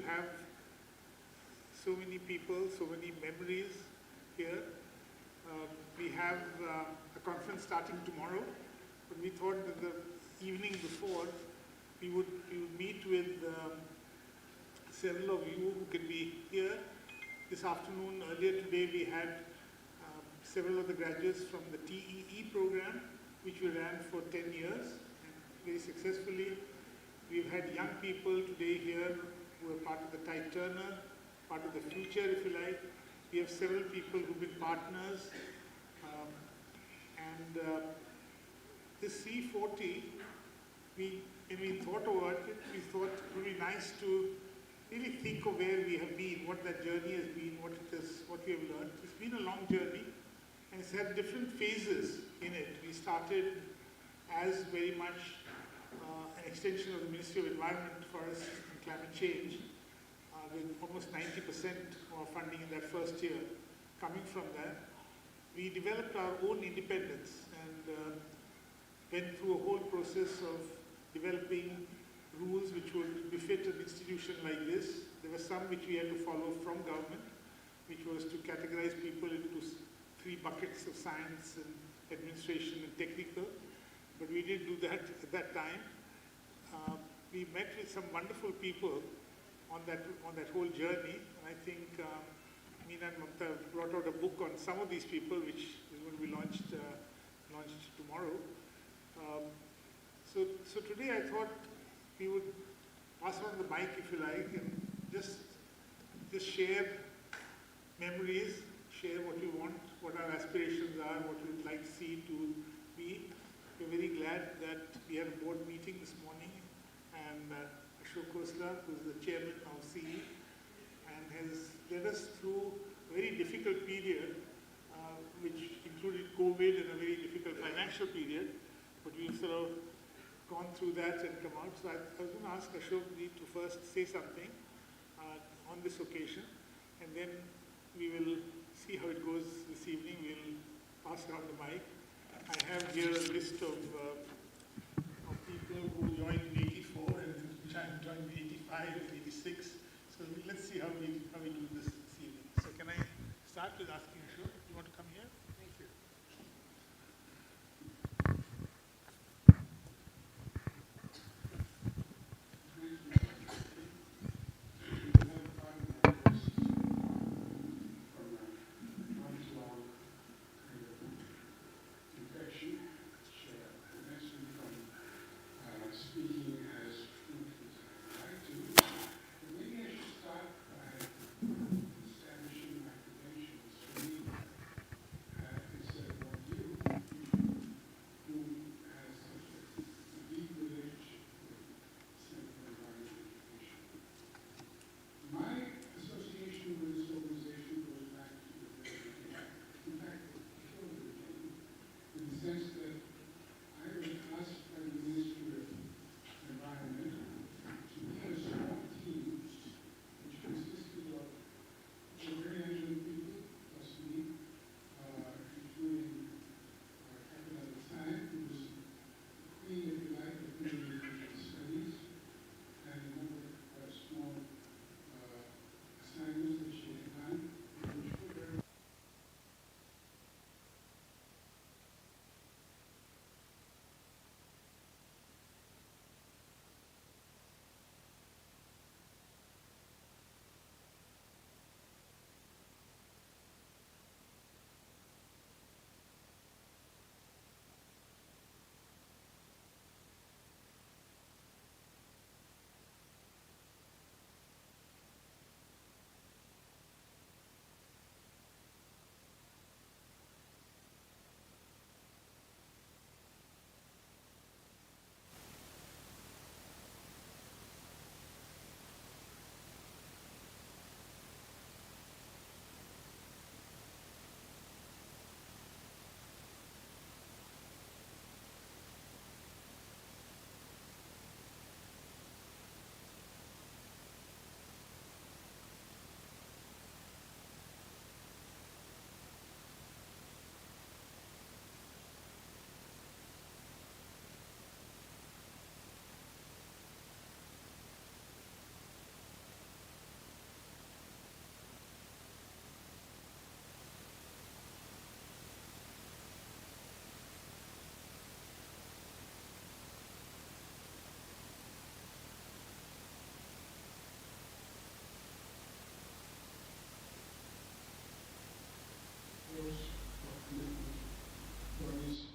have so many people, so many memories here. We have a conference starting tomorrow, but we thought that the evening before we would meet with several of you who can be here. This afternoon, earlier today, we had several of the graduates from the CEE program, which we ran for 10 years, and very successfully. We've had young people today here who are part of the Tide Turner, part of the future, if you like. We have several people who've been partners. This CEE40, when we thought about it, we thought it would be nice to really think of where we have been, what that journey has been, what we have learned. It's been a long journey, and it's had different phases in it. We started as very much an extension of the Ministry of Environment, Forest and Climate Change, with almost 90% of our funding in that first year coming from that. We developed our own independence and went through a whole process of developing rules which would befit an institution like this. There were some which we had to follow from government, which was to categorize people into 3 buckets of science and administration and technical. But we didn't do that at that time. We met with some wonderful people on that whole journey. And I think Meena and Mamta brought out a book on some of these people, which is going to be launched tomorrow. So today I thought we would pass on the mic, if you like, and just share memories, share what you want, what our aspirations are, what we would like to see to be. We're very glad that we had a board meeting this morning, and Ashok Khosla, who is the chairman of CEE, and has led us through a very difficult period, which included COVID and a very difficult financial period, but we've sort of gone through that and come out. So I was going to ask Ashok to first say something on this occasion, and then we will see how it goes this evening. We'll pass around the mic. I have here a list of people who joined in 84 and joined in 85 and 86. So let's see how we do this evening. So can I start with asking Ashok? You want to come here? Thank you.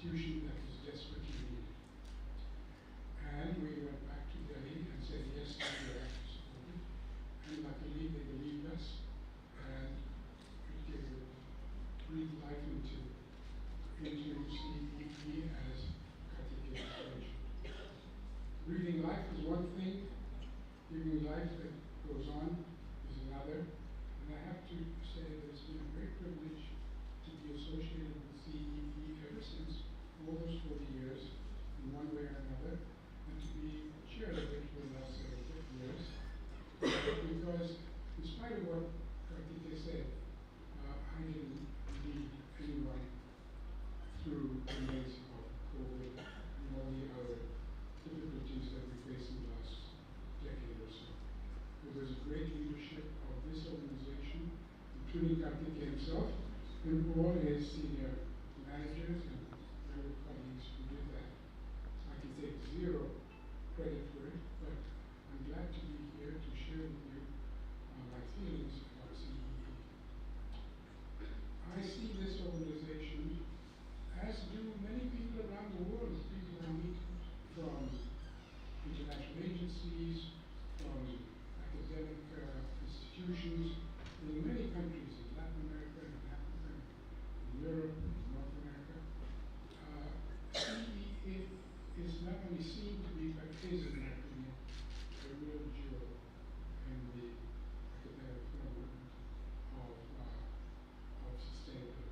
institution that was desperately needed. And we went back to Delhi and said, yes, we are actually supported. And luckily, they believed us, and it gave a breathed life into CEE as Karthikeya Foundation. Breathing life is one thing, giving life that goes on is another. And I have to say that it's been a great privilege to be associated with CEE ever since all those 40 years, in one way or another, and to be chair of it for the last 7 years. Because in spite of what Karthikeya said, I didn't lead anyone through the maze of COVID and all the other difficulties that we face in the last decade or so. There was a great leadership of this organization, including Karthikeya himself, and all his senior managers and other colleagues who did that. I can take zero credit for it, but I'm glad to be here to share with you my feelings about CEE. I see this organization, as do many people around the world, people I meet from international agencies, from academic institutions in many countries, in Latin America, in Africa, in Europe, in North America. CEE is not only seen to be, but is, in my opinion, a real jewel in the academic firmament of sustainability.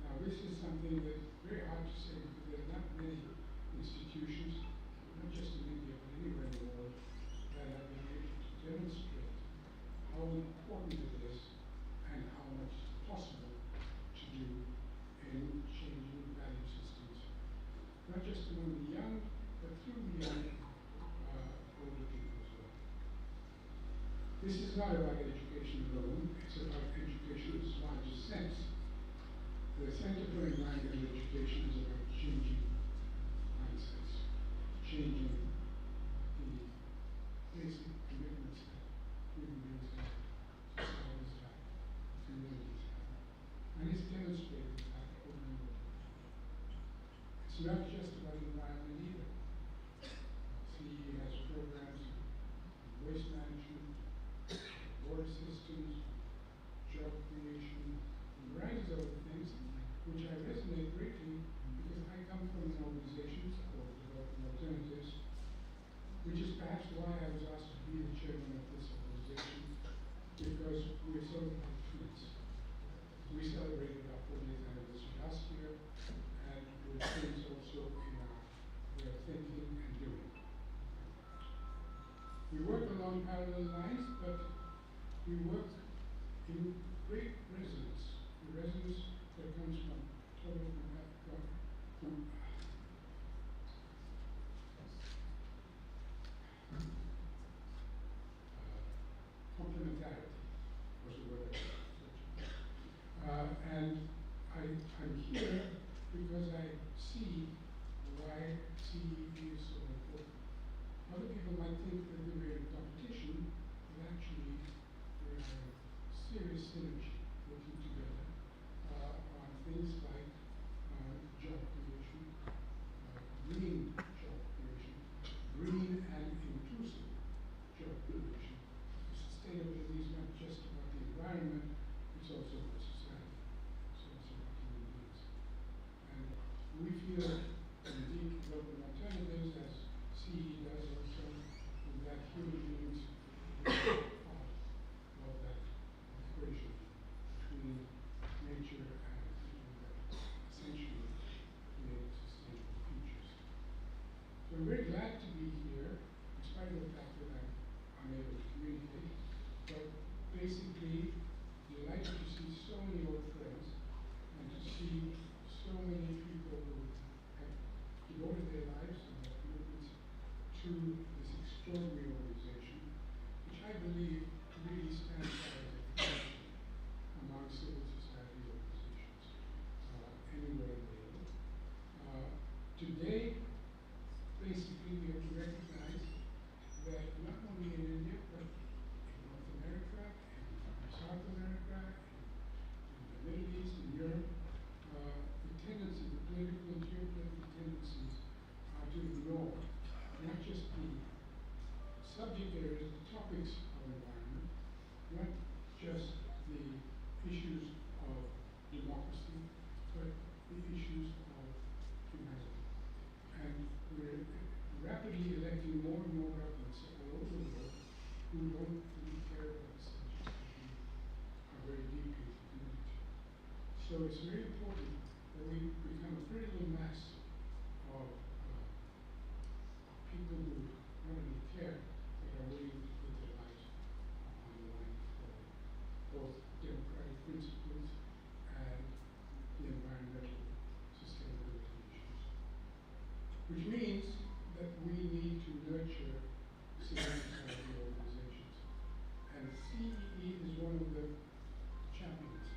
Now, this is something that's very hard to say because there are not many institutions, not just in India, but anywhere in the world, that have been able to demonstrate how important it is and how much is possible to do in changing value systems, not just among the young, but through the young older people as well. This is not about education alone, it's about education in its largest sense. The Center for Environmental Education is about changing mindsets, changing the basic commitments that human beings have, societies have, communities have. And it's demonstrated that over and over. It's not just about the environment either. CEE has programs in waste management, water systems, job creation, a variety of other things, which I resonate greatly because I come from an organization called Developing Alternatives, which is perhaps why I was asked to be the chairman of this organization, because we're sort of like twins. We celebrated our 40th anniversary last year, and we're twins also in our way of thinking and doing. We work along parallel lines, but we work in great resonance. The resonance that comes from total complementarity was the word I was searching. And I'm here because I see why CEE is so important. Other people might think that we're in competition, but actually we're in serious synergy, working together on things like job creation, green job creation, green and inclusive job creation. Sustainability is not just about the environment, it's also about society. It's also about human beings. And we feel, indeed, developing alternatives, as CEE does also, that human beings are part of that equation. the issues of humanity. And we're rapidly electing more and more governments all over the world who don't really care about the subjects that we are very deeply committed to. So it's very important that we become a critical mass of people who not only care, but are willing to put their lives on the line for both democratic principles and the environmental sustainability issues. Which means that we need to nurture civil society organizations. And CEE is one of the champions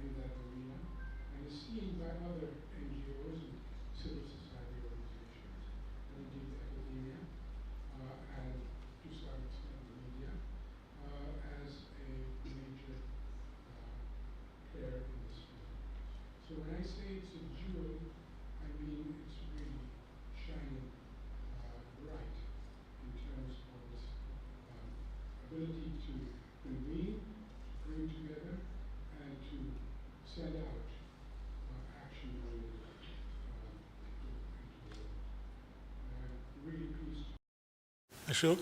in that arena and is seen by other NGOs and civil society organizations, and indeed academia, and to some extent the media, as a major player in this field. So when I say it's a jewel, I mean it's really shining bright in terms of its ability to convene, bring together, and to send out action oriented into the world. I'm really pleased. Ashok,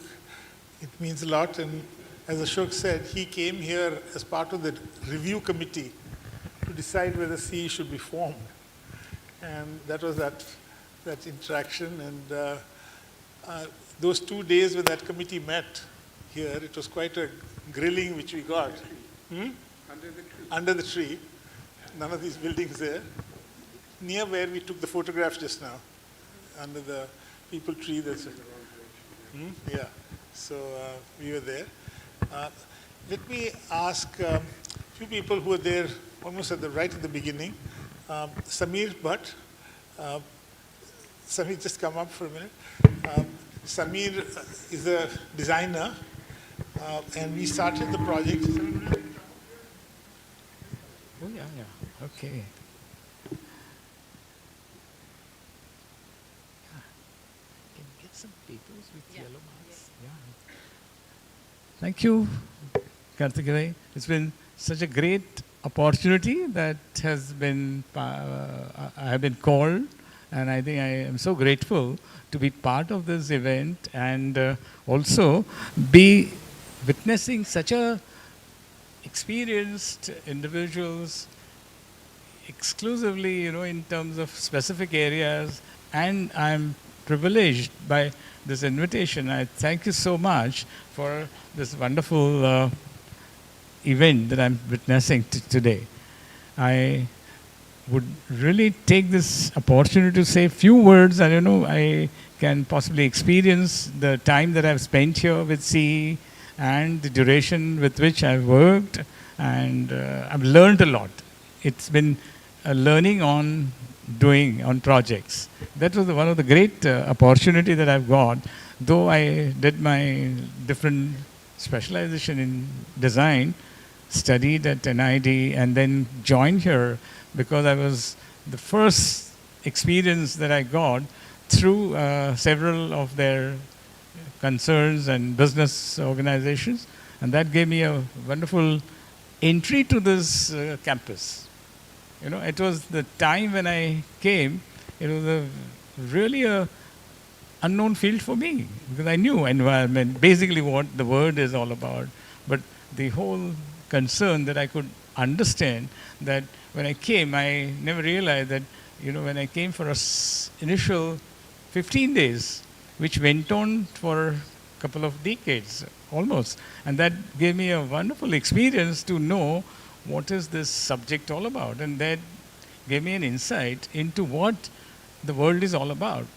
it means a lot. And as Ashok said, he came here as part of the review committee to decide whether CE should be formed. And that was that interaction. And those 2 days when that committee met here, it was quite a grilling which we got. Under the tree. Under the tree. None of these buildings there. Near where we took the photograph just now. Under the people tree that's... Yeah, so we were there. Let me ask a few people who were there almost right at the beginning. Samir Bhatt. Samir, just come up for a minute. Samir is a designer, and we started the project. Oh, yeah, okay. Can you get some papers with yellow marks? Yeah. Thank you, Karthikeyan. It's been such a great opportunity that has been, I have been called, and I think I am so grateful to be part of this event and also be witnessing such a experienced individuals exclusively, in terms of specific areas, and I'm privileged by this invitation. I thank you so much for this wonderful event that I'm witnessing today. I would really take this opportunity to say a few words. I don't know, I can possibly experience the time that I've spent here with CE and the duration with which I've worked, and I've learned a lot. It's been a learning on doing on projects. That was one of the great opportunity that I've got. Though I did my different specialization in design, studied at NID, and then joined here because I was the first experience that I got through several of their concerns and business organizations, and that gave me a wonderful entry to this campus. It was the time when I came, it was really a unknown field for me, because I knew environment, basically what the word is all about, but the whole concern that I could understand, that when I came, I never realized that, when I came for initial 15 days, which went on for a couple of decades almost. And that gave me a wonderful experience to know what is this subject all about. And that gave me an insight into what the world is all about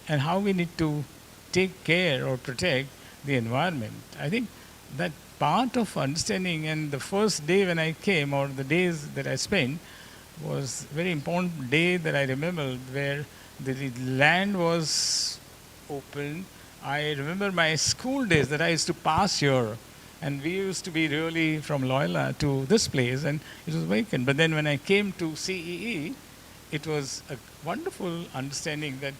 and how we need to take care or protect the environment. I think that part of understanding, and the first day when I came, or the days that I spent, was a very important day that I remember, where the land was open. I remember my school days that I used to pass here, and we used to be really from Loyola to this place, and it was vacant. But then when I came to CEE, it was a wonderful understanding that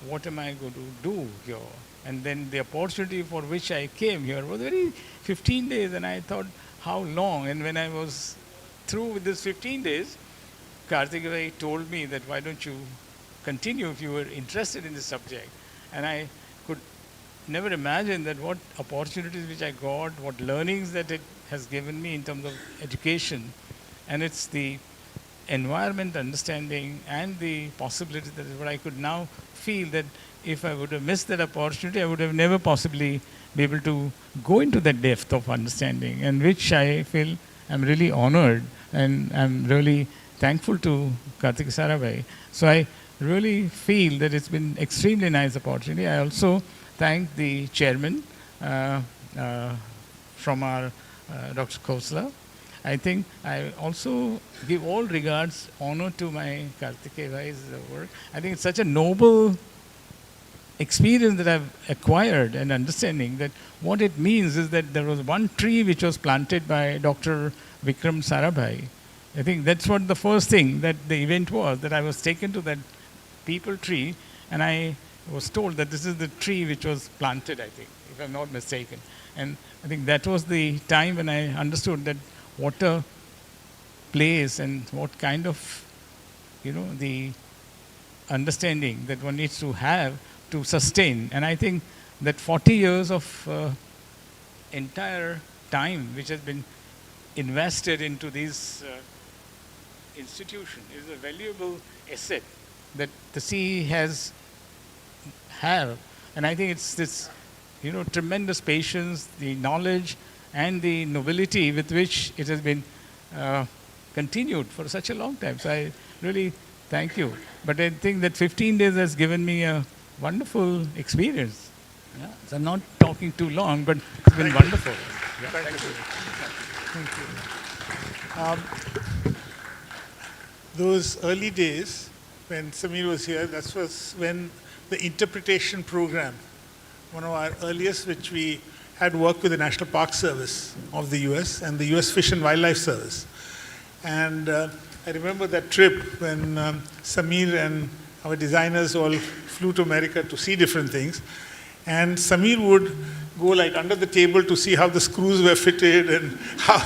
what am I going to do here? And then the opportunity for which I came here was very 15 days, and I thought, how long? And when I was through with this 15 days, Karthik told me that why don't you continue if you were interested in this subject. And I could never imagine that what opportunities which I got, what learnings that it has given me in terms of education. And it's the environment understanding and the possibilities that is what I could now feel that if I would have missed that opportunity, I would have never possibly be able to go into that depth of understanding, and which I feel I'm really honored and I'm really thankful to Karthik Sarabhai. So I really feel that it's been extremely nice opportunity. I also thank the chairman from our Dr. Khosla. I think I also give all regards, honor to my Karthik Bhai's work. I think it's such a noble experience that I've acquired and understanding that what it means is that there was one tree which was planted by Dr. Vikram Sarabhai. I think that's what the first thing that the event was, that I was taken to that people tree and I was told that this is the tree which was planted, I think, if I'm not mistaken. And I think that was the time when I understood that what a place and what kind of, the understanding that one needs to have to sustain. And I think that 40 years of entire time which has been invested into this institution is a valuable asset that the CEE have. And I think it's this, tremendous patience, the knowledge, and the nobility with which it has been continued for such a long time. So I really thank you. But I think that 15 days has given me a wonderful experience. Yeah. So I'm not talking too long, but it's been wonderful. Yeah. Thank you. Those early days when Samir was here, that was when the interpretation program, one of our earliest, which we had worked with the National Park Service of the US and the US Fish and Wildlife Service. And I remember that trip when Samir and our designers all flew to America to see different things. And Samir would go like under the table to see how the screws were fitted and how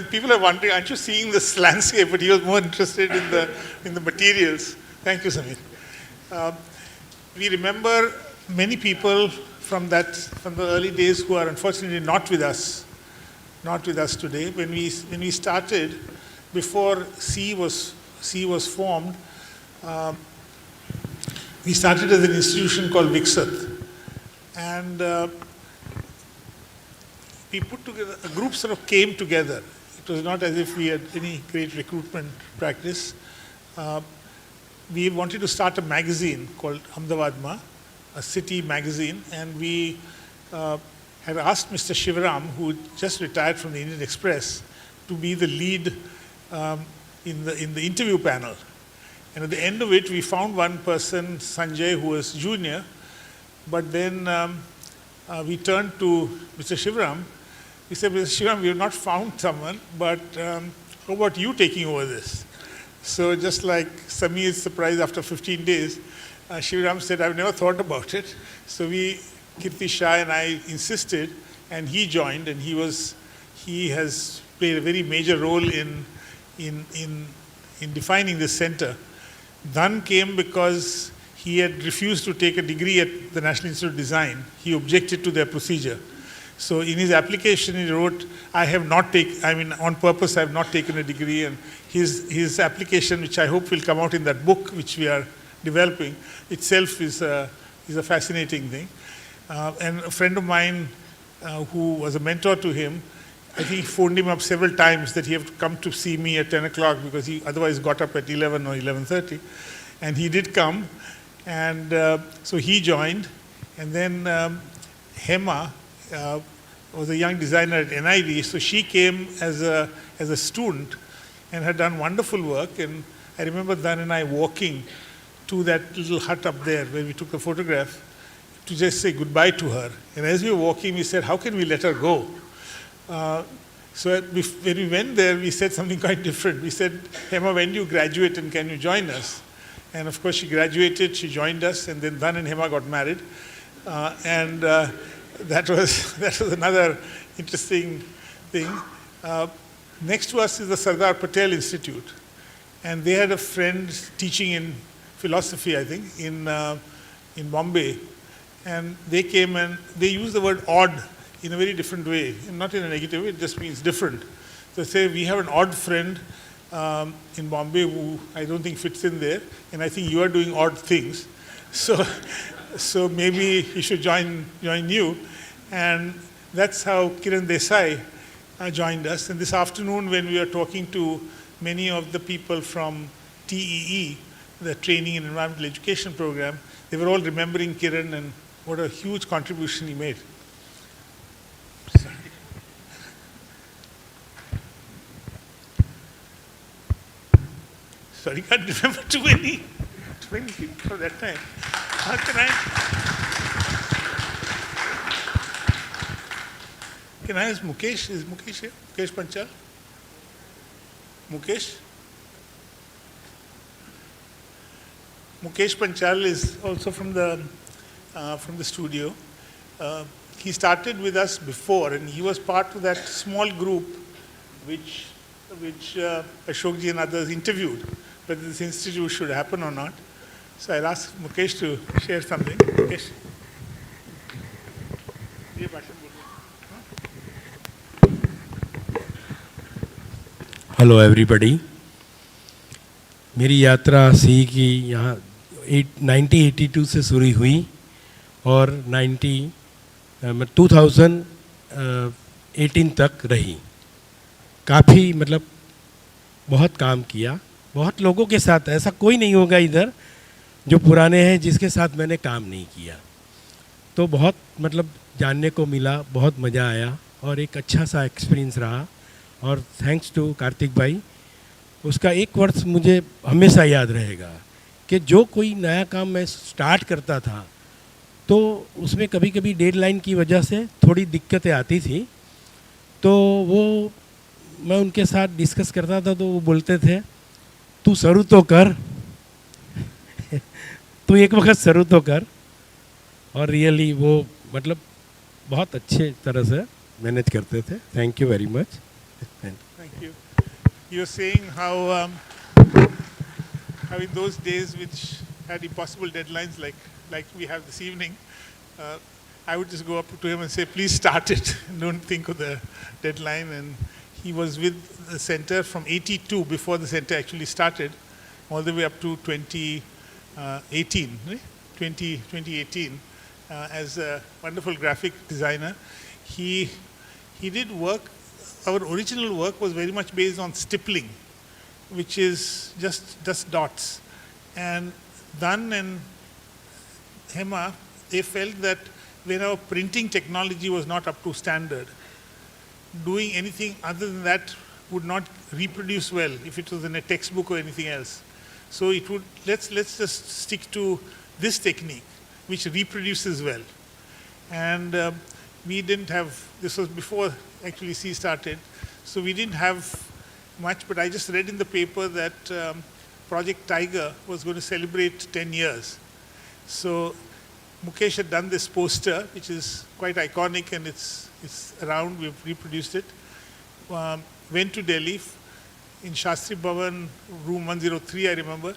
people are wondering, aren't you seeing this landscape? But he was more interested in the materials. Thank you, Samir. We remember many people from the early days who are unfortunately not with us today. When we started, before CEE was formed, we started as an institution called Viksat. And we put together, a group sort of came together. It was not as if we had any great recruitment practice. We wanted to start a magazine called Ahmedabad, a city magazine, and we had asked Mr. Shivaram, who just retired from the Indian Express, to be the lead in the interview panel. And at the end of it, we found one person, Sanjay, who was junior, but then we turned to Mr. Shivaram. We said, Mr. Shivaram, we have not found someone, but how about you taking over this? So just like Samir's surprise after 15 days, Shivaram said, I've never thought about it. So Kirti Shah and I insisted, and he joined, and he has played a very major role in defining this center. Dhan came because he had refused to take a degree at the National Institute of Design. He objected to their procedure. So in his application, he wrote, on purpose, I have not taken a degree. And his application, which I hope will come out in that book, which we are developing, itself is a fascinating thing. And a friend of mine who was a mentor to him, I think he phoned him up several times that he had to come to see me at 10 o'clock because he otherwise got up at 11 or 11:30. And he did come. And so he joined. And then Hema was a young designer at NID. So she came as a student and had done wonderful work. And I remember Dhan and I walking to that little hut up there where we took a photograph to just say goodbye to her. And as we were walking, we said, how can we let her go? So when we went there, we said something quite different. We said, Hema, when do you graduate and can you join us? And of course, she graduated, she joined us, and then Dhan and Hema got married. That was another interesting thing. Next to us is the Sardar Patel Institute. And they had a friend teaching in philosophy, I think, in Bombay. And they came and they used the word odd in a very different way, not in a negative way, it just means different. So say we have an odd friend in Bombay who I don't think fits in there, and I think you are doing odd things. So maybe he should join you. And that's how Kiran Desai joined us. And this afternoon when we were talking to many of the people from TEE, the Training in Environmental Education program, they were all remembering Kiran and what a huge contribution he made. Sorry, can't remember too many people at that time. How can I ask Mukesh? Is Mukesh here? Mukesh Panchal? Mukesh? Mukesh Panchal is also from the studio. He started with us before, and he was part of that small group which Ashokji and others interviewed, whether this institute should happen or not. So I'll ask Mukesh to share something. Mukesh. Hello everybody, मेरी यात्रा सी की यहाँ 1982 से शुरू हुई और 2018 तक रही। काफ़ी मतलब बहुत काम किया, बहुत लोगों के साथ, ऐसा कोई नहीं होगा इधर जो पुराने हैं जिसके साथ मैंने काम नहीं किया। तो बहुत मतलब जानने को मिला, बहुत मज़ा आया और एक अच्छा सा एक्सपीरियंस रहा। और थैंक्स टू कार्तिक भाई, उसका एक वर्ड्स मुझे हमेशा याद रहेगा कि जो कोई नया काम मैं स्टार्ट करता था तो उसमें कभी कभी डेडलाइन की वजह से थोड़ी दिक्कतें आती थी, तो वो मैं उनके साथ डिस्कस करता था तो वो बोलते थे तू शुरू तो कर तू एक वक्त शुरू तो कर। और रियली वो मतलब बहुत अच्छे तरह से मैनेज करते थे। Thank you very much. Thank you. You were saying how in those days which had impossible deadlines like we have this evening, I would just go up to him and say, please start it. Don't think of the deadline. And he was with the center from 82, before the center actually started, all the way up to 2018, right? 2018, as a wonderful graphic designer. He did work. Our original work was very much based on stippling, which is just dots. And Dan and Hema, they felt that when our printing technology was not up to standard, doing anything other than that would not reproduce well if it was in a textbook or anything else. So it would, let's just stick to this technique, which reproduces well. And we didn't have, this was before actually CEE started, so we didn't have much, but I just read in the paper that Project Tiger was going to celebrate 10 years. So Mukesh had done this poster, which is quite iconic, and it's around, we've reproduced it. Went to Delhi, in Shastri Bhavan, room 103, I remember.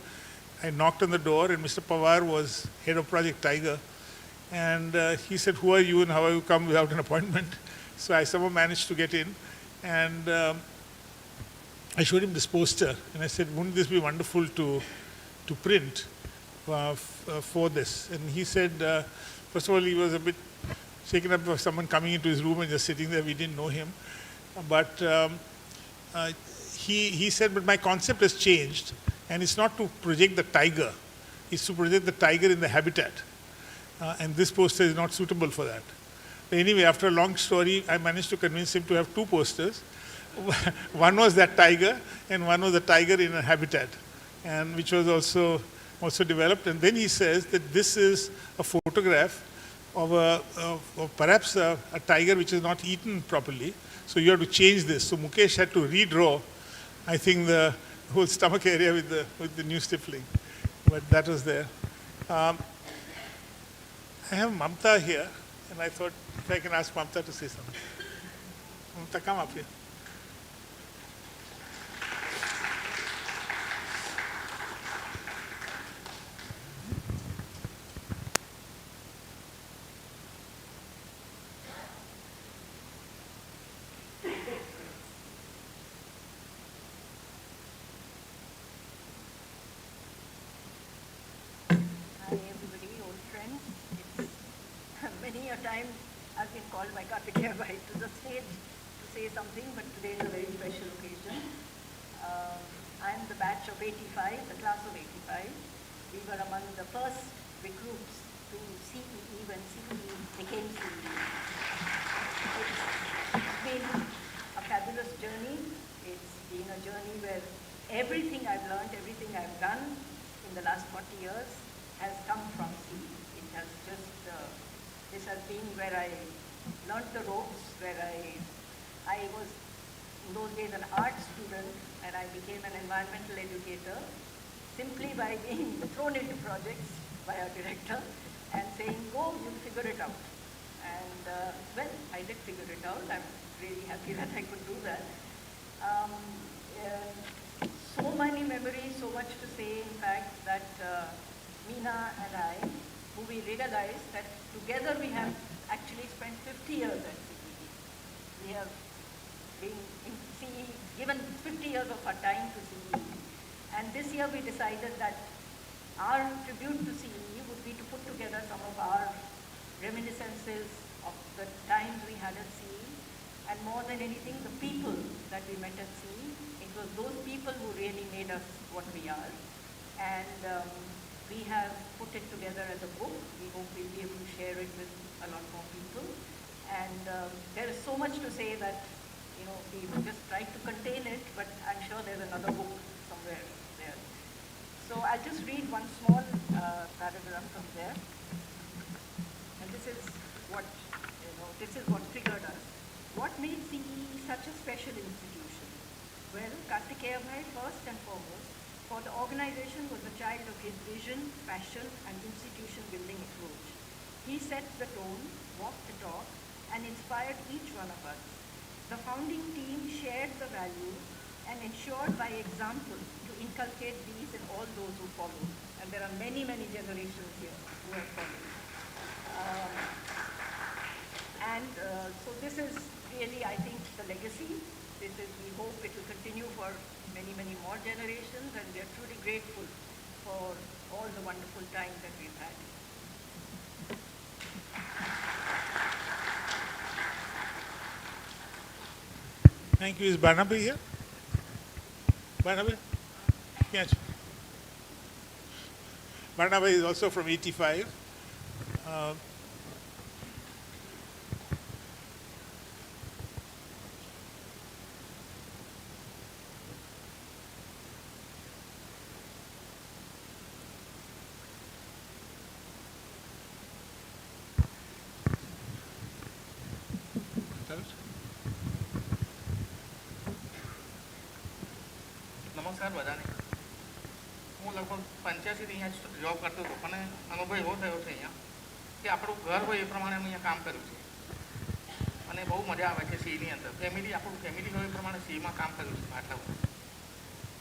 I knocked on the door, and Mr. Pawar was head of Project Tiger. And he said, who are you and how have you come without an appointment? So I somehow managed to get in. And I showed him this poster. And I said, wouldn't this be wonderful to print for this? And he said, first of all, he was a bit shaken up by someone coming into his room and just sitting there. We didn't know him. But he said, but my concept has changed. And it's not to project the tiger. It's to project the tiger in the habitat. And this poster is not suitable for that. But anyway, after a long story, I managed to convince him to have two posters. One was that tiger, and one was the tiger in a habitat, and which was also developed. And then he says that this is a photograph of perhaps a tiger which is not eaten properly. So you have to change this. So Mukesh had to redraw, I think, the whole stomach area with the new stippling. But that was there. I have Mamta here, and I thought if I can ask Mamta to say something. Mamta, come up here. time I've been called by Kartikeya Bhai to the stage to say something, but today is a very special occasion. I'm the batch of 85, the class of 85. We were among the first recruits to CEE when CEE became CEE. It's been a fabulous journey. It's been a journey where everything I've learned, everything I've done in the last 40 years has come from CEE. It has just, this has been where I learned the ropes, where I was in those days an art student and I became an environmental educator simply by being thrown into projects by our director and saying, go, you'll figure it out. And well, I did figure it out. I'm really happy that I could do that. So many memories, so much to say, in fact, that Meena and I, who we realized that together we have actually spent 50 years at CEE. We have been in CEE, given 50 years of our time to CEE. And this year we decided that our tribute to CEE would be to put together some of our reminiscences of the times we had at CEE, and more than anything, the people that we met at CEE. It was those people who really made us what we are. And we have put it together as a book. We hope we'll be able to share it with a lot more people. And there is so much to say that, you know, we've just tried to contain it, but I'm sure there's another book somewhere there. So I'll just read one small paragraph from there. And this is what, you know, this is what triggered us. What made CEE such a special institution? Well, Kartikeya Bhai, first and foremost, for the organization was the child of his vision, passion, and institution building approach. He set the tone, walked the talk, and inspired each one of us. The founding team shared the values and ensured by example to inculcate these in all those who followed. And there are many, many generations here who have followed. So this is really, I think, the legacy. This is, we hope it will continue for many, many more generations, and we are truly grateful for all the wonderful time that we've had. Thank you. Is Barnaby here? Barnaby? Yes. Barnaby is also from 85. નમસ્કાર બધાને. હું લગભગ 85થી અહીંયા job કરતો હતો, પણ અનુભવ એવો થયો છે અહીંયા કે આપણું ઘર હોય એ પ્રમાણે અમે અહીંયા કામ કર્યું છે અને બહુ મજા આવે છે સીની અંદર. ફેમિલી, આપણું ફેમિલી હોય એ પ્રમાણે સીમાં કામ કર્યું છે આટલા વર્ષ.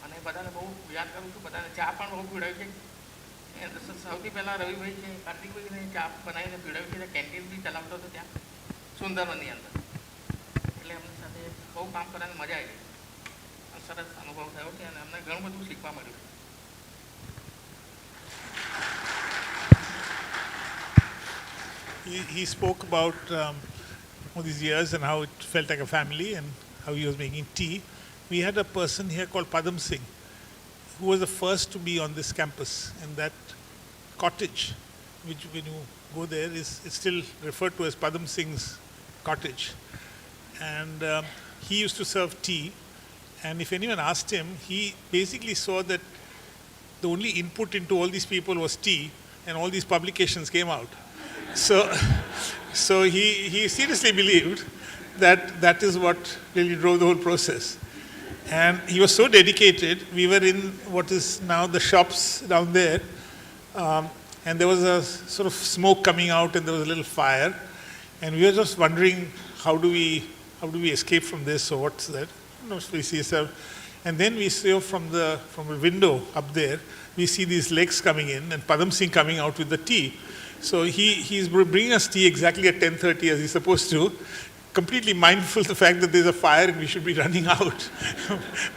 અને બધાને બહુ યાદ કરું છું. બધાને ચા પણ બહુ પીવડાવી છે. સૌથી પહેલાં રવિભાઈ છે, કાર્તિકભાઈને ચા બનાવીને પીવડાવી છે. કેન્ટીન બી ચલાવતો હતો ત્યાં સુંદરવનની અંદર. એટલે એમની સાથે બહુ કામ કરવાની મજા આવી. સરસ અનુભવ થયો છે અને અમને ઘણું બધું શીખવા મળ્યું. He spoke about all these years and how it felt like a family and how he was making tea. We had a person here called Padam Singh, who was the first to be on this campus, and that cottage, which when you go there is still referred to as Padam Singh's cottage. And he used to serve tea, and if anyone asked him, he basically saw that the only input into all these people was tea, and all these publications came out. So he seriously believed that that is what really drove the whole process. And he was so dedicated. We were in what is now the shops down there, and there was a sort of smoke coming out, and there was a little fire, and we were just wondering how do we escape from this? So what's that? No, we see yourself. And then we saw from a window up there, we see these legs coming in, and Padam Singh coming out with the tea. So he's bringing us tea exactly at 10:30 as he's supposed to, completely mindful of the fact that there's a fire and we should be running out.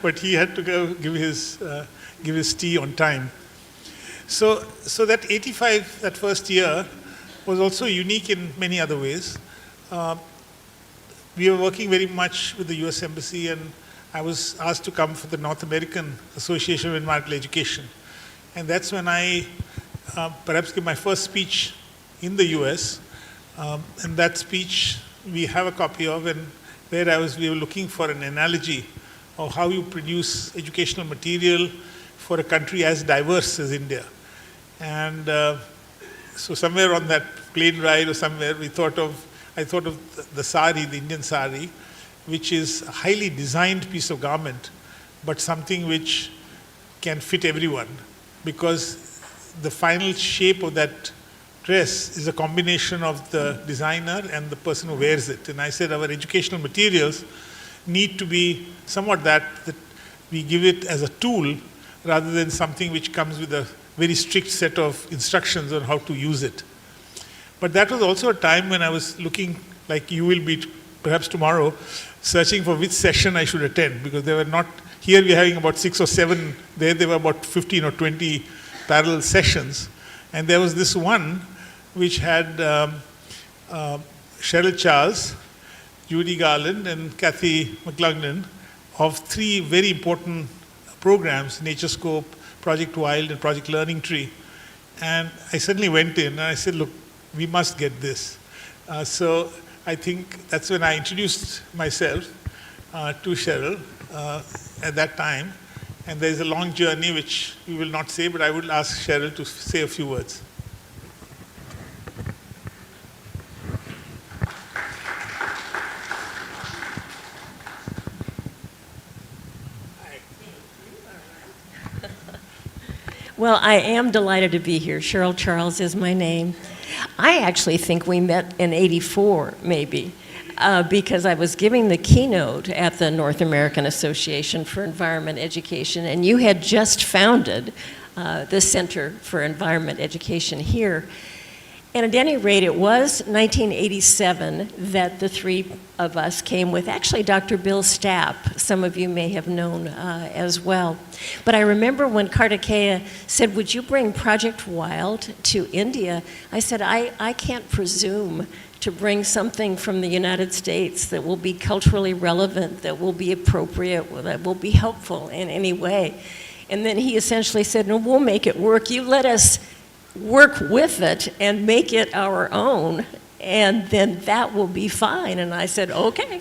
But he had to go give his tea on time. So that 85, that first year, was also unique in many other ways. We were working very much with the US Embassy, and I was asked to come for the North American Association of Environmental Education. And that's when I perhaps gave my first speech in the US. And that speech we have a copy of, and where we were looking for an analogy of how you produce educational material for a country as diverse as India. And so somewhere on that plane ride or somewhere, I thought of the sari, the Indian sari, which is a highly designed piece of garment, but something which can fit everyone, because the final shape of that dress is a combination of the designer and the person who wears it. And I said our educational materials need to be somewhat that we give it as a tool rather than something which comes with a very strict set of instructions on how to use it. But that was also a time when I was looking, like you will be perhaps tomorrow, searching for which session I should attend, because there were not, here we're having about 6 or 7, there were about 15 or 20 parallel sessions. And there was this one which had Cheryl Charles, Judy Garland, and Kathy McLugnan of 3 very important programs, NatureScope, Project Wild, and Project Learning Tree. And I suddenly went in and I said, look, we must get this. So I think that's when I introduced myself to Cheryl at that time. And there's a long journey which we will not say, but I would ask Cheryl to say a few words. Well, I am delighted to be here. Cheryl Charles is my name. I actually think we met in '84, maybe, because I was giving the keynote at the North American Association for Environment Education, and you had just founded the Center for Environment Education here. And at any rate, it was 1987 that the 3 of us came with actually Dr. Bill Stapp, some of you may have known as well. But I remember when Kartikeya said, would you bring Project Wild to India? I said, I can't presume to bring something from the United States that will be culturally relevant, that will be appropriate, that will be helpful in any way. And then he essentially said, no, we'll make it work. You let us work with it and make it our own, and then that will be fine. And I said, okay,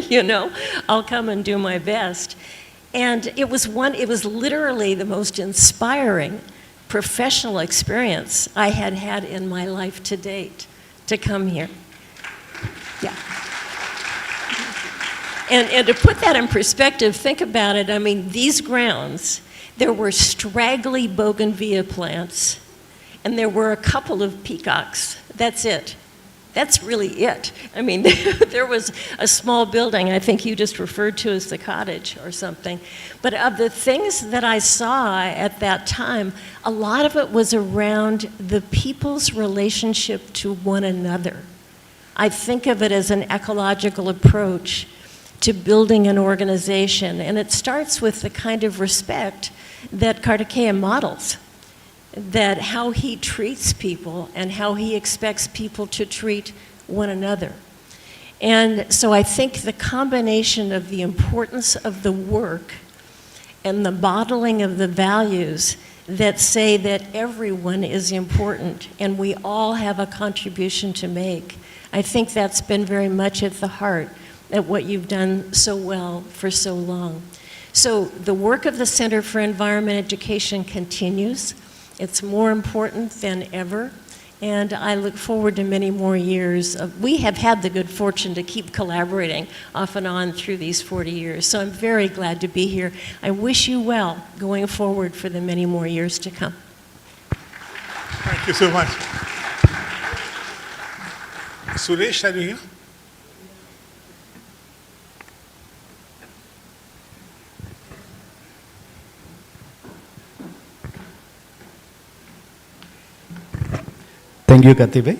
you know, I'll come and do my best. And it was literally the most inspiring professional experience I had had in my life to date, to come here. Yeah. And to put that in perspective, think about it. I mean, these grounds, there were straggly bougainvillea plants, and there were a couple of peacocks. That's it. That's really it. I mean, there was a small building, I think you just referred to as the cottage or something. But of the things that I saw at that time, a lot of it was around the people's relationship to one another. I think of it as an ecological approach to building an organization, and it starts with the kind of respect that Kartikeya models, that how he treats people and how he expects people to treat one another. And so I think the combination of the importance of the work and the modeling of the values that say that everyone is important and we all have a contribution to make, I think that's been very much at the heart of what you've done so well for so long. So the work of the Center for Environment Education continues. It's more important than ever, and I look forward to many more years. We have had the good fortune to keep collaborating off and on through these 40 years, so I'm very glad to be here. I wish you well going forward for the many more years to come. Thank you so much. Suresh, are you here? Thank you, Katibhai.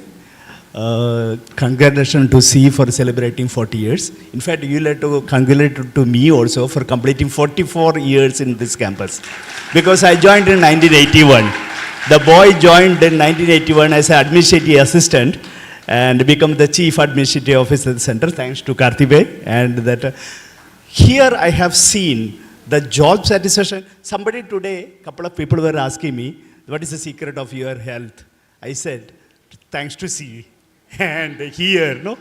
Congratulations to CEE for celebrating 40 years. In fact, you like to congratulate to me also for completing 44 years in this campus. Because I joined in 1981. The boy joined in 1981 as an administrative assistant and become the chief administrative officer of the center, thanks to Kartibay. And that here I have seen the job satisfaction. Somebody today, couple of people were asking me, what is the secret of your health? I said, thanks to CE. And here, no,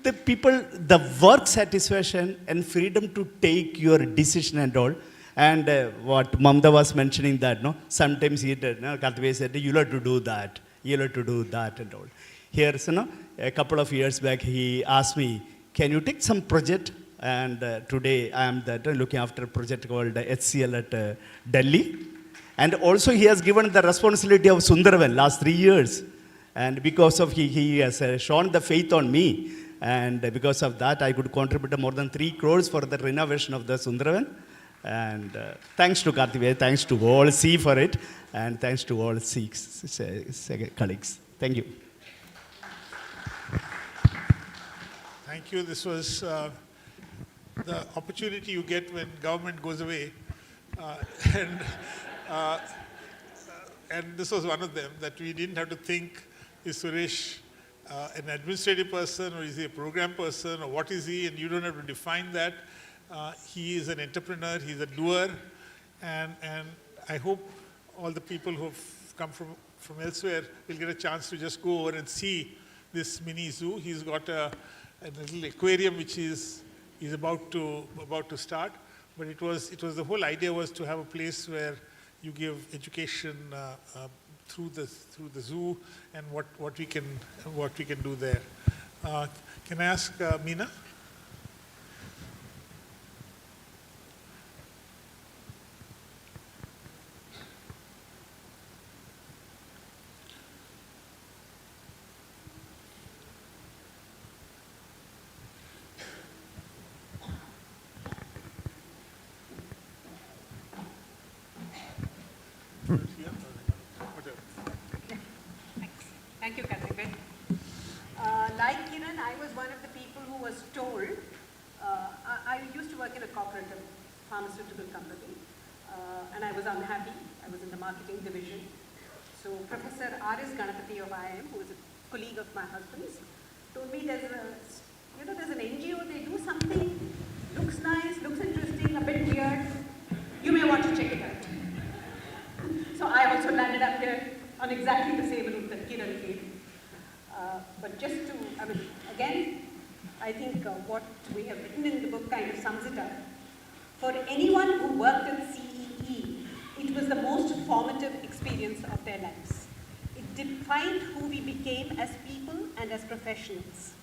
the people, the work satisfaction and freedom to take your decision and all. And what Mamda was mentioning that, no, sometimes he did, no, Kartibay said, you'll have to do that, you'll have to do that and all. Here, so, no, a couple of years back, he asked me, can you take some project? And today I am looking after a project called HCL at Delhi. And also he has given the responsibility of Sundarban last 3 years. And because of he has shown the faith on me. And because of that, I could contribute more than 3 crores for the renovation of the Sundarban. And thanks to Kartibay, thanks to all CEE for it. And thanks to all CEE colleagues. Thank you. Thank you. This was the opportunity you get when government goes away. And this was one of them, that we didn't have to think, is Suresh an administrative person, or is he a program person, or what is he? And you don't have to define that. He is an entrepreneur, he's a doer, and I hope all the people who have come from elsewhere will get a chance to just go over and see this mini zoo. He's got a little aquarium which is about to start, but it was the whole idea was to have a place where you give education through the zoo and what we can do there. Can I ask Meena? Thank you, Kartibay. Like Kiran, I was one of the people who was told, I used to work in a corporate pharmaceutical company, and I was unhappy. I was in the marketing division. So Professor R.S. Ganapati of IIM, who is a colleague of my husband's, told me there's an NGO, they do something, looks nice, looks interesting, a bit weird. You may want to check it out. So I also landed up here on exactly the same route that Kiran came. But just to, again, I think what we have written in the book kind of sums it up. For anyone who worked at CEE, it was the most formative experience of their lives. It defined who we became as people and as professionals.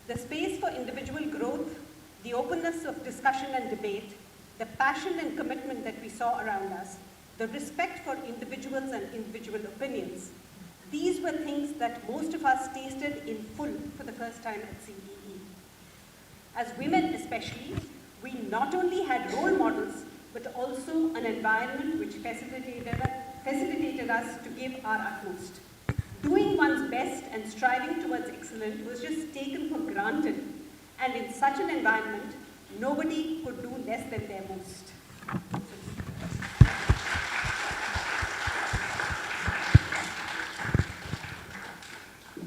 The space for individual growth, the openness of discussion and debate, the passion and commitment that we saw around us, the respect for individuals and individual opinions, these were things that most of us tasted in full for the first time at CEE. As women especially, we not only had role models, but also an environment which facilitated us to give our utmost. Doing one's best and striving towards excellence was just taken for granted, and in such an environment, nobody could do less than their most.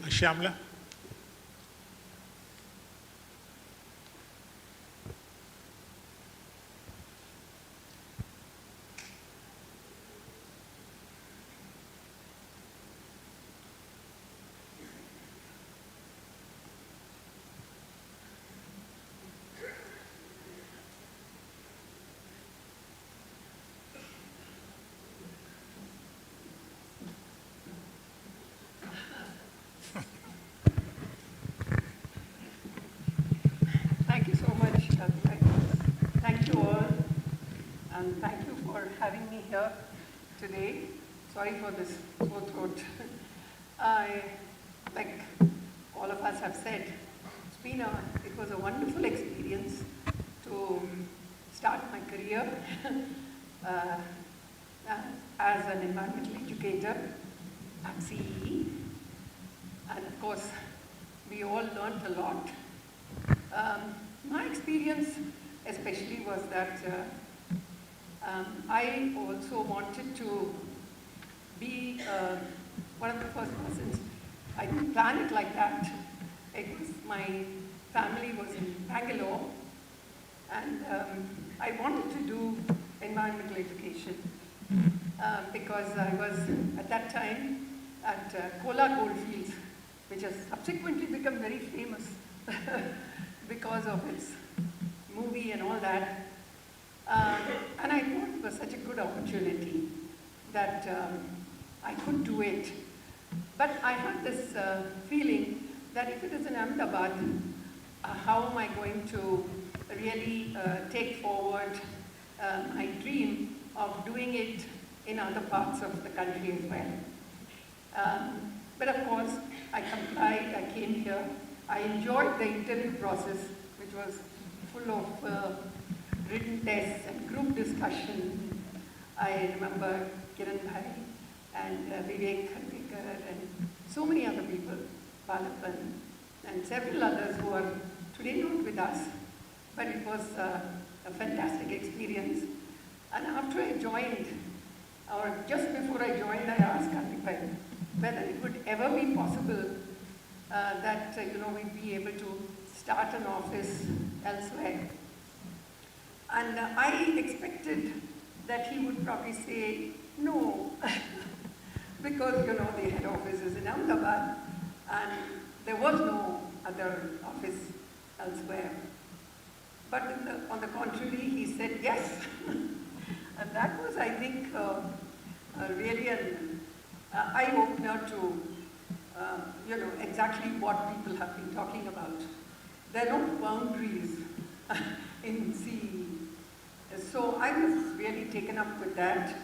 Shyamla? Thank you so much. Thank you all, and thank you for having me here today. Sorry for this sore throat. Like all of us have said, it was a wonderful experience to start my career as an environmental educator at CEE. And of course, we all learned a lot. My experience especially was that I also wanted to be one of the first persons. I didn't plan it like that. It was, my family was in Bangalore, and I wanted to do environmental education because I was at that time at Kola Goldfields, which has subsequently become very famous because of its movie and all that. And I thought it was such a good opportunity that I could do it. But I had this feeling that if it is in Ahmedabad, how am I going to really take forward my dream of doing it in other parts of the country as well. But of course, I complied, I came here. I enjoyed the interview process, which was full of written tests and group discussion. I remember Kiran Bhai and Vivek Khandekar and so many other people, Palapan, and several others who are today not with us. But it was a fantastic experience. And after I joined, or just before I joined, I asked Karthik Bhai whether it would ever be possible that we'd be able to start an office elsewhere. And I expected that he would probably say no, because the head office is in Ahmedabad, and there was no other office elsewhere. But on the contrary, he said yes. And that was, I think, really an eye-opener to, exactly what people have been talking about. There are no boundaries in CEE. So I was really taken up with that.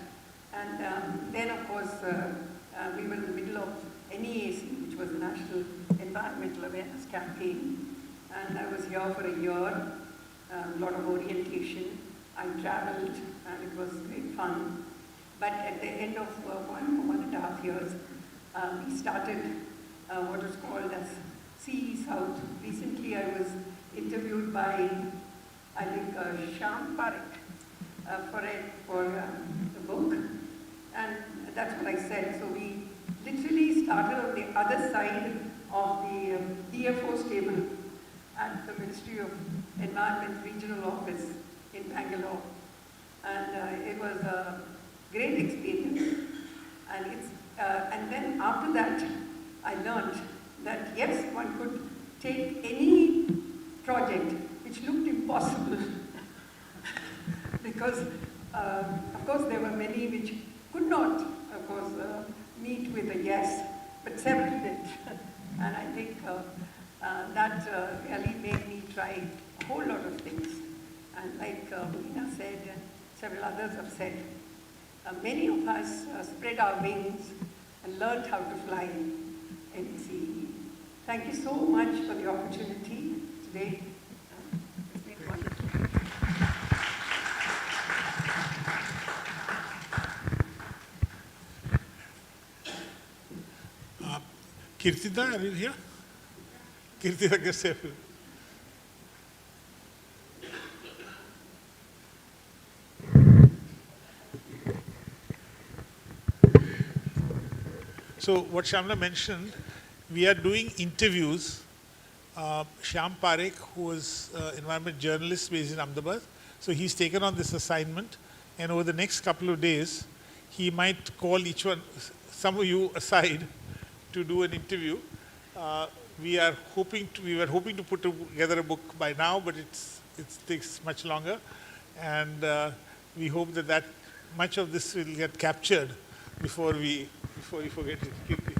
And then, of course, we were in the middle of NEAC, which was the National Environmental Awareness Campaign. And I was here for a year, a lot of orientation. I traveled, and it was great fun. But at the end of 1.5 years, we started what was called as CEE South. Recently, I was interviewed by, I think, Shyam Parekh for the book. And that's what I said. So we literally started on the other side of the DFO stable at the Ministry of Environment Regional Office in Bangalore. And it was a great experience. And then after that, I learned that yes, one could take any project which looked impossible because, of course, there were many which could not, of course, meet with a yes, but several did. And I think that really made me try a whole lot of things. And like Meena said, and several others have said, many of us spread our wings and learned how to fly in CEE. Thank you so much for the opportunity today. It's been wonderful. Kirtida, are you here? Kirtida Gasefu. So what Shyamla mentioned, we are doing interviews. Shyam Parekh, who is an environment journalist based in Ahmedabad, so he's taken on this assignment, and over the next couple of days, he might call each one, some of you aside, to do an interview. We were hoping to put together a book by now, but it takes much longer, and we hope that much of this will get captured before we forget it. Kirti.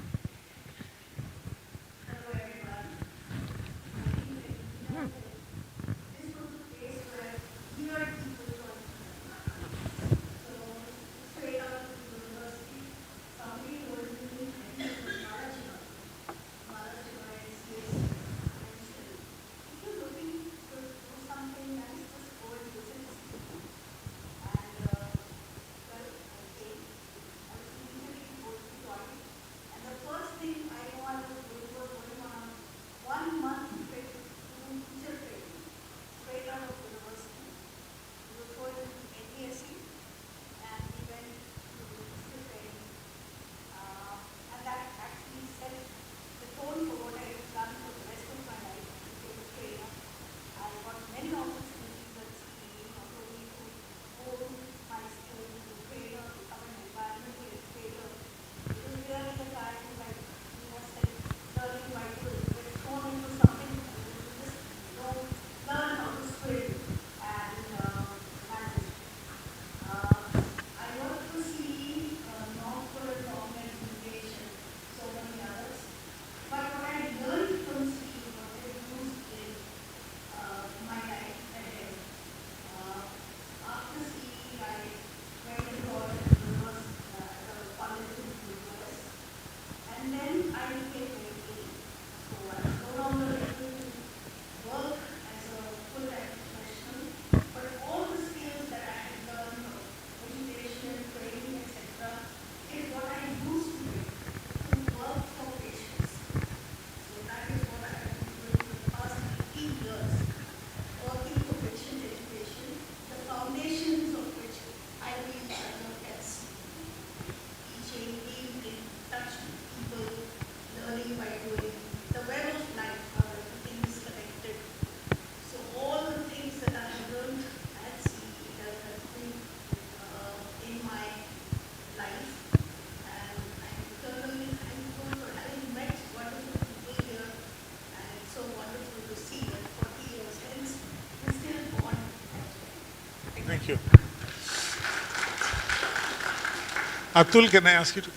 Atul, can I ask you to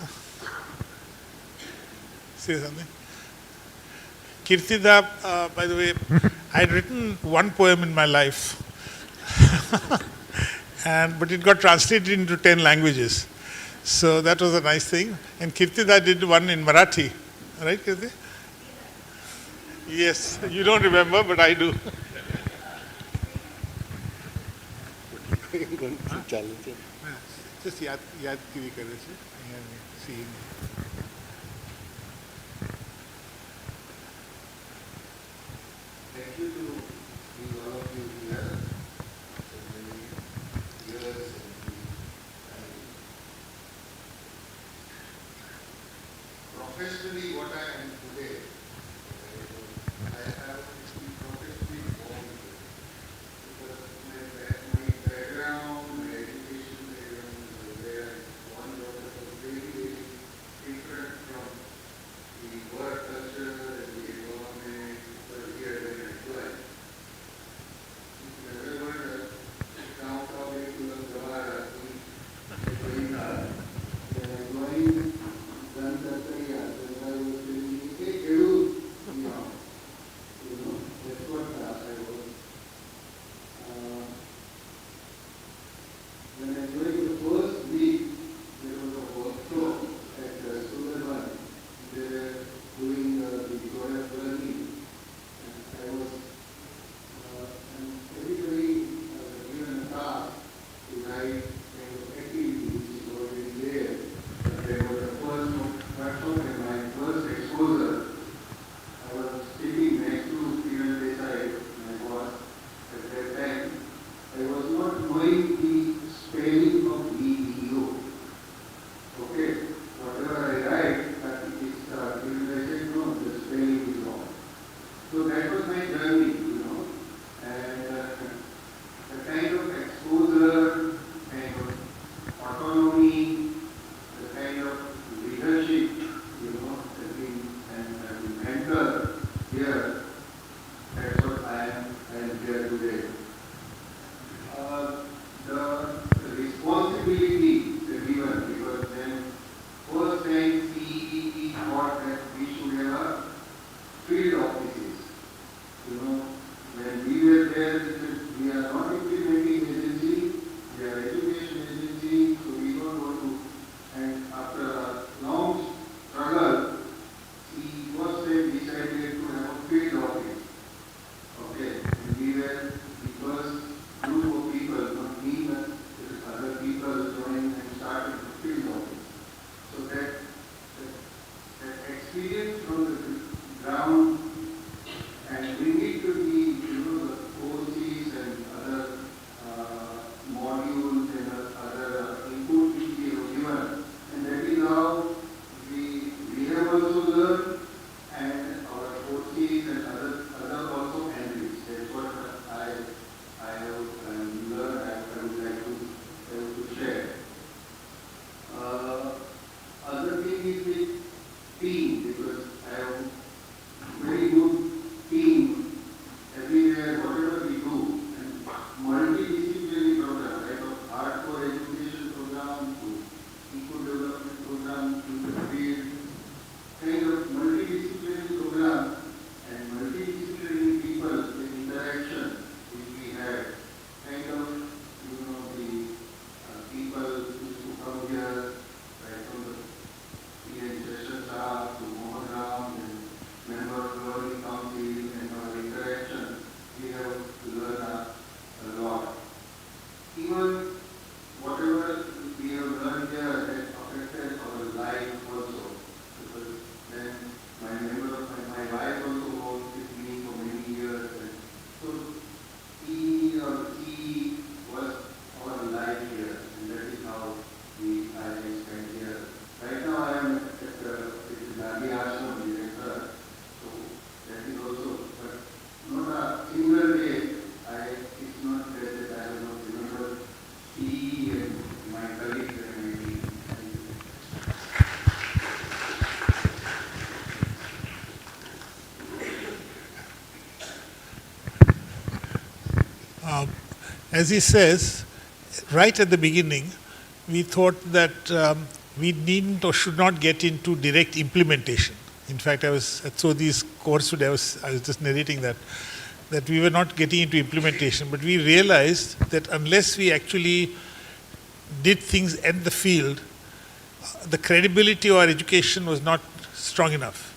say something? Kirtida, by the way, I had written one poem in my life, but it got translated into 10 languages. So that was a nice thing. And Kirtida did one in Marathi, right, Kirti? Yes, you don't remember, but I do. Just यादगिरी करे छे scene Thank you to all of you here for many years and professionally what I am today, I have been professionally born because my background, my education background, where one daughter was very, very different from the work culture and the environment here when I applied. Wherever count of it to the Gavara, going hard, going done the prayer, then I was feeling, hey, you know, that's what I was. When I joined the first week, there was a workshop at Sudarban. They were doing the joy of learning. And I was, and everybody given a task to write kind of activity which is already there. But there was a first workshop and my first exposure. I was sitting next to Steven Desai, my boss, at that time. I was not knowing the spelling of EEO. Okay, whatever I write, that is Steven Desai, no, the spelling is wrong. So that was my journey, and the kind of exposure, kind of autonomy, the kind of leadership, and mentor here, that's what I am here today. The responsibility given, because then first time CEE thought that we should have field offices. When we were there, we are not implementing agency, we are education agency, so we don't want to. And after a long struggle, he was decided to have a field office. Okay, and we were the first group of people, not me, but other people joined and started the field office. So that experience from the ground and bring it to the, the OCs and other modules and other input which we have given. And that is how we have also learned, and our OCs and other also enriched. That's what I have learned, I would like to share. Other thing is the team, because I have very good team everywhere, whatever we do, and multidisciplinary program, right, of hardcore education program to eco development program to the field, kind of multidisciplinary program and multidisciplinary people with interaction which we had, kind of, the people used to come here, right from the PN Session staff to Mohan Ram and member of the Governing Council and our interaction, we have learned a lot. Even whatever we have learned here has affected our life also. Because then my wife also worked with me for many years. And so CE was our life here, and that is how I spent here. Right now I am at the Gandhi Ashram director, so that is also, but not a single day, it's not that I have not remembered CE and my colleagues and my team. Thank you. As he says, right at the beginning, we thought that we needn't or should not get into direct implementation. In fact, I was at Sodhi's course today, I was just narrating that we were not getting into implementation, but we realized that unless we actually did things in the field, the credibility of our education was not strong enough,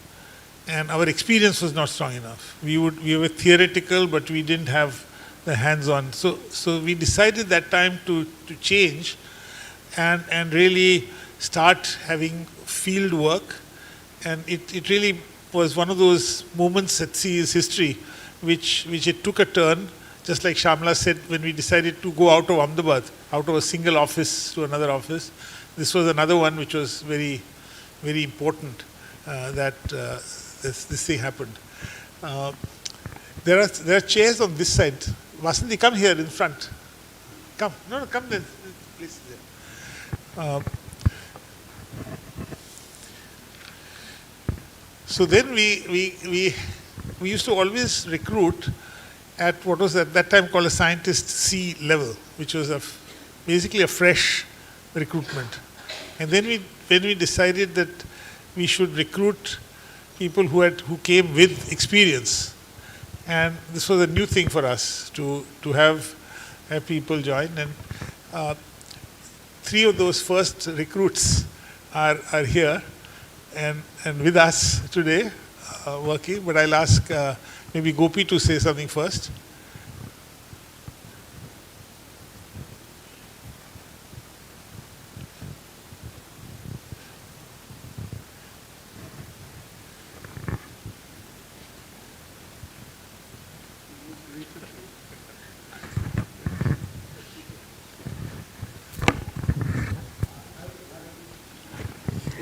and our experience was not strong enough. We were theoretical, but we didn't have the hands-on. So we decided that time to change and really start having field work. And it really was one of those moments at CEE's history which it took a turn, just like Shamla said, when we decided to go out of Ahmedabad, out of a single office to another office. This was another one which was very, very important that this thing happened. There are chairs on this side. Vasanthi, come here in front. Come. No, come there. Please. So then we used to always recruit at what was at that time called a scientist C level, which was basically a fresh recruitment. And then when we decided that we should recruit people who came with experience, and this was a new thing for us to have people join, and 3 of those first recruits are here and with us today working, but I'll ask maybe Gopi to say something first.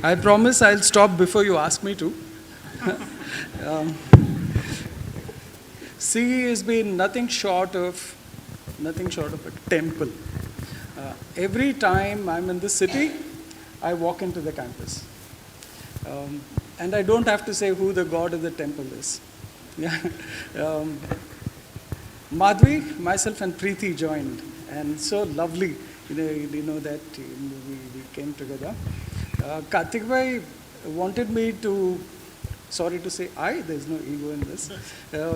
I promise I'll stop before you ask me to. CEE has been nothing short of a temple. Every time I'm in the city, I walk into the campus. And I don't have to say who the god of the temple is. Yeah. Madhvi, myself and Preeti joined, and so lovely, that we came together. Karthik bhai wanted me to, sorry to say there's no ego in this,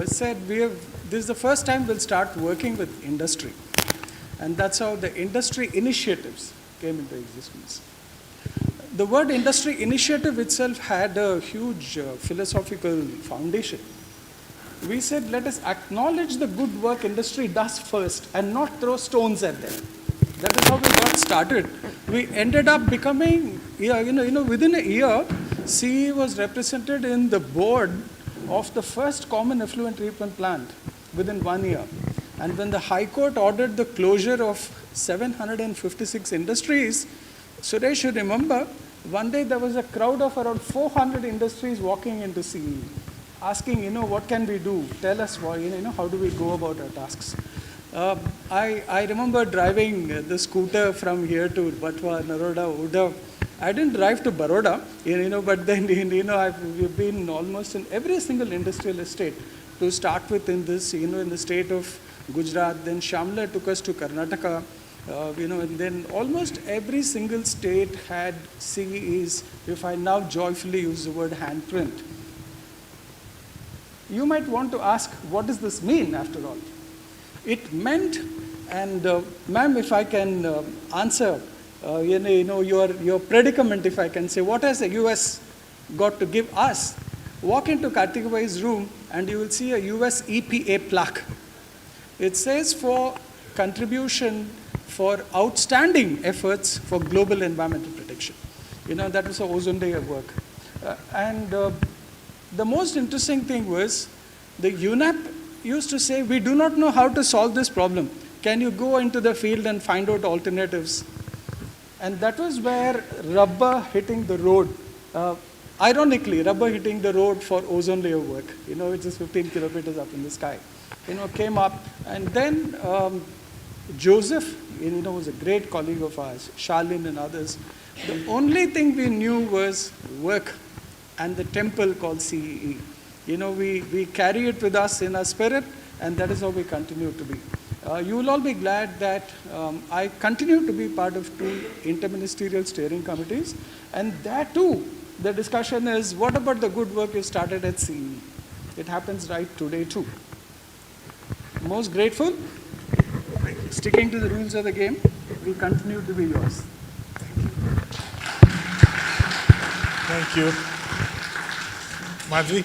said this is the first time we'll start working with industry. And that's how the industry initiatives came into existence. The word industry initiative itself had a huge philosophical foundation. We said, let us acknowledge the good work industry does first and not throw stones at them. That is how we got started. We ended up becoming, within a year, CEE was represented in the board of the first common effluent treatment plant within 1 year. And when the High Court ordered the closure of 756 industries, Suresh, you remember, one day there was a crowd of around 400 industries walking into CEE, asking, what can we do? Tell us, how do we go about our tasks? I remember driving the scooter from here to Batwa, Naroda, Uda. I didn't drive to Baroda, but then, we've been almost in every single industrial estate to start with in this, in the state of Gujarat. Then Shamla took us to Karnataka, and then almost every single state had CEEs, if I now joyfully use the word handprint. You might want to ask, what does this mean after all? It meant, and ma'am, if I can answer, your predicament, if I can say, what has the US got to give us? Walk into Karthik bhai's room and you will see a US EPA plaque. It says for contribution for outstanding efforts for global environmental protection. That was a ozone layer work. The most interesting thing was the UNEP used to say, we do not know how to solve this problem. Can you go into the field and find out alternatives? And that was where rubber hitting the road, ironically, rubber hitting the road for ozone layer work, which is 15 kilometers up in the sky, came up. And then Joseph, was a great colleague of ours, Charlene and others. The only thing we knew was work and the temple called CEE. We carry it with us in our spirit, and that is how we continue to be. You will all be glad that I continue to be part of 2 interministerial steering committees, and that too, the discussion is, what about the good work you started at CEE? It happens right today too. Most grateful, sticking to the rules of the game, we continue to be yours. Thank you. Madhvi?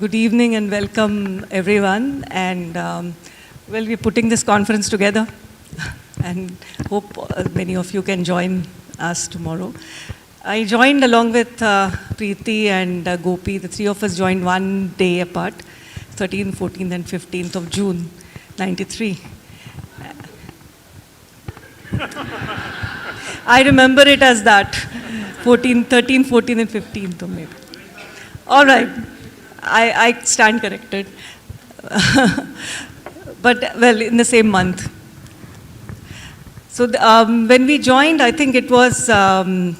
Good evening and welcome everyone. And well, we're putting this conference together and hope many of you can join us tomorrow. I joined along with Preeti and Gopi. The 3 of us joined one day apart, 13th, 14th and 15th of June, 93. I remember it as that, 13th, 14th and 15th of May. All right. I stand corrected. But, well, in the same month. So when we joined, I think it was, I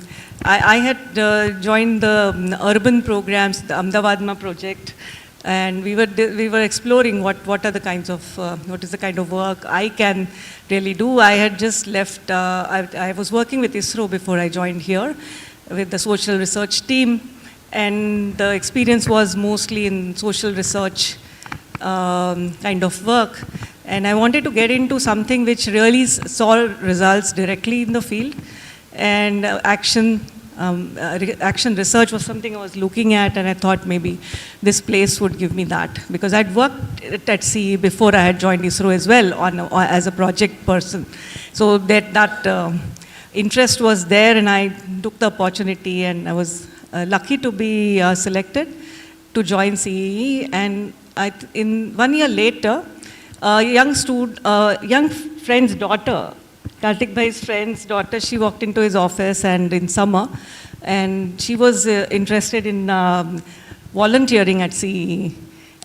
had joined the urban programs, the Ahmedabad project, and we were exploring what are the kinds of, what is the kind of work I can really do. I had just left, I was working with ISRO before I joined here with the social research team. And the experience was mostly in social research kind of work. And I wanted to get into something which really saw results directly in the field. And action research was something I was looking at, and I thought maybe this place would give me that. Because I'd worked at CEE before I had joined ISRO as well as a project person. So that interest was there, and I took the opportunity, and I was lucky to be selected to join CEE, and in 1 year later, a young friend's daughter, Kartik Bhai's friend's daughter, she walked into his office and in summer, and she was interested in volunteering at CEE.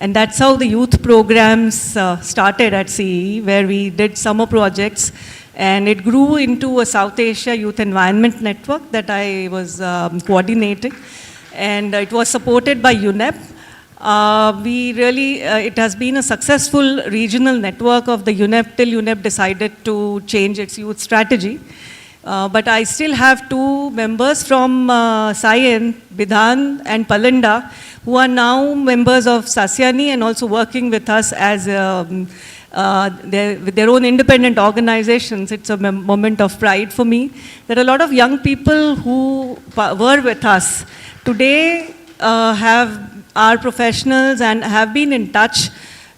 And that's how the youth programs started at CEE, where we did summer projects. And it grew into a South Asia Youth Environment Network that I was coordinating. And it was supported by UNEP. It has been a successful regional network of the UNEP till UNEP decided to change its youth strategy. But I still have 2 members from Sayan, Bidhan and Palanda, who are now members of Sasyani and also working with us as with their own independent organizations. It's a moment of pride for me. There are a lot of young people who were with us today are professionals and have been in touch,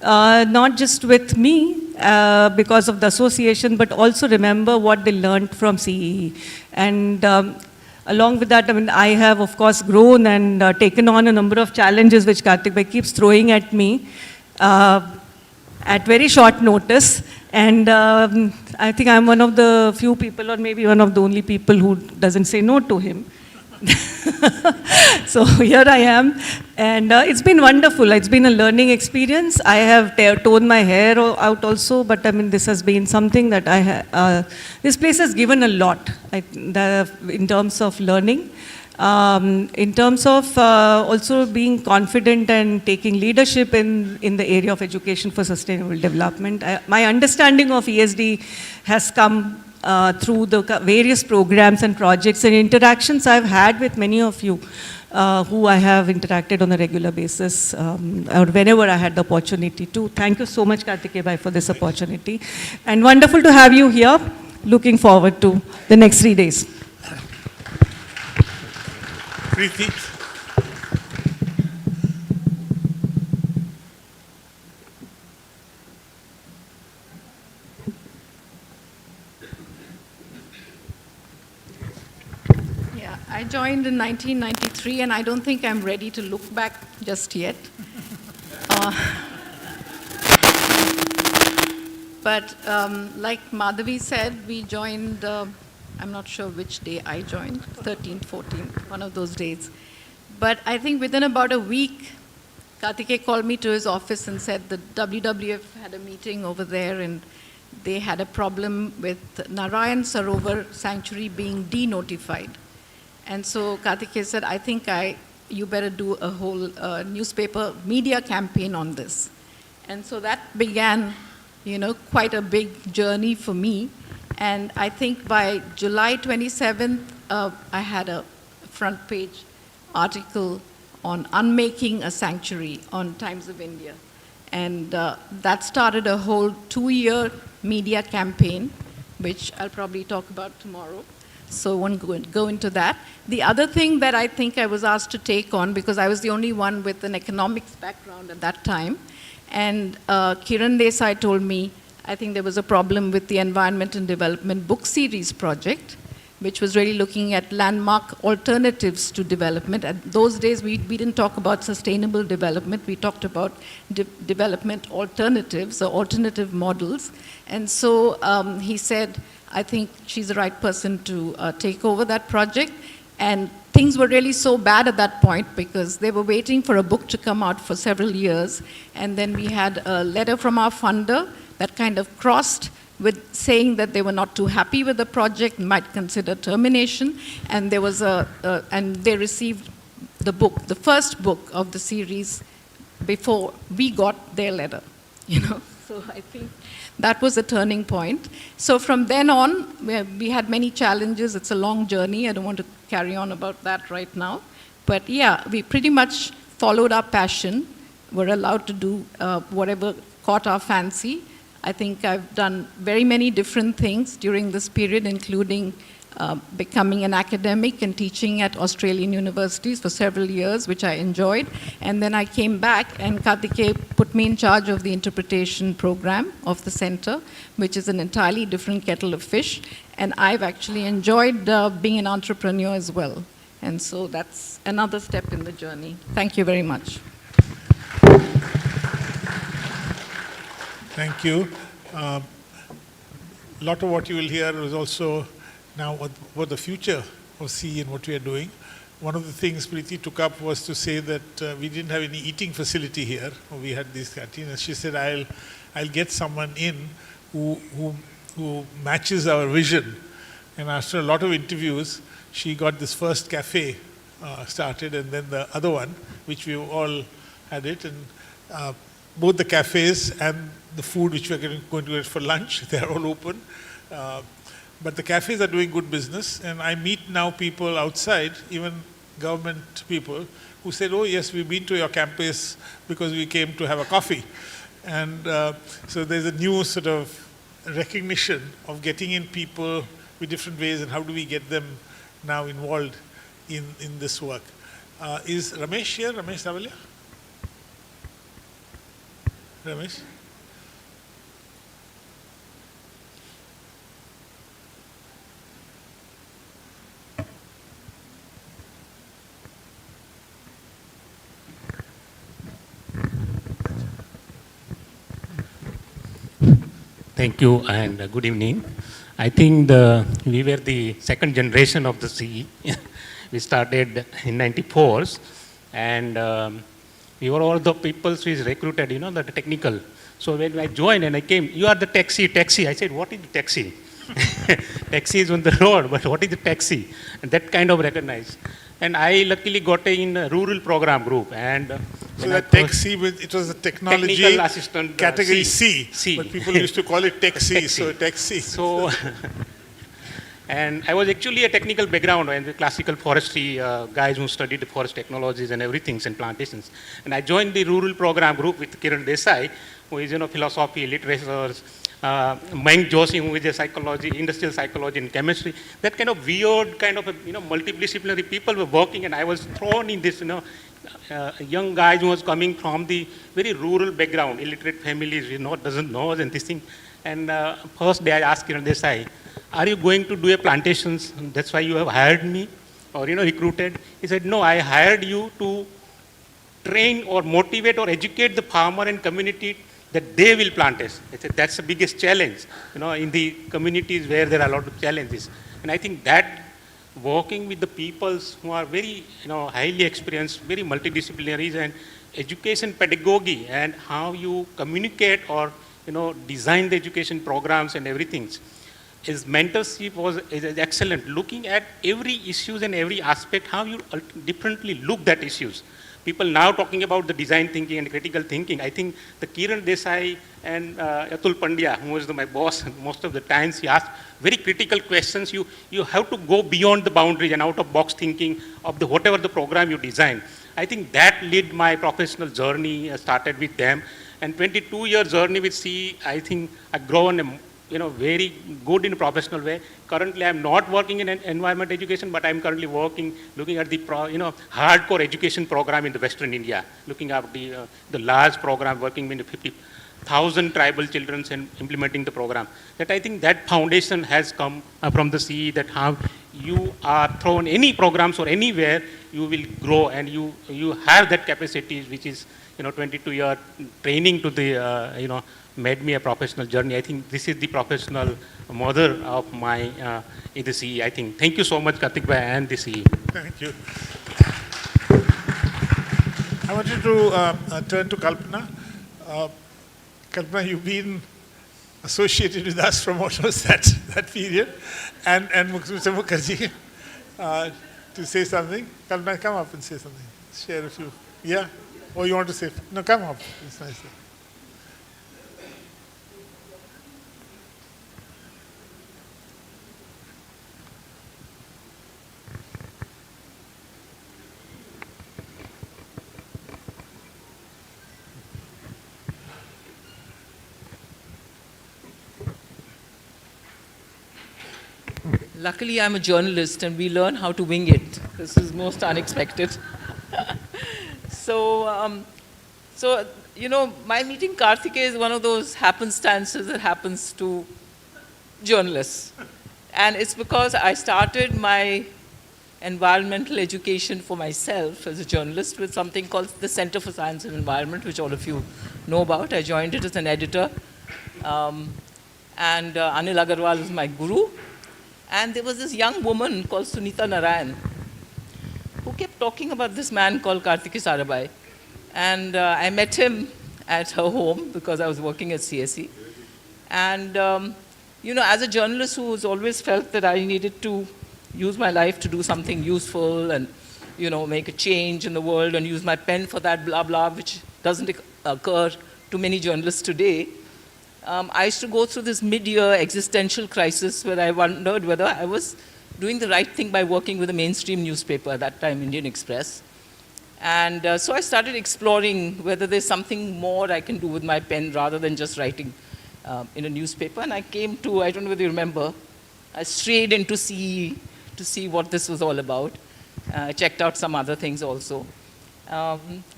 not just with me because of the association, but also remember what they learned from CEE. And along with that, I mean, I have, of course, grown and taken on a number of challenges which Kartik Bhai keeps throwing at me at very short notice. And I think I'm one of the few people, or maybe one of the only people who doesn't say no to him. So here I am, and it's been wonderful. It's been a learning experience. I have torn my hair out also, but I mean, this has been something that this place has given a lot in terms of learning, in terms of also being confident and taking leadership in the area of education for sustainable development. My understanding of ESD has come through the various programs and projects and interactions I've had with many of you who I have interacted on a regular basis or whenever I had the opportunity to. Thank you so much, Kartikeya Bhai, for this opportunity. And wonderful to have you here. Looking forward to the next 3 days. Preeti? I joined in 1993, and I don't think I'm ready to look back just yet. But like Madhavi said, we joined, I'm not sure which day I joined, 13th, 14th, one of those days. But I think within about a week, Kartikeya called me to his office and said the WWF had a meeting over there and they had a problem with Narayan Sarovar Sanctuary being denotified. And so Kartikeya said, I think you better do a whole newspaper media campaign on this. And so that began, quite a big journey for me. And I think by July 27th, I had a front page article on unmaking a sanctuary on Times of India. And that started a whole 2-year media campaign, which I'll probably talk about tomorrow. So I won't go into that. The other thing that I think I was asked to take on, because I was the only one with an economics background at that time, and Kiran Desai told me, I think there was a problem with the Environment and Development book series project, which was really looking at landmark alternatives to development. At those days, we didn't talk about sustainable development. We talked about development alternatives or alternative models. And so he said, I think she's the right person to take over that project. And things were really so bad at that point because they were waiting for a book to come out for several years. And then we had a letter from our funder that kind of crossed with saying that they were not too happy with the project, might consider termination. And there was and they received the book, the first book of the series before we got their letter, So I think that was a turning point. So from then on, we had many challenges. It's a long journey. I don't want to carry on about that right now. But yeah, we pretty much followed our passion. We're allowed to do whatever caught our fancy. I think I've done very many different things during this period, including becoming an academic and teaching at Australian universities for several years, which I enjoyed. And then I came back, and Kartikeya put me in charge of the interpretation program of the center, which is an entirely different kettle of fish. And I've actually enjoyed being an entrepreneur as well. And so that's another step in the journey. Thank you very much. Thank you. A lot of what you will hear is also now what the future of CEE and what we are doing. One of the things Preeti took up was to say that we didn't have any eating facility here. We had these canteens. And she said, I'll get someone in who matches our vision. And after a lot of interviews, she got this first cafe started, and then the other one, which we all had it. And both the cafes and the food which we are going to get for lunch, they are all open. But the cafes are doing good business, and I meet now people outside, even government people, who said, oh yes, we've been to your campus because we came to have a coffee. And so there's a new sort of recognition of getting in people with different ways, and how do we get them now involved in this work. Is Ramesh here? Ramesh Savalia? Ramesh? Thank you and good evening. I think we were the second generation of the CEE. We started in 94s, and we were all the people who is recruited, the technical. So when I joined and I came, you are the taxi. I said, what is the taxi? Taxi is on the road, but what is the taxi? And that kind of recognized. And I luckily got in a rural program group. And so that taxi, it was a technology assistant, category C, but people used to call it taxi, so taxi. So, and I was actually a technical background and the classical forestry guys who studied the forest technologies and everything and plantations. And I joined the rural program group with Kiran Desai, who is philosophy, literatures, Mayank Joshi, who is a psychology, industrial psychology and chemistry. That kind of weird, kind of multidisciplinary people were working, and I was thrown in this, young guys who was coming from the very rural background, illiterate families, doesn't know and this thing. And first day I asked Kiran Desai, are you going to do a plantations? That's why you have hired me, or recruited? He said, no, I hired you to train or motivate or educate the farmer and community that they will plant us. I said, that's the biggest challenge, in the communities where there are a lot of challenges. And I think that working with the peoples who are very, highly experienced, very multidisciplinaries, and education pedagogy and how you communicate or, design the education programs and everything. His mentorship is excellent, looking at every issues and every aspect, how you differently look at issues. People now talking about the design thinking and critical thinking. I think the Kiran Desai and Atul Pandya, who was my boss, most of the times he asked very critical questions. You have to go beyond the boundaries and out of box thinking of the whatever the program you design. I think that led my professional journey, started with them. And 22-year journey with CEE, I think I've grown very good in a professional way. Currently, I'm not working in environment education, but I'm currently looking at the hardcore education program in the Western India, looking at the large program, working with 50,000 tribal children and implementing the program. That I think that foundation has come from the CEE, that how you are thrown any programs or anywhere, you will grow and you have that capacity, which is 22-year training to the made me a professional journey. I think this is the professional mother of my in the CEE. I think. Thank you so much, Karthik Bhai and the CEE. Thank you. I want you to turn to Kalpana. Kalpana, you've been associated with us from what was that period, and Mr. Mukherjee to say something. Kalpana, come up and say something. Share a few. Yeah? Or you want to say? No, come up. It's nice. Luckily, I'm a journalist and we learn how to wing it. This is most unexpected. So, my meeting Karthikeya is one of those happenstances that happens to journalists. And it's because I started my environmental education for myself as a journalist with something called the Center for Science and Environment, which all of you know about. I joined it as an editor. And Anil Agarwal was my guru. And there was this young woman called Sunita Narayan who kept talking about this man called Karthikeya Sarabhai. And I met him at her home because I was working at CSE. And, as a journalist who's always felt that I needed to use my life to do something useful and, make a change in the world and use my pen for that blah, blah, which doesn't occur to many journalists today, I used to go through this mid-year existential crisis where I wondered whether I was doing the right thing by working with a mainstream newspaper, at that time Indian Express. And so I started exploring whether there's something more I can do with my pen rather than just writing in a newspaper. And I came to, I don't know whether you remember, I strayed into CEE to see what this was all about. Checked out some other things also.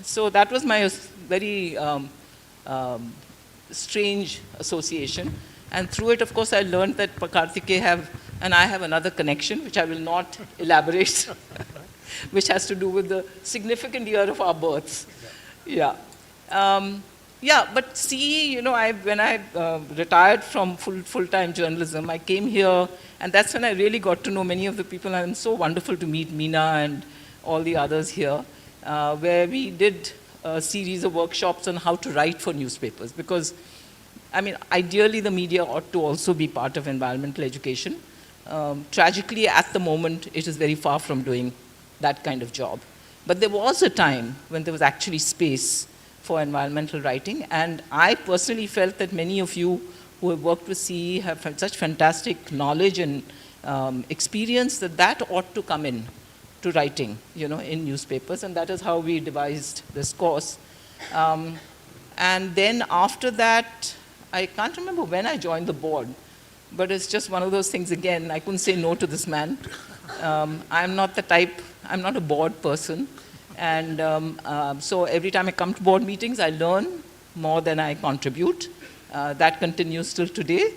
So that was my very strange association. And through it, of course, I learned that Karthikeya and I have another connection, which I will not elaborate, which has to do with the significant year of our births. Yeah. But CEE, when I retired from full-time journalism, I came here, and that's when I really got to know many of the people, and it's so wonderful to meet Meena and all the others here, where we did a series of workshops on how to write for newspapers, because, ideally the media ought to also be part of environmental education. Tragically, at the moment, it is very far from doing that kind of job. But there was a time when there was actually space for environmental writing, and I personally felt that many of you who have worked with CEE have such fantastic knowledge and experience that ought to come in to writing, in newspapers, and that is how we devised this course. And then after that, I can't remember when I joined the board, but it's just one of those things again, I couldn't say no to this man. I'm not the type, I'm not a board person, and so every time I come to board meetings, I learn more than I contribute. That continues till today.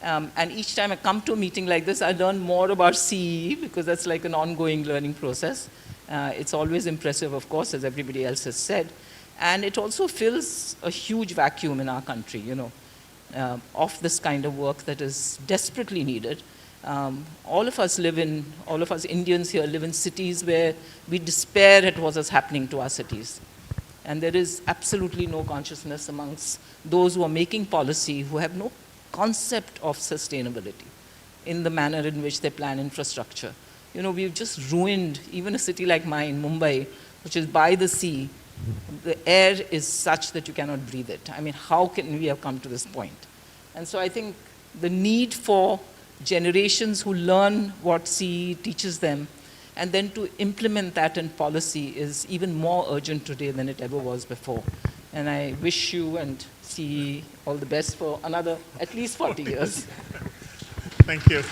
And each time I come to a meeting like this, I learn more about CEE, because that's like an ongoing learning process. It's always impressive, of course, as everybody else has said. And it also fills a huge vacuum in our country, of this kind of work that is desperately needed. All of us Indians here live in cities where we despair at what is happening to our cities. And there is absolutely no consciousness amongst those who are making policy who have no concept of sustainability in the manner in which they plan infrastructure. You know, we've just ruined even a city like mine, Mumbai, which is by the sea. The air is such that you cannot breathe it. I mean, how can we have come to this point? And so I think the need for generations who learn what CEE teaches them and then to implement that in policy is even more urgent today than it ever was before. And I wish you and CEE all the best for another at least 40 years. Thank you.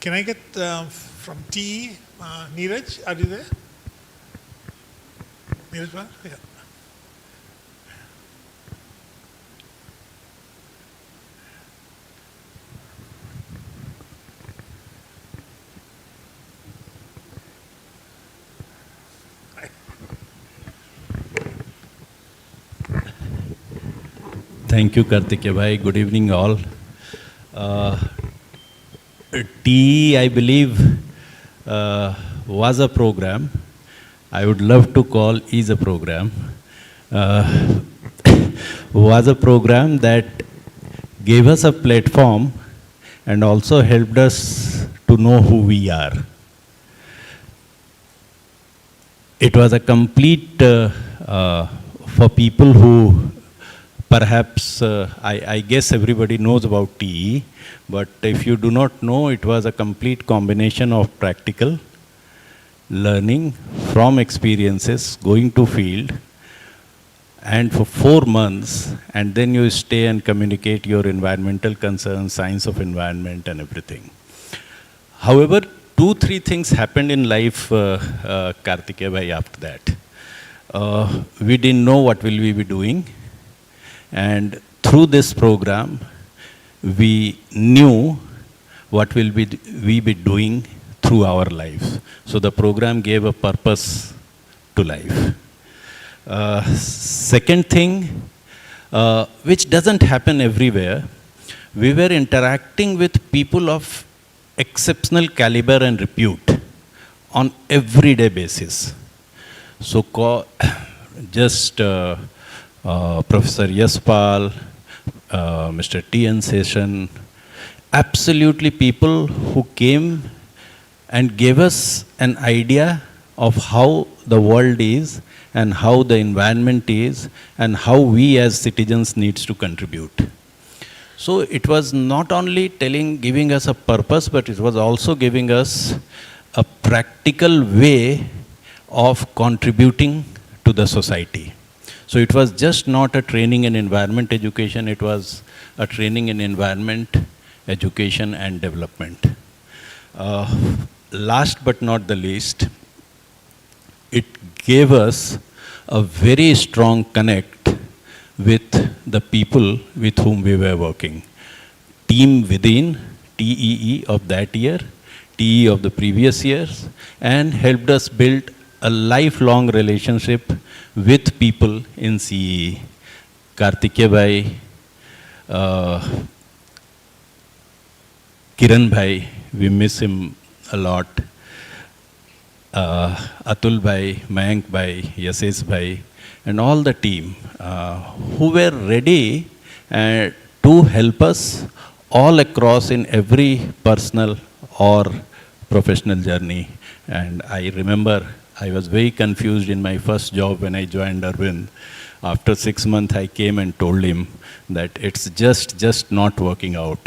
Can I get from TE, Neeraj, are you there? Neeraj, yeah. Thank you, Kartikeya bhai. Good evening, all. TE, I believe, was a program. I would love to call is a program. Was a program that gave us a platform and also helped us to know who we are. It was a complete for people who perhaps, I guess everybody knows about TE, but if you do not know, it was a complete combination of practical learning from experiences, going to field, and for 4 months, and then you stay and communicate your environmental concerns, science of environment and everything. However, 2-3 things happened in life, Kartikeya bhai, after that. We didn't know what will we be doing. And through this program, we knew what will we be doing through our lives. So the program gave a purpose to life. Second thing, which doesn't happen everywhere, we were interacting with people of exceptional caliber and repute on everyday basis. So just Professor Yaspal, Mr. T.N. Session, absolutely people who came and gave us an idea of how the world is and how the environment is and how we as citizens needs to contribute. So it was not only giving us a purpose, but it was also giving us a practical way of contributing to the society. So it was just not a training in environment education, it was a training in environment, education and development. Last but not the least, it gave us a very strong connect with the people with whom we were working. Team within, TEE of that year, TE of the previous years, and helped us build a lifelong relationship with people in CEE. Kartikeya bhai, Kiran bhai, we miss him a lot. Atul bhai, Mayank bhai, Yasesh bhai, and all the team who were ready to help us all across in every personal or professional journey. And I remember I was very confused in my first job when I joined Arvind. After 6 months, I came and told him that it's just not working out.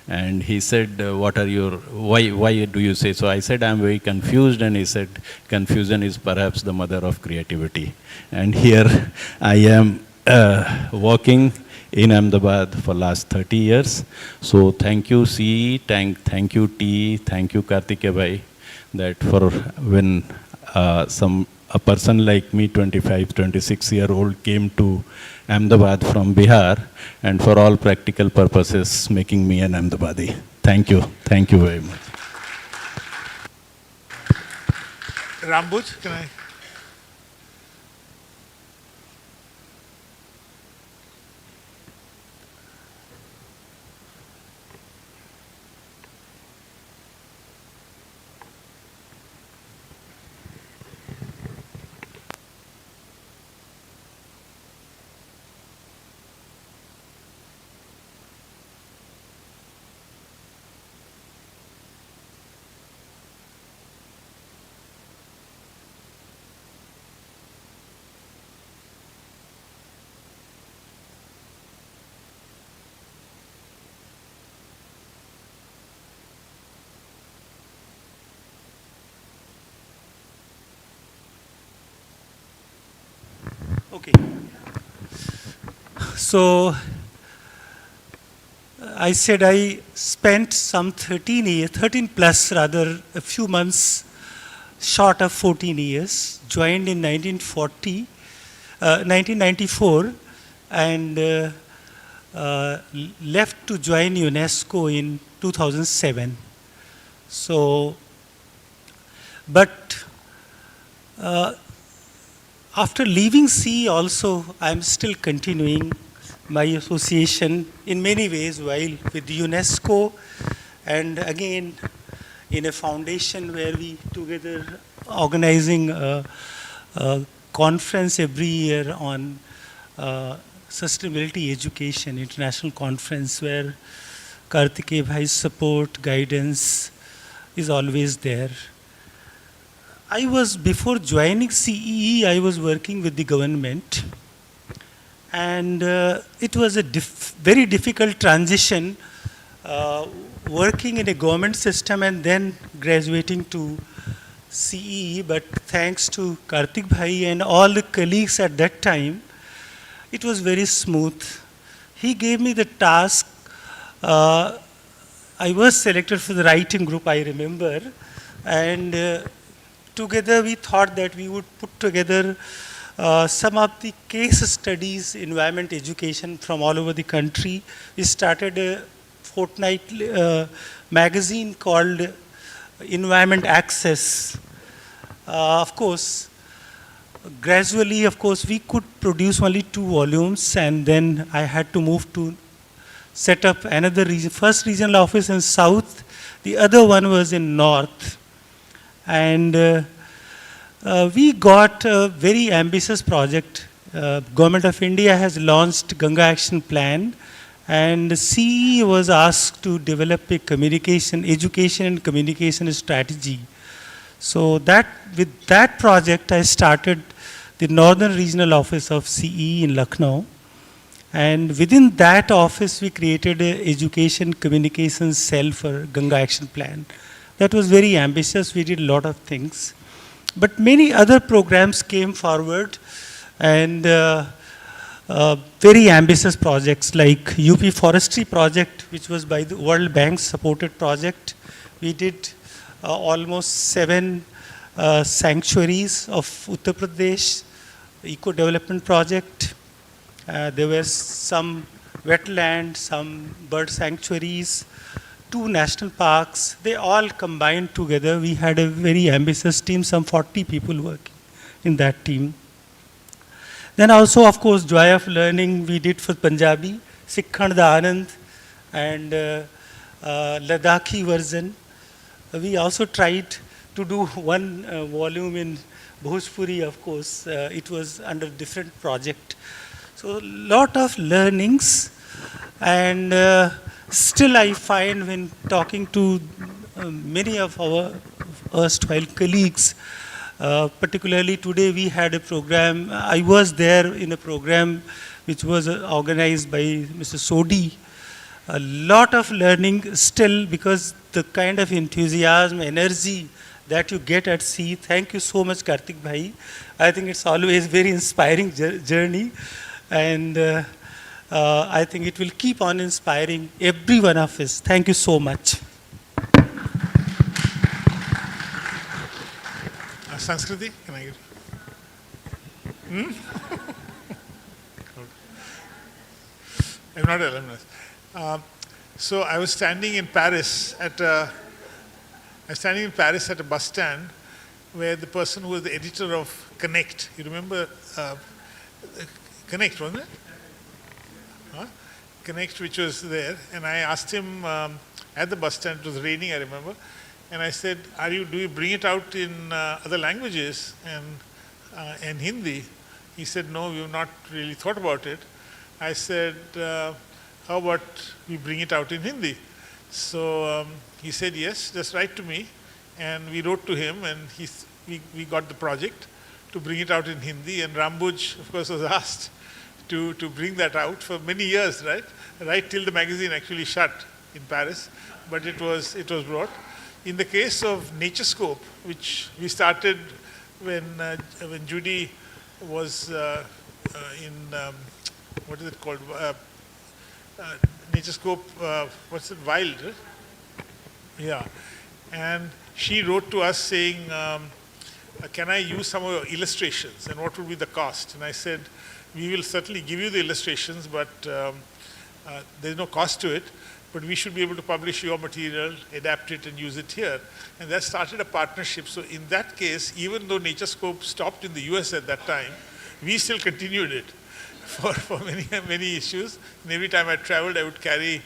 And he said, why do you say so? I said, I'm very confused. And he said, confusion is perhaps the mother of creativity. And here I am working in Ahmedabad for last 30 years. So thank you, CEE, thank you, TE, thank you, Kartikeya bhai, that for when a person like me, 25, 26-year-old, came to Ahmedabad from Bihar, and for all practical purposes, making me an Ahmedabadi. Thank you very much. Rambuj, can I? Okay. So I said I spent some 13 plus rather, a few months short of 14 years, joined in 1994 and left to join UNESCO in 2007. So, but after leaving CEE also, I'm still continuing my association in many ways while with UNESCO and again in a foundation where we together organizing a conference every year on sustainability education, international conference where Kartikeya Bhai's support, guidance is always there. I was, before joining CEE, I was working with the government. And it was a very difficult transition, working in a government system and then graduating to CEE. But thanks to Kartik Bhai and all the colleagues at that time, it was very smooth. He gave me the task. I was selected for the writing group, I remember. And together we thought that we would put together some of the case studies, environment education from all over the country. We started a fortnightly magazine called Environment Access. Of course, gradually, of course, we could produce only 2 volumes, and then I had to move to set up another region, first regional office in South, the other one was in North. And we got a very ambitious project. Government of India has launched Ganga Action Plan, and CEE was asked to develop a communication, education and communication strategy. So that, with that project, I started the Northern Regional Office of CEE in Lucknow. And within that office, we created an education communication cell for Ganga Action Plan. That was very ambitious. We did a lot of things. But many other programs came forward, and very ambitious projects like UP Forestry Project, which was by the World Bank supported project. We did almost 7 sanctuaries of Uttar Pradesh, Eco Development Project. There were some wetlands, some bird sanctuaries, 2 national parks. They all combined together. We had a very ambitious team, some 40 people working in that team. Then also, of course, Joy of Learning we did for Punjabi, Sikhand da Anand, and Ladakhi version. We also tried to do 1 volume in Bhojpuri, of course. It was under different project. So, lot of learnings, and still I find when talking to many of our erstwhile colleagues, particularly today we had a program, I was there in a program which was organized by Mr. Sodi. A lot of learning still, because the kind of enthusiasm, energy that you get at CEE. Thank you so much, Kartik Bhai. I think it's always very inspiring journey. And I think it will keep on inspiring every one of us. Thank you so much. Sanskriti, can I get? I'm not alumnus. So I was standing in Paris at a bus stand where the person who was the editor of Connect, you remember Connect, wasn't it? Huh? Connect, which was there, and I asked him at the bus stand, it was raining, I remember, and I said, do you bring it out in other languages and Hindi? He said, no, we've not really thought about it. I said, how about we bring it out in Hindi? So he said, yes, just write to me. And we wrote to him, and we got the project to bring it out in Hindi. And Rambuj, of course, was asked to bring that out for many years, right till the magazine actually shut in Paris. But it was brought. In the case of Naturescope, which we started when Judy was what is it called? Naturescope, what's it, Wild? Right? Yeah. And she wrote to us saying, can I use some of your illustrations and what would be the cost? And I said, we will certainly give you the illustrations, but there's no cost to it. But we should be able to publish your material, adapt it, and use it here. And that started a partnership. So in that case, even though Naturescope stopped in the US at that time, we still continued it for many issues. And every time I traveled, I would carry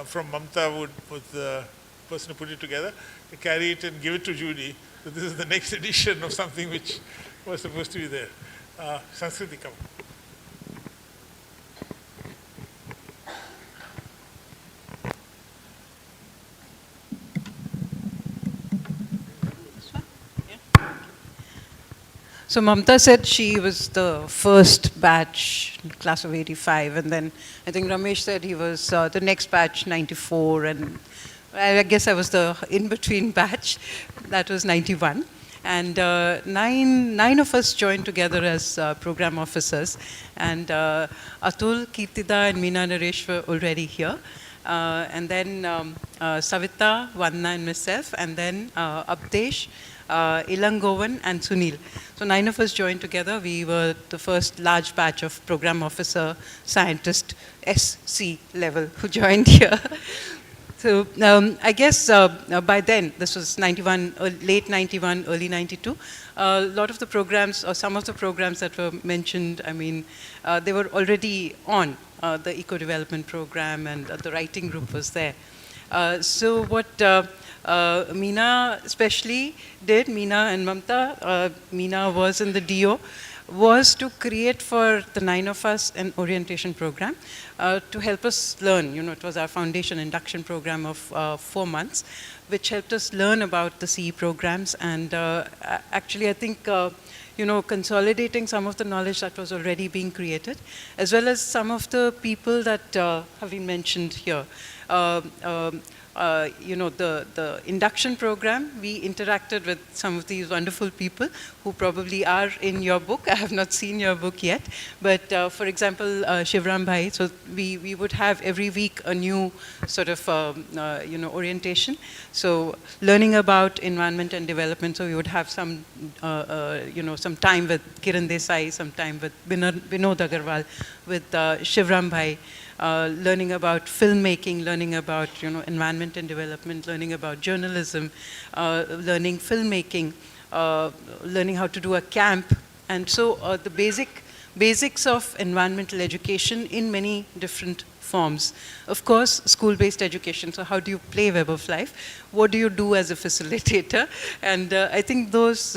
from Mamta, was the person who put it together, to carry it and give it to Judy. So this is the next edition of something which was supposed to be there. Sanskriti, come. So Mamta said she was the first batch, class of 85, and then I think Ramesh said he was the next batch, 94, and I guess I was the in-between batch, that was 91. And nine of us joined together as program officers, and Atul, Kirtida, and Meena Naresh were already here. And then Savita, Vanna, and myself, and then Abdesh, Ilangovan, and Sunil. So 9 of us joined together. We were the first large batch of program officer, scientist, SC level who joined here. So I guess by then, this was 91, late 91, early 92, a lot of the programs, or some of the programs that were mentioned, I mean, they were already on the eco-development program, and the writing group was there. So what Meena especially did, Meena and Mamta, Meena was in the DO, was to create for the 9 of us an orientation program to help us learn. You know, it was our foundation induction program of 4 months, which helped us learn about the CE programs. And actually, I think, you know, consolidating some of the knowledge that was already being created, as well as some of the people that have been mentioned here. You know, the induction program, we interacted with some of these wonderful people who probably are in your book. I have not seen your book yet. But for example, Shivram Bhai, so we would have every week a new sort of, you know, orientation. So learning about environment and development, so we would have some, you know, some time with Kiran Desai, some time with Vinod Agarwal, with Shivram Bhai. Learning about filmmaking, learning about, you know, environment and development, learning about journalism, learning filmmaking, learning how to do a camp. And so the basics of environmental education in many different forms. Of course, school-based education, so how do you play Web of Life? What do you do as a facilitator? And I think those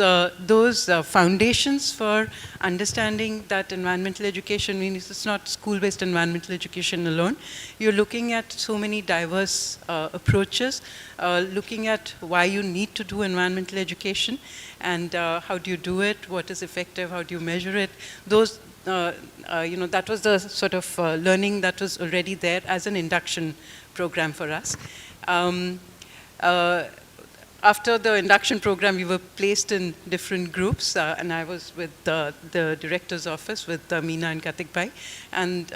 foundations for understanding that environmental education means it's not school-based environmental education alone. You're looking at so many diverse approaches, looking at why you need to do environmental education, and how do you do it, what is effective, how do you measure it. Those you know, that was the sort of learning that was already there as an induction program for us. After the induction program, we were placed in different groups, and I was with the director's office with Meena and Kartik Bhai. And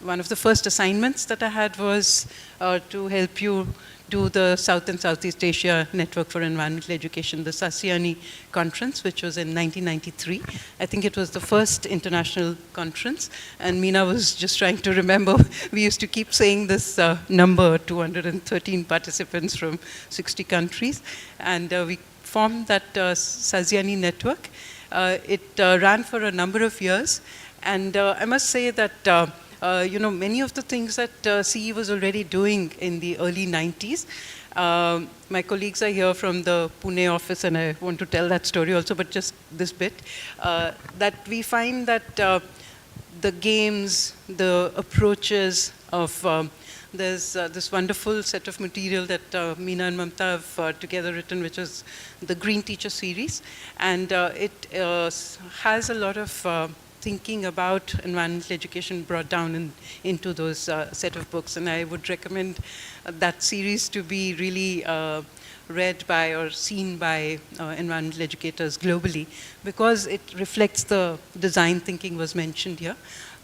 one of the first assignments that I had was to help you do the South and Southeast Asia Network for Environmental Education, the Sasiani conference, which was in 1993. I think it was the first international conference, and Meena was just trying to remember. We used to keep saying this number, 213 participants from 60 countries, and we formed that Sasiani network. It ran for a number of years, and I must say that you know, many of the things that CE was already doing in the early 90s. My colleagues are here from the Pune office, and I want to tell that story also, but just this bit. That we find that the games, the approaches of, there's this wonderful set of material that Meena and Mamta have together written, which is the Green Teacher series. And it has a lot of thinking about environmental education brought down into those set of books. And I would recommend that series to be really read by or seen by environmental educators globally, because it reflects the design thinking was mentioned here.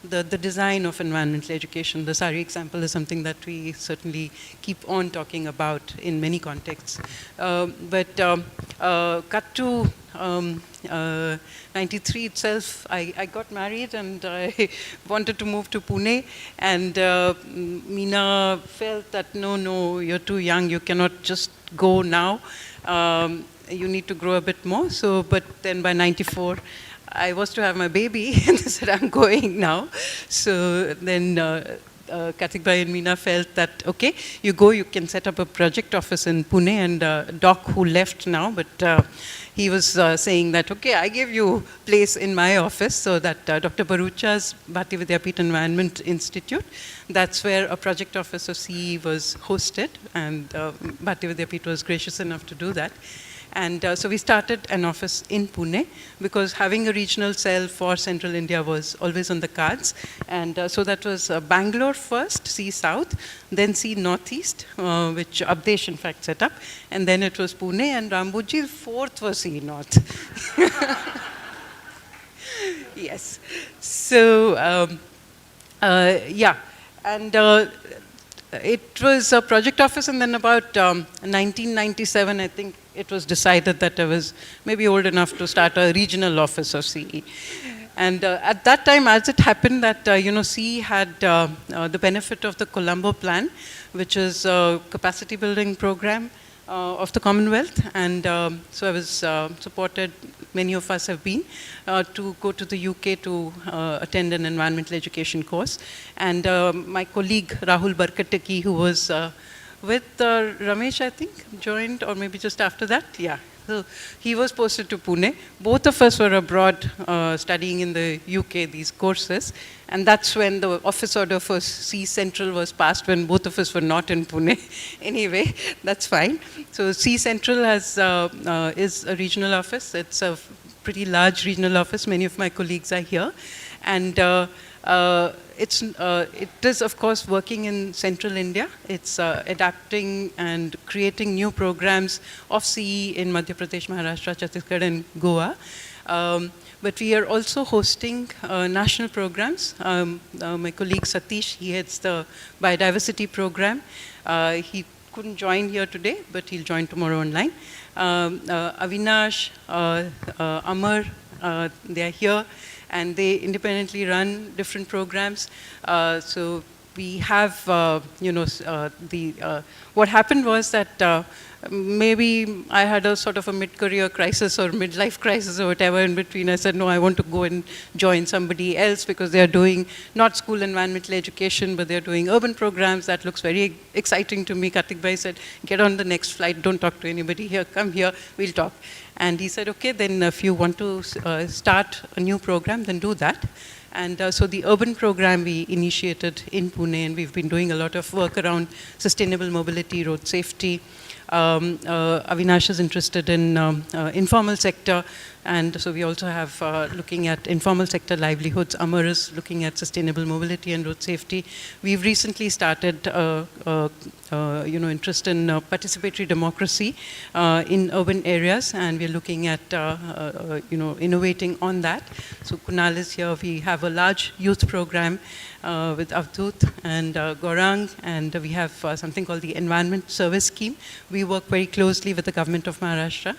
The design of environmental education. The SARI example is something that we certainly keep on talking about in many contexts. Cut to 93 itself, I got married and I wanted to move to Pune, and Meena felt that no, you're too young, you cannot just go now. You need to grow a bit more. So, but then by 94, I was to have my baby, and they said, I'm going now. So then Karthik Bhai and Meena felt that, okay, you go, you can set up a project office in Pune, and Doc, who left now, but he was saying that, okay, I give you place in my office, so that Dr. Barucha's Bharati Vidyapith Environment Institute, that's where a project office of CEE was hosted, and Bharati Vidyapith was gracious enough to do that. And so we started an office in Pune, because having a regional cell for Central India was always on the cards. And so that was Bangalore first, CEE South, then CEE Northeast, which Abdesh in fact set up. And then it was Pune, and Rambuji fourth was CEE North. Yes. So, yeah. And it was a project office, and then about 1997, I think, it was decided that I was maybe old enough to start a regional office of CEE. And at that time, as it happened that, CEE had the benefit of the Colombo Plan, which is a capacity building program of the Commonwealth. And so I was supported, many of us have been, to go to the UK to attend an environmental education course. And my colleague, Rahul Barkataki, who was with Ramesh, I think, joined, or maybe just after that, yeah. So he was posted to Pune. Both of us were abroad studying in the UK, these courses. And that's when the office order for CEE Central was passed, when both of us were not in Pune. Anyway, that's fine. So CEE Central has, is a regional office. It's a pretty large regional office. Many of my colleagues are here. And it is, of course, working in central India. It's adapting and creating new programs of CEE in Madhya Pradesh, Maharashtra, Chhattisgarh, and Goa. But we are also hosting national programs. My colleague Satish, he heads the biodiversity program. He couldn't join here today, but he'll join tomorrow online. Avinash, Amar, they are here, and they independently run different programs. So we have, what happened was that maybe I had a sort of a mid-career crisis or midlife crisis or whatever in between. I said, no, I want to go and join somebody else, because they're doing not school environmental education, but they're doing urban programs. That looks very exciting to me. Karthik Bhai said, get on the next flight, don't talk to anybody here, come here, we'll talk. And he said, okay, then if you want to start a new program, then do that. And so the urban program we initiated in Pune, and we've been doing a lot of work around sustainable mobility, road safety. Avinash is interested in informal sector, and so we also have looking at informal sector livelihoods. Amar is looking at sustainable mobility and road safety. We've recently started interest in participatory democracy in urban areas, and we're looking at innovating on that. So Kunal is here. We have a large youth program with Avdut and Gaurang, and we have something called the Environment Service Scheme. We work very closely with the government of Maharashtra.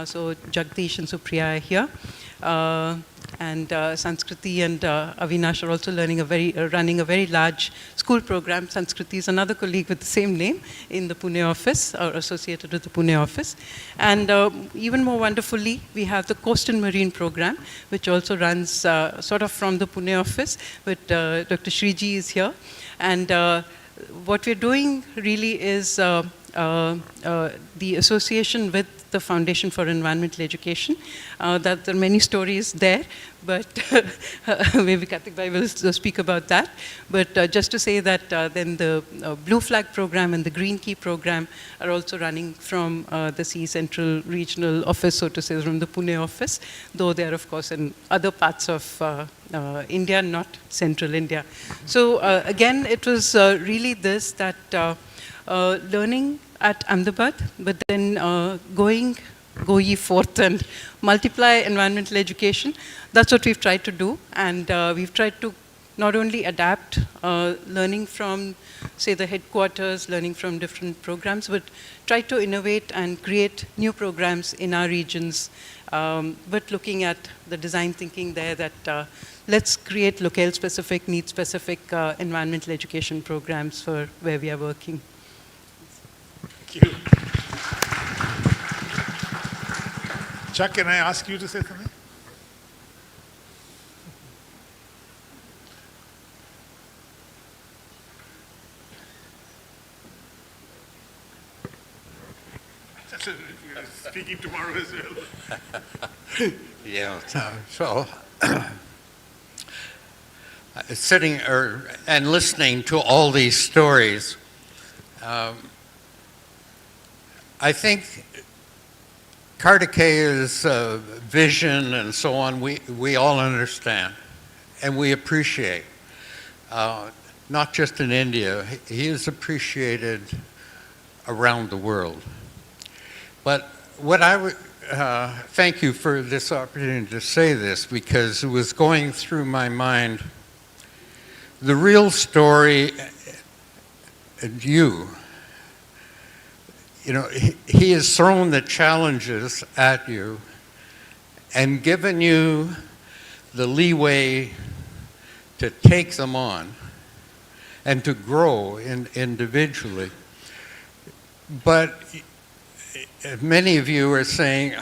So Jagdish and Supriya are here. And Sanskriti and Avinash are also running a very large school program. Sanskriti is another colleague with the same name in the Pune office, or associated with the Pune office. And even more wonderfully, we have the Coast and Marine program, which also runs sort of from the Pune office, but Dr. Shriji is here. And what we're doing really is the association with the Foundation for Environmental Education. That there are many stories there, but maybe Karthik Bhai will speak about that. But just to say that then the Blue Flag program and the Green Key program are also running from the CEE Central Regional Office, so to say, from the Pune office, though they are, of course, in other parts of India, not Central India. So again, it was really this, that learning at Ahmedabad, but then go ye forth and multiply environmental education. That's what we've tried to do, and we've tried to not only adapt learning from, say, the headquarters, learning from different programs, but try to innovate and create new programs in our regions, but looking at the design thinking there that let's create locale-specific, need-specific environmental education programs for where we are working. Thank you. Chuck, can I ask you to say something? Speaking tomorrow as well. Yeah, so sitting and listening to all these stories, I think Kartikeya's vision and so on, we all understand and we appreciate. Not just in India, he is appreciated around the world. But what I would, thank you for this opportunity to say this, because it was going through my mind, the real story, you know, he has thrown the challenges at you and given you the leeway to take them on and to grow individually. But many of you are saying,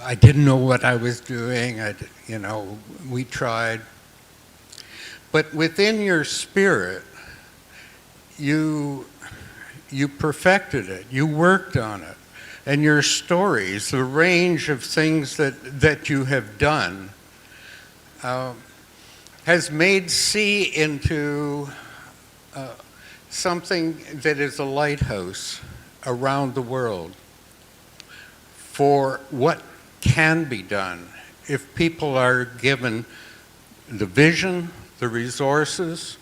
I didn't know what I was doing, you know, we tried. But within your spirit, you perfected it, you worked on it. And your stories, the range of things that you have done, has made CEE into something that is a lighthouse around the world for what can be done if people are given the vision, the resources.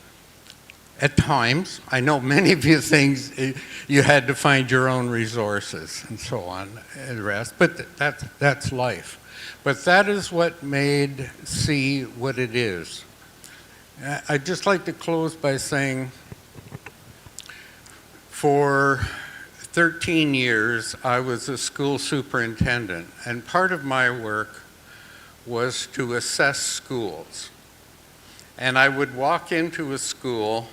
At times, I know many of you things you had to find your own resources and so on and the rest, but that's life. But that is what made CEE what it is. I'd just like to close by saying, for 13 years, I was a school superintendent, and part of my work was to assess schools. And I would walk into a school,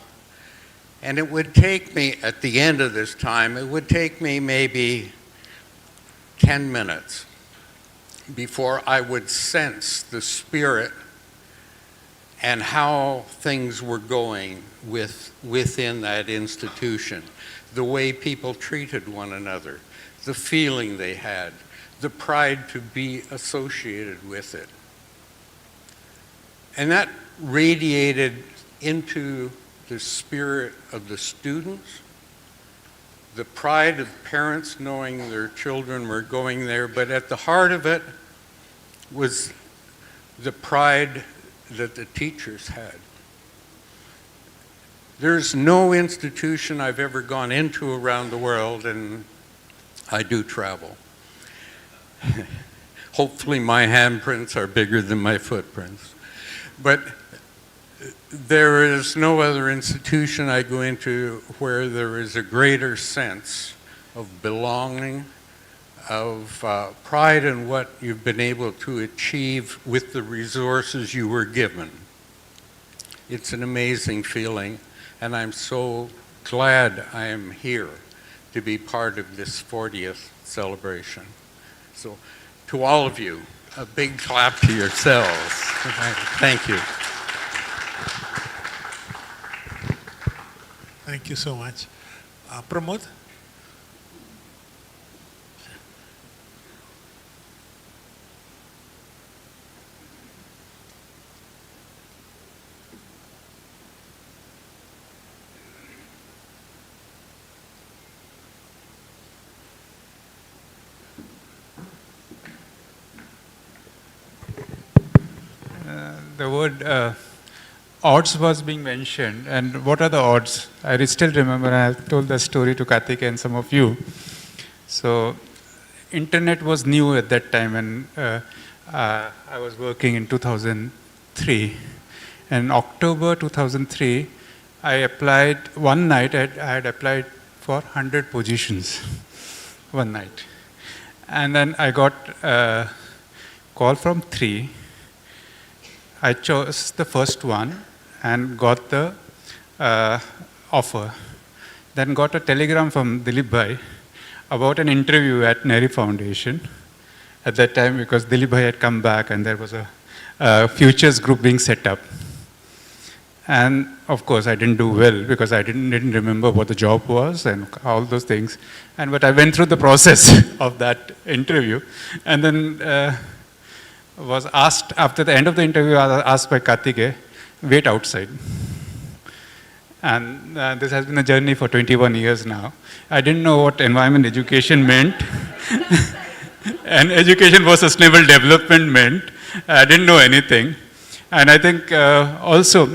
and it would take me, at the end of this time, it would take me maybe 10 minutes before I would sense the spirit and how things were going within that institution, the way people treated one another, the feeling they had, the pride to be associated with it. And that radiated into the spirit of the students, the pride of parents knowing their children were going there, but at the heart of it was the pride that the teachers had. There's no institution I've ever gone into around the world, and I do travel. Hopefully my handprints are bigger than my footprints. But there is no other institution I go into where there is a greater sense of belonging, of pride in what you've been able to achieve with the resources you were given. It's an amazing feeling, and I'm so glad I am here to be part of this 40th celebration. So to all of you, a big clap to yourselves. Thank you. Thank you so much. Pramod? The word odds was being mentioned, and what are the odds? I still remember, I have told the story to Karthik and some of you. So, internet was new at that time, and I was working in 2003. In October 2003, I applied, one night I had applied for 100 positions, one night. And then I got a call from 3. I chose the first one and got the offer. Then got a telegram from Dilip Bhai about an interview at Nehru Foundation at that time, because Dilip Bhai had come back and there was a futures group being set up. And of course I didn't do well because I didn't remember what the job was and all those things. But I went through the process of that interview, and then was asked, after the end of the interview, I was asked by Karthike, wait outside. And this has been a journey for 21 years now. I didn't know what environment education meant. And education for sustainable development meant. I didn't know anything. And I think also,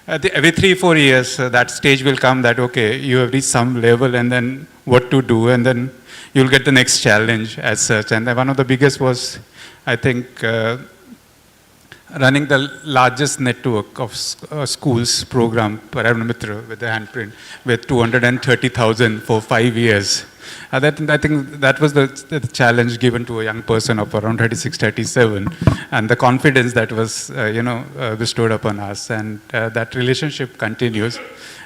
every 3-4 years, that stage will come that, okay, you have reached some level, and then what to do, and then you'll get the next challenge as such. And one of the biggest was, I think, running the largest network of schools program, Paravana Mitra, with the handprint, with 230,000 for 5 years. I think that was the challenge given to a young person of around 36, 37, and the confidence that was, bestowed upon us, and that relationship continues.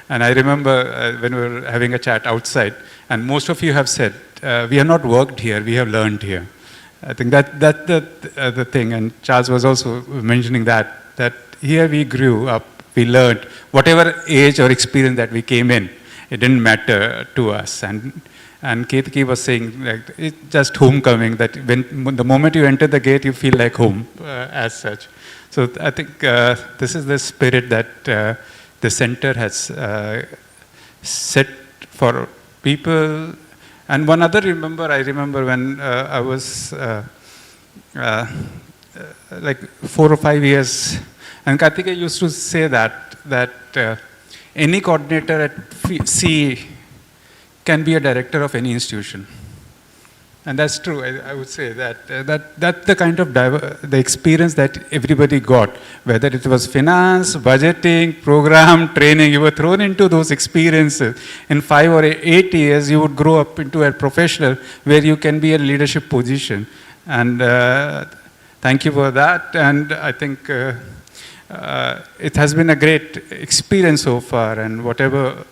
And I remember when we were having a chat outside, and most of you have said, we have not worked here, we have learned here. I think that's the thing, and Charles was also mentioning that here we grew up, we learned, whatever age or experience that we came in, it didn't matter to us. And Ketki was saying, like, it's just homecoming, that when the moment you enter the gate, you feel like home as such. So I think this is the spirit that the center has set for people. And one other I remember when I was like 4 or 5 years, and Karthike used to say that any coordinator at CEE can be a director of any institution. And that's true. I would say that's the kind of the experience that everybody got, whether it was finance, budgeting, program, training. You were thrown into those experiences. In 5 or 8 years, you would grow up into a professional where you can be in a leadership position. And thank you for that. And I think it has been a great experience so far. And whatever.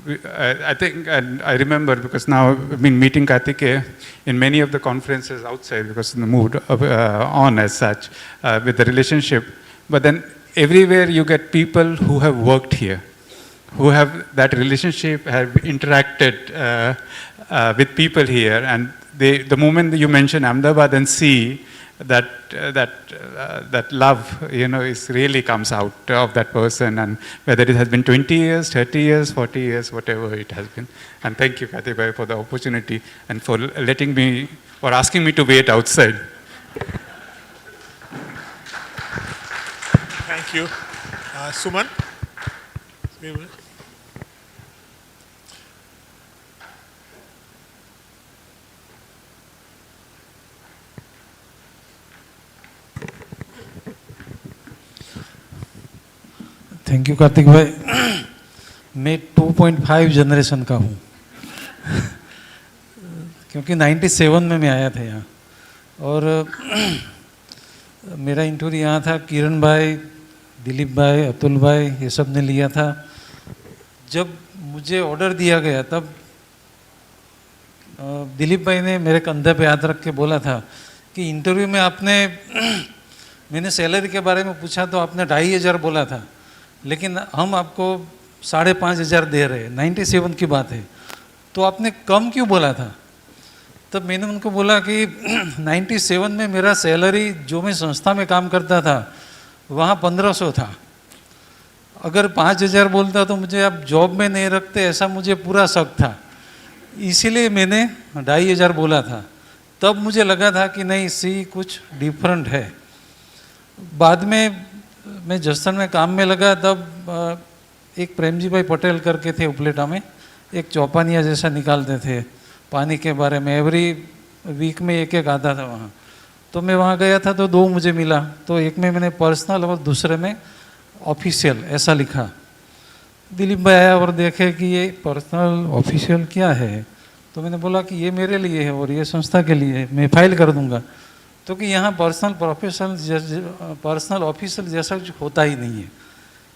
I think, and I remember, because now I've been meeting Karthike in many of the conferences outside, because the mood on as such with the relationship. But then everywhere you get people who have worked here, who have that relationship, have interacted with people here, and the moment you mention Ahmedabad and CEE, that love, is really comes out of that person, and whether it has been 20 years, 30 years, 40 years, whatever it has been. And thank you, Karthik Bhai, for the opportunity and for letting me, or asking me to wait outside. Thank you. Suman? Thank you Kartik भाई। मैं 2.5 generation का हूँ क्योंकि 97 में मैं आया था यहाँ, और मेरा इंटरव्यू यहाँ था। किरण भाई, दिलीप भाई, अतुल भाई, ये सब ने लिया था। जब मुझे ऑर्डर दिया गया तब दिलीप भाई ने मेरे कंधे पे हाथ रख के बोला था कि इंटरव्यू में मैंने सैलरी के बारे में पूछा तो आपने 2500 बोला था, लेकिन हम आपको 5500 दे रहे हैं। 97 की बात है, तो आपने कम क्यों बोला था? तब मैंने उनको बोला कि 97 में मेरा सैलरी, जो मैं संस्था में काम करता था वहाँ 1500 था। अगर 5000 बोलता तो मुझे आप जॉब में नहीं रखते, ऐसा मुझे पूरा शक था। इसीलिए मैंने 2500 बोला था। तब मुझे लगा था कि नहीं, CEE कुछ डिफरेंट है। बाद में मैं जस्सन में काम में लगा तब एक प्रेमजी भाई पटेल करके थे उपलेटा में, एक चौपानिया जैसा निकालते थे पानी के बारे में, एवरी वीक में एक एक आता था वहाँ। तो मैं वहाँ गया था तो 2 मुझे मिला, तो एक में मैंने पर्सनल और दूसरे में ऑफिशियल ऐसा लिखा। दिलीप भाई आया और देखे कि ये पर्सनल ऑफिशियल क्या है, तो मैंने बोला कि ये मेरे लिए है और ये संस्था के लिए है, मैं फाइल कर दूंगा। तो कि यहाँ पर्सनल ऑफिशियल जैसा कुछ होता ही नहीं है,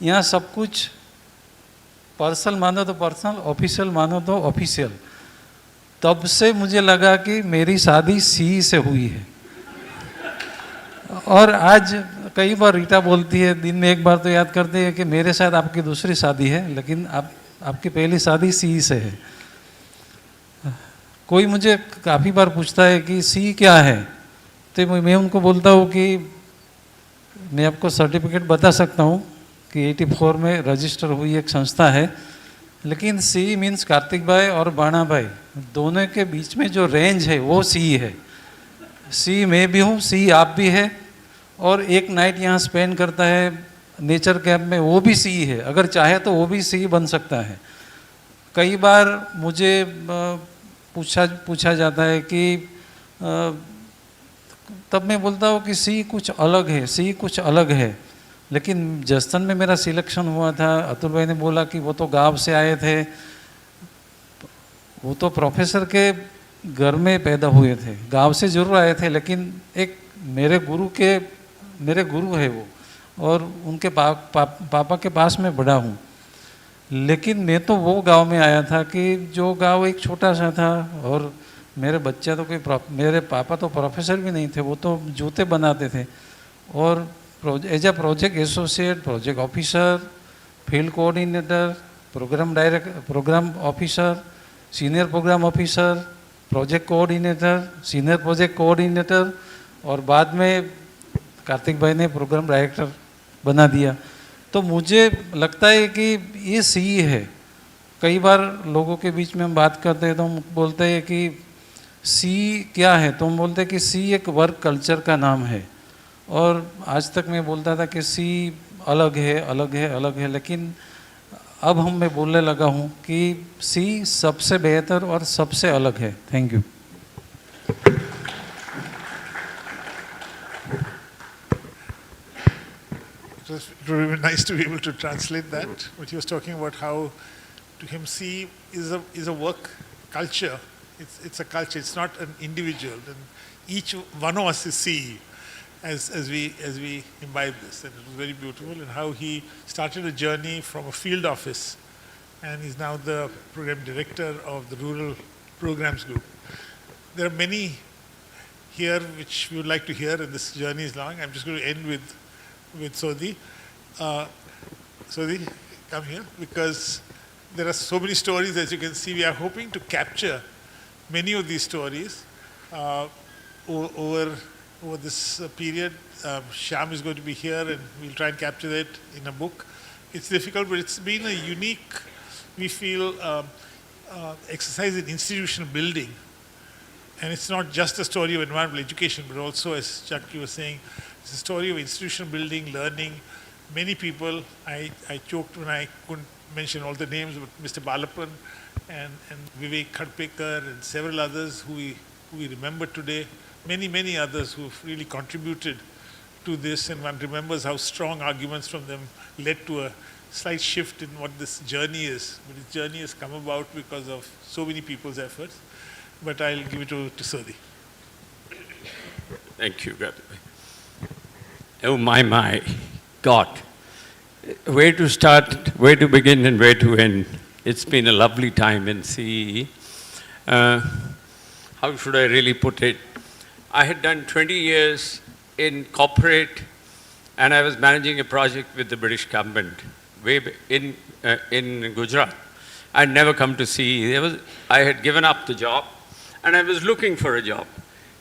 यहाँ सब कुछ पर्सनल मानो तो पर्सनल, ऑफिशियल मानो तो ऑफिशियल। तब से मुझे लगा कि मेरी शादी CE से हुई है। और आज कई बार रीटा बोलती है, दिन में एक बार तो याद करती है कि मेरे साथ आपकी दूसरी शादी है, लेकिन आपकी पहली शादी CE से है। कोई मुझे काफ़ी बार पूछता है कि CE क्या है, तो मैं उनको बोलता हूँ कि मैं आपको सर्टिफिकेट बता सकता हूँ कि 84 में रजिस्टर हुई एक संस्था है, लेकिन CE मीन्स कार्तिक भाई और बाणा भाई दोनों के बीच में जो रेंज है वो CE है। CE मैं भी हूँ, CE आप भी है, और एक नाइट यहाँ स्पेंड करता है नेचर कैंप में, वो भी CE है। अगर चाहे तो वो भी CE बन सकता है। कई बार मुझे पूछा जाता है कि तब मैं बोलता हूँ कि CE कुछ अलग है, CE कुछ अलग है। लेकिन जस्सन में मेरा सिलेक्शन हुआ था, अतुल भाई ने बोला कि वो तो गांव से आए थे, वो तो प्रोफेसर के घर में पैदा हुए थे, गांव से जरूर आए थे, लेकिन एक मेरे गुरु है वो, और उनके पापा के पास मैं बड़ा हूँ। लेकिन मैं तो वो गांव में आया था कि जो गांव एक छोटा सा था, और मेरे बच्चे तो मेरे पापा तो प्रोफेसर भी नहीं थे, वो तो जूते बनाते थे। और as a project associate, project officer, field coordinator, programme officer, senior programme officer, project coordinator, senior project coordinator, और बाद में कार्तिक भाई ने प्रोग्राम डायरेक्टर बना दिया। तो मुझे लगता है कि ये CE है। कई बार लोगों के बीच में हम बात करते हैं तो हम बोलते हैं कि CE क्या है, तो हम बोलते हैं कि CE एक वर्क कल्चर का नाम है। और आज तक मैं बोलता था कि CE अलग है, अलग है, अलग है, लेकिन अब मैं बोलने लगा हूँ कि CE सबसे बेहतर और सबसे अलग है। Thank you. It would be nice to be able to translate that. What he was talking about, how to him CE is a work culture. It's a culture. It's not an individual. And each one of us is CE as we imbibe this. And it was very beautiful. And how he started a journey from a field office, and he's now the program director of the Rural Programs Group. There are many here which we would like to hear, and this journey is long. I'm just going to end with Sodhi. Sodhi, come here, because there are so many stories. As you can see, we are hoping to capture many of these stories over this period. Shyam is going to be here, and we'll try and capture it in a book. It's difficult, but it's been a unique, we feel, exercise in institutional building. And it's not just a story of environmental education, but also, as Chakki was saying, it's a story of institutional building, learning. Many people, I choked when I couldn't mention all the names, but Mr. Balapan and Vivek Khadpekar and several others who we remember today, many others who've really contributed to this, and one remembers how strong arguments from them led to a slight shift in what this journey is. But this journey has come about because of so many people's efforts. But I'll give it to Sodhi. Thank you, Gati. Oh my, God. Where to start, where to begin, and where to end. It's been a lovely time in CEE. How should I really put it? I had done 20 years in corporate, and I was managing a project with the British government in Gujarat. I'd never come to CEE. I had given up the job, and I was looking for a job.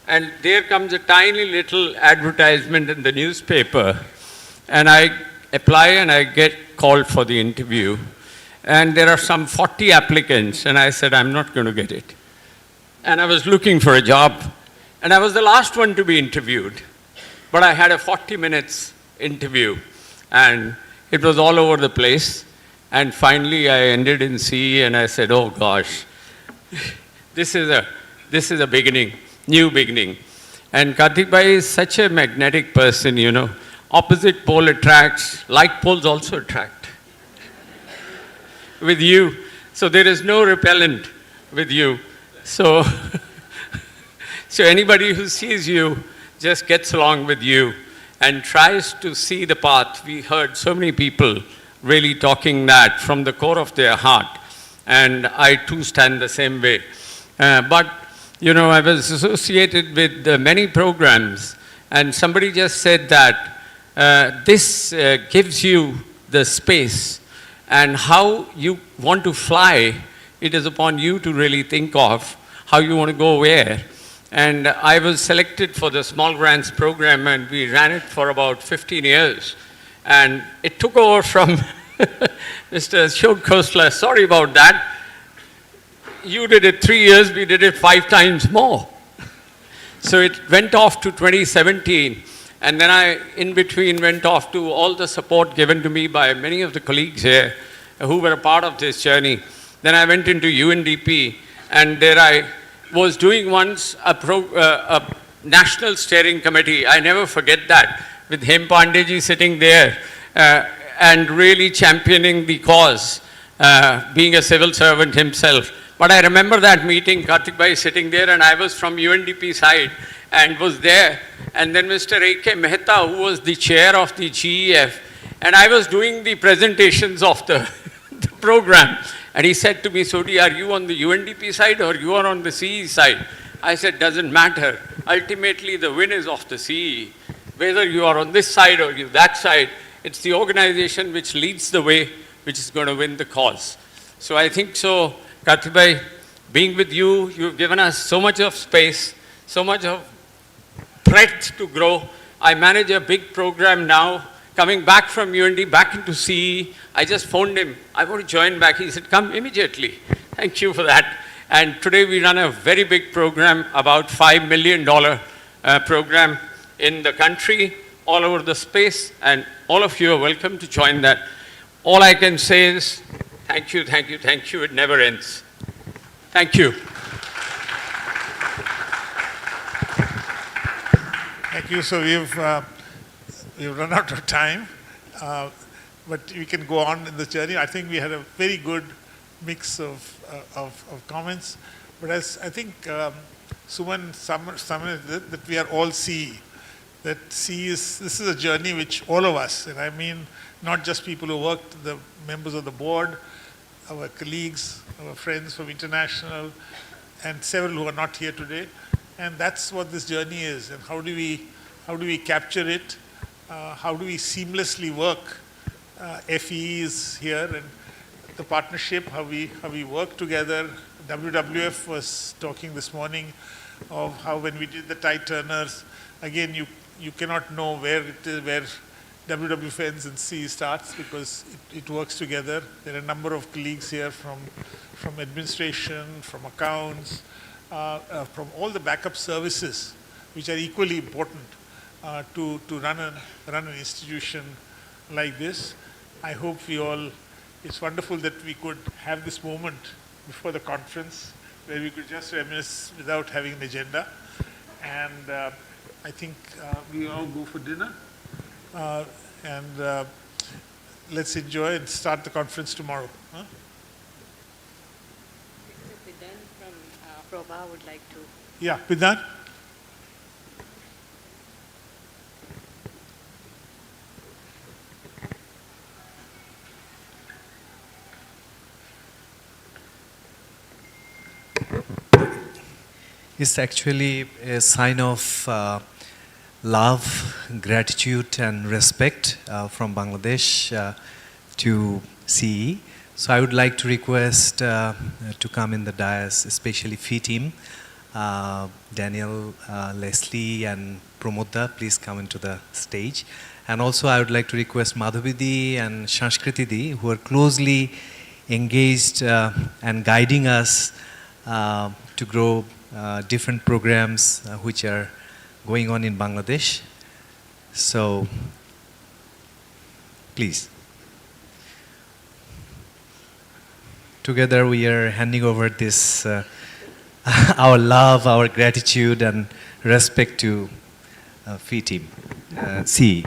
And there comes a tiny little advertisement in the newspaper, and I apply and I get called for the interview. And there are some 40 applicants, and I said, I'm not going to get it. And I was looking for a job, and I was the last one to be interviewed. But I had a 40 minutes interview, and it was all over the place. And finally, I ended in CE, and I said, "Oh gosh, this is a beginning, new beginning." And Karthik Bhai is such a magnetic person, you know. Opposite pole attracts, like poles also attract with you. So there is no repellent with you. So, so anybody who sees you just gets along with you and tries to see the path. We heard so many people really talking that from the core of their heart. And I too stand the same way. But you know, I was associated with many programs, and somebody just said that this gives you the space, and how you want to fly, it is upon you to really think of how you want to go where. And I was selected for the Small Grants program, and we ran it for about 15 years. And it took over from Mr. Ashok Khosla. Sorry about that. You did it 3 years, we did it 5 times more. So it went off to 2017, and then I, in between, went off to all the support given to me by many of the colleagues here who were a part of this journey. Then I went into UNDP, and there I was doing once a national steering committee. I never forget that, with Hem Pandeyji sitting there and really championing the cause, being a civil servant himself. But I remember that meeting, Karthik Bhai sitting there, and I was from UNDP side and was there. And then Mr. A.K. Mehta, who was the chair of the GEF, and I was doing the presentations of the program. And he said to me, "Sodhi, are you on the UNDP side or you are on the CE side?" I said, "Doesn't matter. Ultimately, the win is of the CE. Whether you are on this side or you that side, it's the organization which leads the way, which is going to win the cause." So I think so. Karthik Bhai, being with you, you've given us so much of space, so much of breadth to grow. I manage a big program now, coming back from UND, back into CE. I just phoned him, "I want to join back." He said, "Come immediately." Thank you for that. And today we run a very big program, about $5 million program in the country, all over the space, and all of you are welcome to join that. All I can say is, thank you, thank you, thank you. It never ends. Thank you. Thank you. So we've run out of time, but we can go on in the journey. I think we had a very good mix of comments. But as I think Suman summarized that we are all CE. That this is a journey which all of us, and I mean not just people who worked, the members of the board, our colleagues, our friends from international, and several who are not here today. And that's what this journey is. And how do we capture it? How do we seamlessly work? FE is here, and the partnership, how we work together. WWF was talking this morning of how when we did the tide turners, again you cannot know where it is, where WWF ends and CE starts, because it works together. There are a number of colleagues here from administration, from accounts, from all the backup services, which are equally important to run an institution like this. I hope it's wonderful that we could have this moment before the conference where we could just reminisce without having an agenda. And I think we all go for dinner. And let's enjoy and start the conference tomorrow. Huh? Pidan from Proba would like to. Yeah, Pidan. It's actually a sign of love, gratitude and respect from Bangladesh to CE. So I would like to request to come in the dais, especially FE team, Daniel, Leslie and Pramodda, please come into the stage. And also I would like to request Madhavidi and Shanskriti Di, who are closely engaged and guiding us to grow different programs which are going on in Bangladesh. So Please. Together we are handing over this, our love, our gratitude and respect to FEE team, CEE.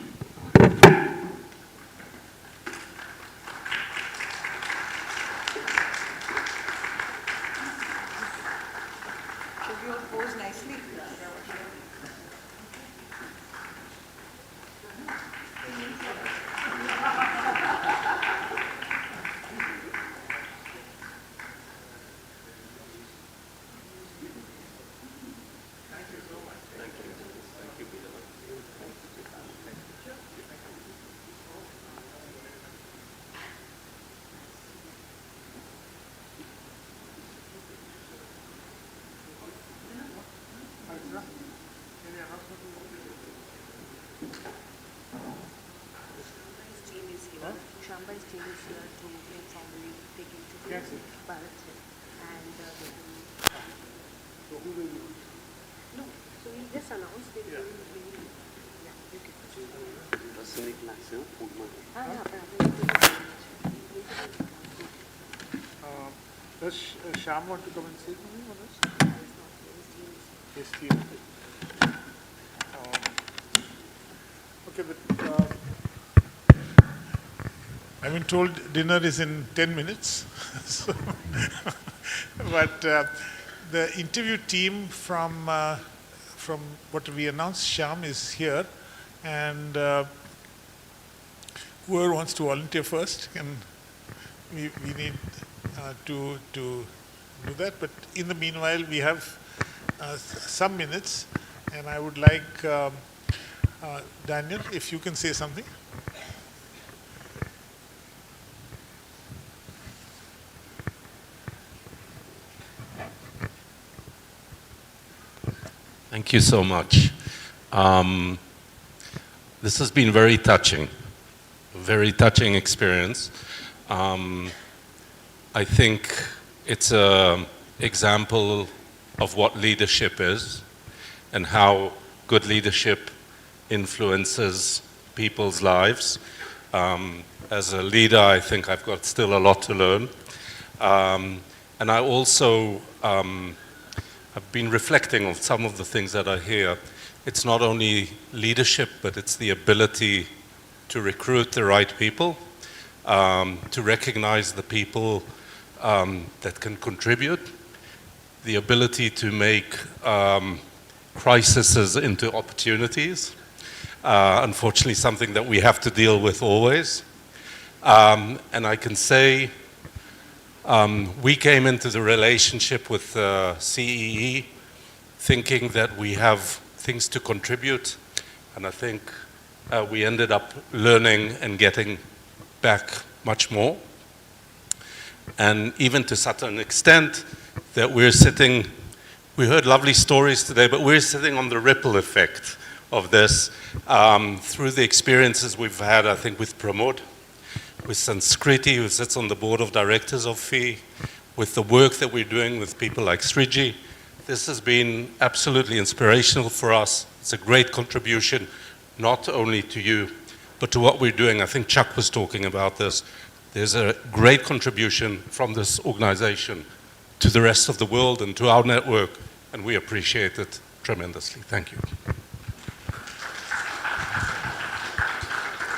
Does Shyam want to come and say something on this? His team. Okay, but I've been told dinner is in 10 minutes. So but the interview team from what we announced, Shyam is here, and whoever wants to volunteer first, we need to do that. But in the meanwhile, we have some minutes, and I would like Daniel, if you can say something. Thank you so much. This has been very touching experience. I think it's an example of what leadership is and how good leadership influences people's lives. As a leader, I think I've got still a lot to learn. And I also I've been reflecting on some of the things that I hear. It's not only leadership, but it's the ability to recruit the right people, to recognize the people that can contribute, the ability to make crises into opportunities, unfortunately something that we have to deal with always. And I can say we came into the relationship with CEE thinking that we have things to contribute, and I think we ended up learning and getting back much more. And even to such an extent that we heard lovely stories today, but we're sitting on the ripple effect of this through the experiences we've had, I think, with Pramod, with Sanskriti, who sits on the board of directors of FEE, with the work that we're doing with people like Sriji. This has been absolutely inspirational for us. It's a great contribution, not only to you, but to what we're doing. I think Chuck was talking about this. There's a great contribution from this organization to the rest of the world and to our network, and we appreciate it tremendously. Thank you.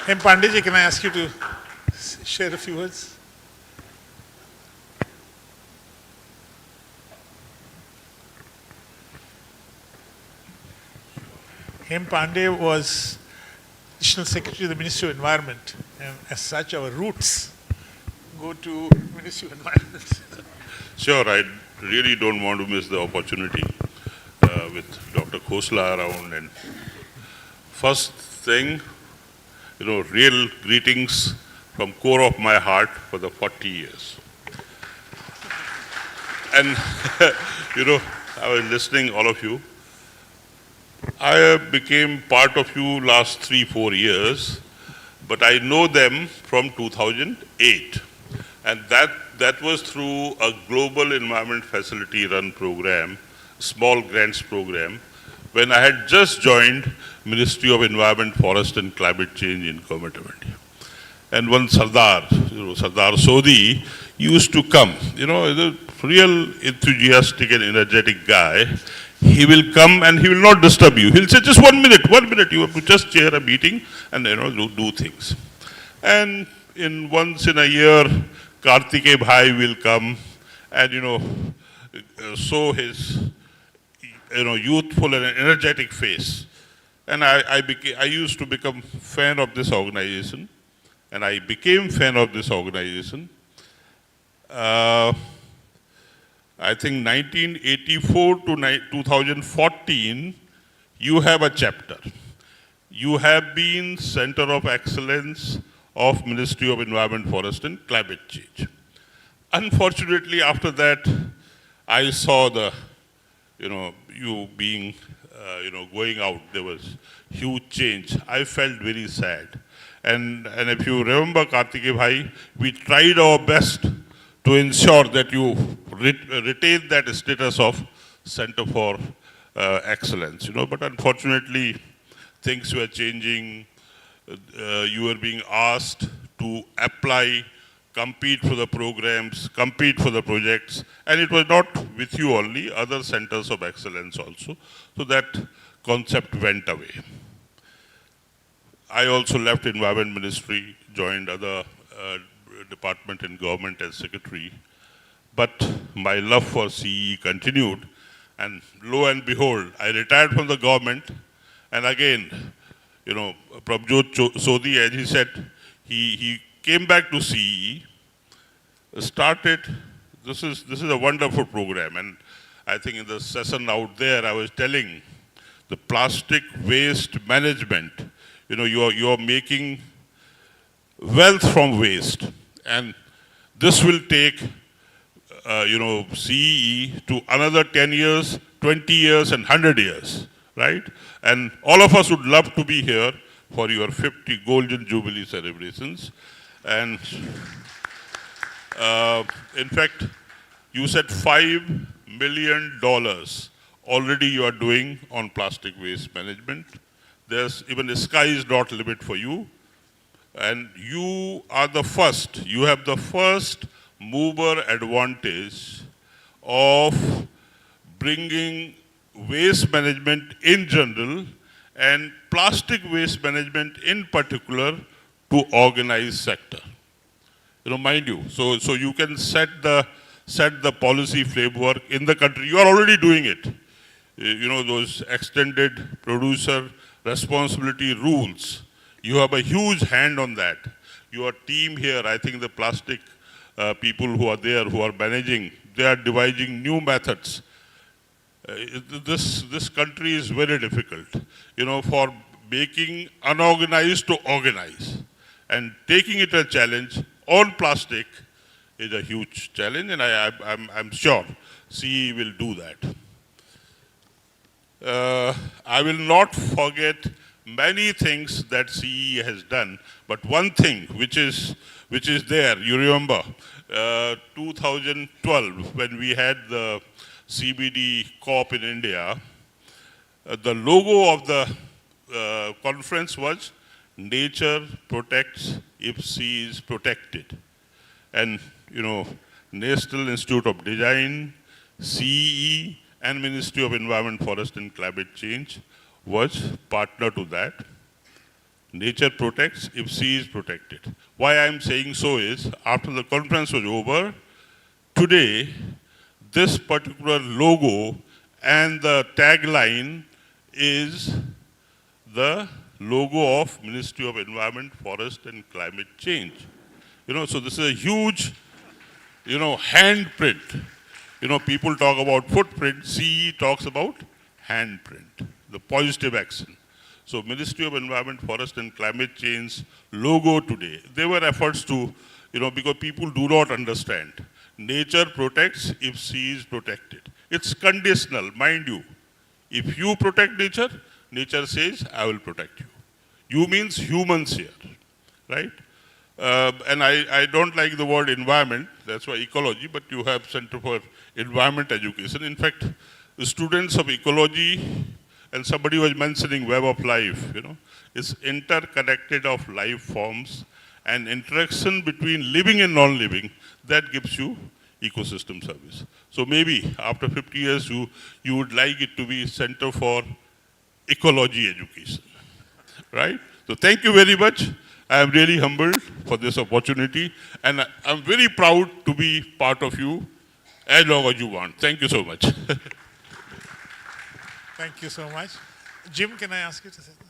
M. Pandeyji, can I ask you to share a few words? M. Pandey was Additional Secretary of the Ministry of Environment, and as such our roots go to Ministry of Environment. Sure, I really don't want to miss the opportunity with Dr. Khosla around. And first thing, real greetings from core of my heart for the 40 years. And, I was listening all of you. I became part of you last 3-4 years, but I know them from 2008. And that was through a global environment facility run program, small grants program, when I had just joined Ministry of Environment, Forest and Climate Change in Government of India. and one Sardar, Sardar Sodhi, used to come. He's a real enthusiastic and energetic guy. He will come and he will not disturb you. He'll say, just 1 minute, you have to just chair a meeting and do things. And once in a year, Kartike Bhai will come and show his youthful and energetic face. And I used to become fan of this organization, and I became fan of this organization. I think 1984 to 2014, you have a chapter. You have been Center of Excellence of Ministry of Environment, Forest and Climate Change. Unfortunately, after that, I saw you being, going out. There was huge change. I felt very sad. And if you remember, Kartike Bhai, we tried our best to ensure that you retain that status of Center for Excellence, but unfortunately, things were changing. You were being asked to apply, compete for the programs, compete for the projects, and it was not with you only, other centers of excellence also. So that concept went away. I also left Environment Ministry, joined other department in government as secretary, but my love for CEE continued, and lo and behold, I retired from the government, and again, Prabjot Sodhi, as he said, he came back to CEE, started, this is a wonderful program, and I think in the session out there, I was telling the plastic waste management, you're making wealth from waste. And this will take, CEE to another 10 years, 20 years, and 100 years, right? And all of us would love to be here for your 50 Golden Jubilee celebrations. And in fact, you said $5 million already you are doing on plastic waste management. There's even the sky is not limit for you. And you are the first, you have the first mover advantage of bringing waste management in general and plastic waste management in particular to organized sector. Mind you, so you can set the policy framework in the country. You are already doing it. Those extended producer responsibility rules. You have a huge hand on that. Your team here, I think the plastic people who are there, who are managing, they are devising new methods. This country is very difficult, for making unorganized to organize. And taking it a challenge on plastic is a huge challenge, and I'm sure CE will do that. I will not forget many things that CE has done, but one thing which is there, you remember, 2012 when we had the CBD COP in India, the logo of the conference was "Nature protects if sea is protected," and National Institute of Design, CE, and Ministry of Environment, Forest and Climate Change was partner to that. Nature protects if sea is protected. Why I am saying so is, after the conference was over, today, this particular logo and the tagline is the logo of Ministry of Environment, Forest and Climate Change. So this is a huge, handprint. People talk about footprint, CE talks about handprint, the positive action. So Ministry of Environment, Forest and Climate Change logo today, there were efforts to, because people do not understand. Nature protects if sea is protected. It's conditional, mind you. If you protect nature, nature says, I will protect you. You means humans here, right? And I don't like the word environment, that's why ecology, but you have Center for Environment Education. In fact, the students of ecology, and somebody was mentioning web of life, it's interconnected of life forms and interaction between living and non-living, that gives you ecosystem service. So maybe after 50 years, you would like it to be Center for Ecology Education, right? So thank you very much. I am really humbled for this opportunity, and I'm very proud to be part of you as long as you want. Thank you so much. Thank you so much. Jim, can I ask you to say that?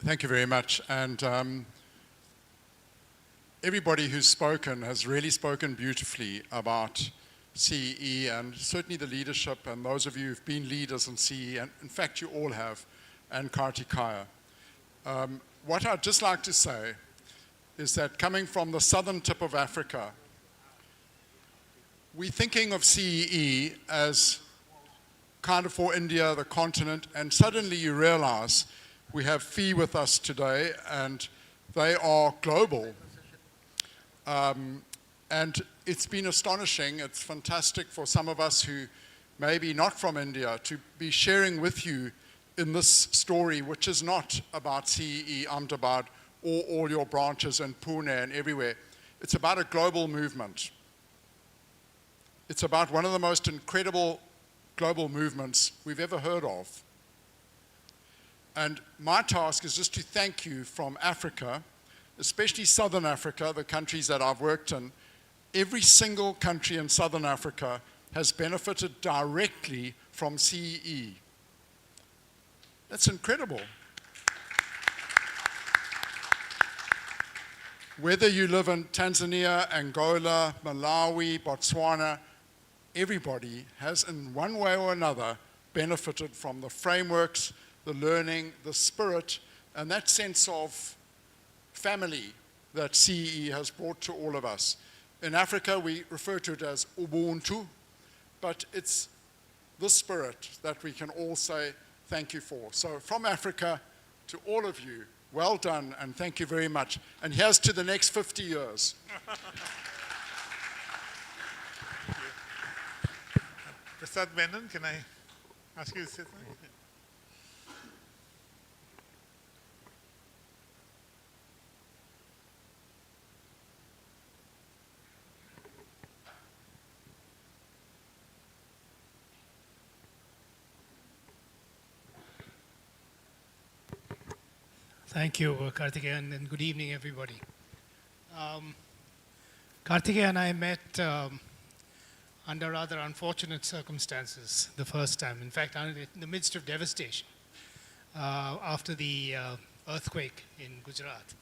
Thank you very much. And everybody who's spoken has really spoken beautifully about CEE, and certainly the leadership, and those of you who've been leaders in CEE, and in fact you all have, and Kartikaya. What I'd just like to say is that coming from the southern tip of Africa, we're thinking of CEE as kind of for India, the continent, and suddenly you realize we have FEE with us today, and they are global. And it's been astonishing. It's fantastic for some of us who may be not from India to be sharing with you in this story, which is not about CEE, Ahmedabad, or all your branches in Pune and everywhere. It's about a global movement. It's about one of the most incredible global movements we've ever heard of. And my task is just to thank you from Africa, especially Southern Africa, the countries that I've worked in. Every single country in Southern Africa has benefited directly from CEE. That's incredible. Whether you live in Tanzania, Angola, Malawi, Botswana, everybody has in one way or another benefited from the frameworks, the learning, the spirit, and that sense of family that CEE has brought to all of us. In Africa, we refer to it as Ubuntu, but it's the spirit that we can all say thank you for. So from Africa to all of you, well done and thank you very much. And here's to the next 50 years. Prasad Menon, can I ask you to say something? Thank you, Karthikeyan, and good evening, everybody. Karthikeyan and I met under rather unfortunate circumstances the first time. In fact, in the midst of devastation after the earthquake in Gujarat.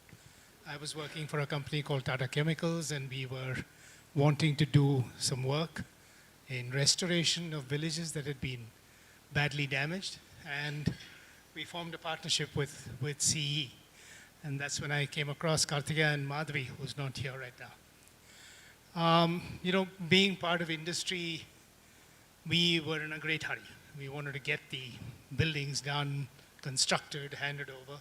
I was working for a company called Tata Chemicals, and we were wanting to do some work in restoration of villages that had been badly damaged. And we formed a partnership with CEE. And that's when I came across Karthikeya and Madhvi, who's not here right now. You know, being part of industry, we were in a great hurry. We wanted to get the buildings done, constructed, handed over.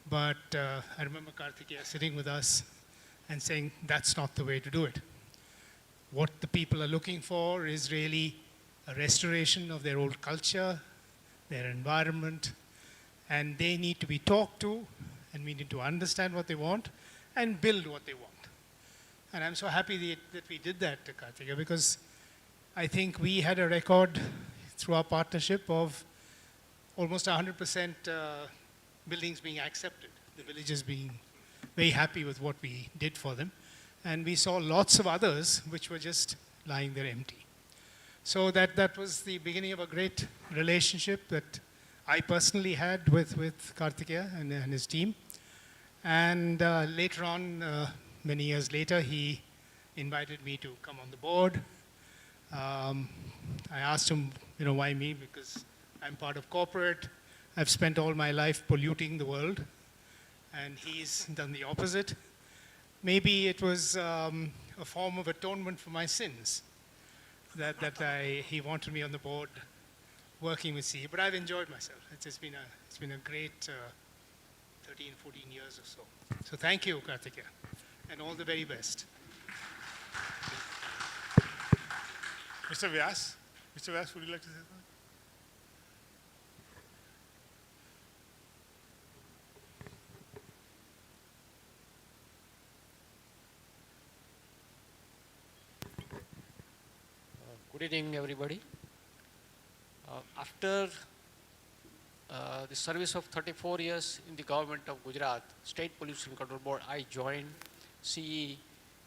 But I remember Karthikeya sitting with us and saying, that's not the way to do it. What the people are looking for is really a restoration of their old culture, their environment, and they need to be talked to, and we need to understand what they want and build what they want. And I'm so happy that we did that, Karthikeya, because I think we had a record through our partnership of almost 100% buildings being accepted, the villagers being very happy with what we did for them. And we saw lots of others which were just lying there empty. So that was the beginning of a great relationship that I personally had with Karthikeya and his team. And later on, many years later, he invited me to come on the board. I asked him, you know, why me? Because I'm part of corporate. I've spent all my life polluting the world, and he's done the opposite. Maybe it was a form of atonement for my sins that he wanted me on the board working with CEE, but I've enjoyed myself. It's been a great 13, 14 years or so. So thank you, Karthikeya, and all the very best. Mr. Vyas? Mr. Vyas, would you like to say something? Good evening, everybody. After the service of 34 years in the government of Gujarat, State Pollution Control Board, I joined CEE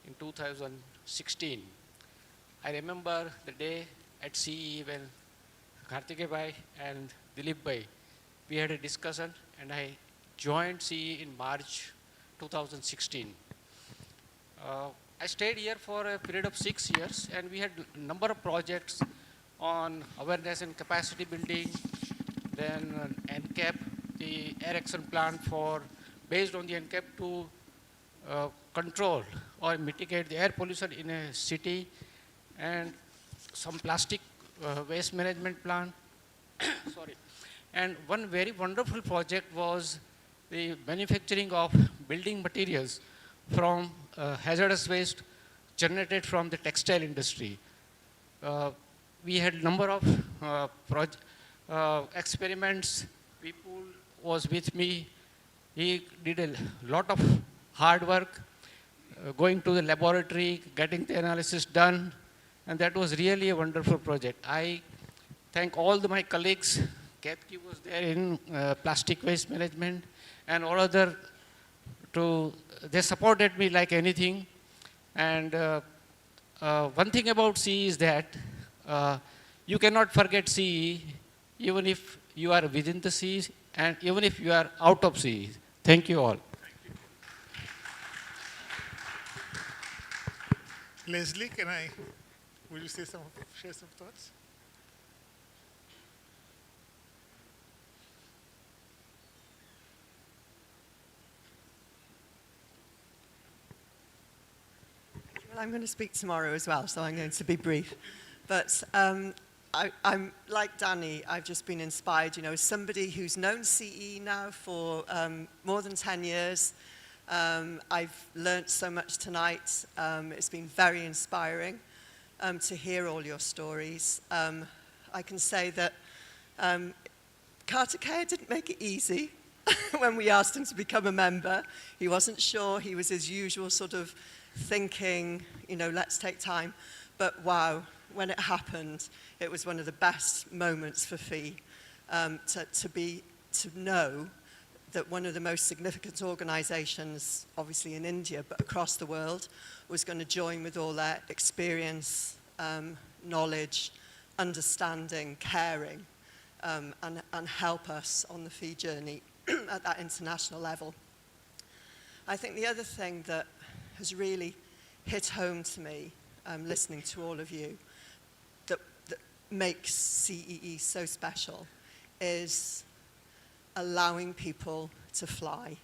in 2016. I remember the day at CEE when Kartikeya bhai and Dilip bhai, we had a discussion, and I joined CEE in March 2016. I stayed here for a period of 6 years, and we had a number of projects on awareness and capacity building, then NCAP, the air action plan based on the NCAP to control or mitigate the air pollution in a city, and some plastic waste management plan. Sorry. And one very wonderful project was the manufacturing of building materials from hazardous waste generated from the textile industry. We had a number of experiments. People was with me. He did a lot of hard work, going to the laboratory, getting the analysis done, and that was really a wonderful project. I thank all my colleagues. Ketki was there in plastic waste management, and all other they supported me like anything. And one thing about CEE is that you cannot forget CEE even if you are within the CEE and even if you are out of CEE. Thank you all. Leslie, will you share some thoughts? Well, I'm going to speak tomorrow as well, so I'm going to be brief. But I'm like Danny, I've just been inspired, as somebody who's known CEE now for more than 10 years. I've learnt so much tonight. It's been very inspiring to hear all your stories. I can say that Kartikeya didn't make it easy when we asked him to become a member. He wasn't sure. He was his usual sort of thinking, let's take time. But wow, when it happened, it was one of the best moments for FEE to know that one of the most significant organizations, obviously in India, but across the world, was going to join with all their experience, knowledge, understanding, caring, and help us on the FEE journey at that international level. I think the other thing that has really hit home to me, listening to all of you, that makes CEE so special is allowing people to fly,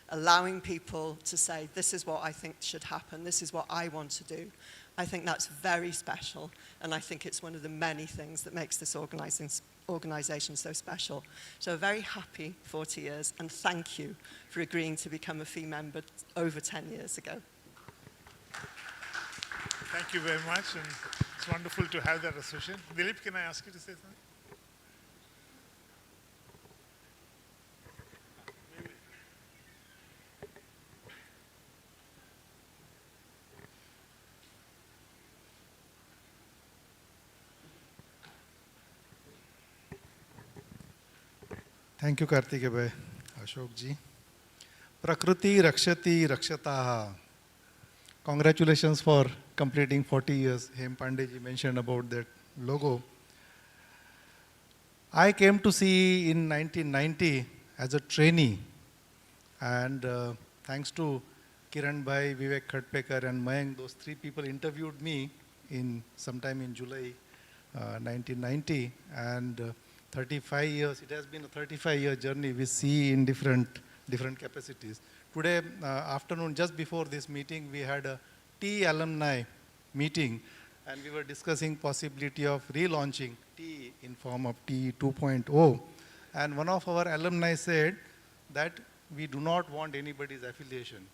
allowing people to say, this is what I think should happen, this is what I want to do. I think that's very special, and I think it's one of the many things that makes this organization so special. So a very happy 40 years, and thank you for agreeing to become a FEE member over 10 years ago. Thank you very much, and it's wonderful to have that association. Dilip, can I ask you to say something? Thank you, Kartikeya bhai, Ashok ji. Prakriti Rakshati Rakshataha. Congratulations for completing 40 years. Hem Pandey ji mentioned about that logo. I came to CEE in 1990 as a trainee, and thanks to Kiran bhai, Vivek Khatpekar and Mayank, those three people interviewed me sometime in July 1990, and 35 years, it has been a 35-year journey with CEE in different capacities. Today afternoon, just before this meeting, we had a TE alumni meeting, and we were discussing possibility of relaunching TE in form of TE 2.0. And one of our alumni said that we do not want anybody's affiliation.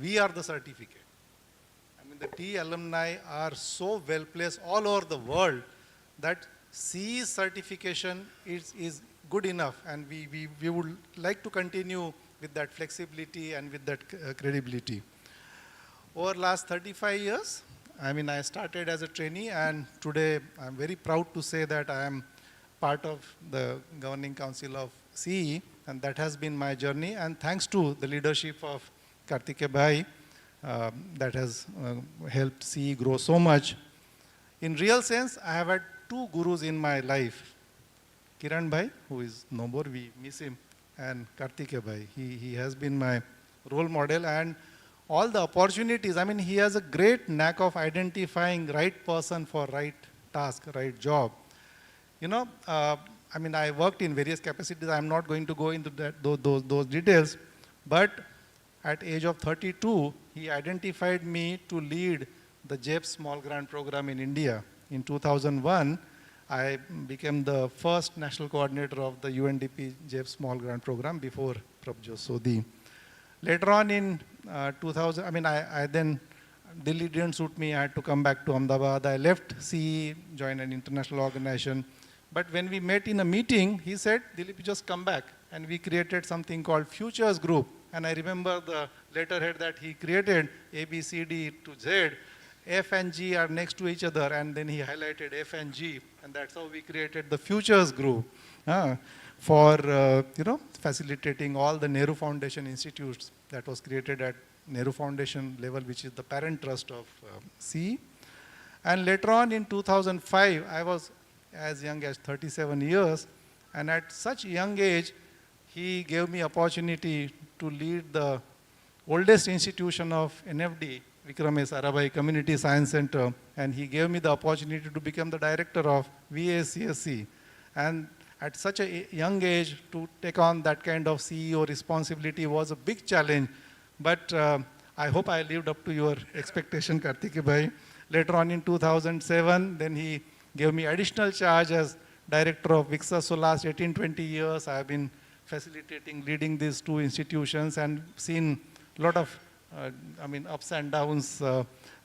We are the certificate. I mean, the TE alumni are so well placed all over the world that CE certification is good enough, and we would like to continue with that flexibility and with that credibility. Over last 35 years, I mean, I started as a trainee, and today I'm very proud to say that I am part of the governing council of CE, and that has been my journey. And thanks to the leadership of Kartike Bhai, that has helped CE grow so much. In real sense, I have had two gurus in my life. Kiran Bhai, who is no more, we miss him, and Kartike Bhai. He has been my role model, and all the opportunities, I mean, he has a great knack of identifying right person for right task, right job. You know, I mean, I worked in various capacities. I'm not going to go into those details, but at age of 32, he identified me to lead the JEPS Small Grant Program in India. In 2001, I became the first national coordinator of the UNDP JEPS Small Grant Program before Prabhjot Sodhi. Later on in 2000, I mean, I then, Delhi didn't suit me. I had to come back to Ahmedabad. I left CE, joined an international organization. But when we met in a meeting, he said, Dilip, just come back. And we created something called Futures Group. And I remember the letterhead that he created, A, B, C, D to Z. F and G are next to each other. And then he highlighted F and G. And that's how we created the Futures Group for, you know, facilitating all the Nehru Foundation institutes that was created at Nehru Foundation level, which is the parent trust of CE. And later on in 2005, I was as young as 37 years. And at such a young age, he gave me opportunity to lead the oldest institution of NFD, Vikram S. Sarabhai Community Science Center. And he gave me the opportunity to become the director of VACSC. And at such a young age, to take on that kind of CEO responsibility was a big challenge. But I hope I lived up to your expectation, Kartike Bhai. Later on in 2007, then he gave me additional charge as director of VICSA. So last 18, 20 years, I have been facilitating, leading these two institutions and seen a lot of, I mean, ups and downs.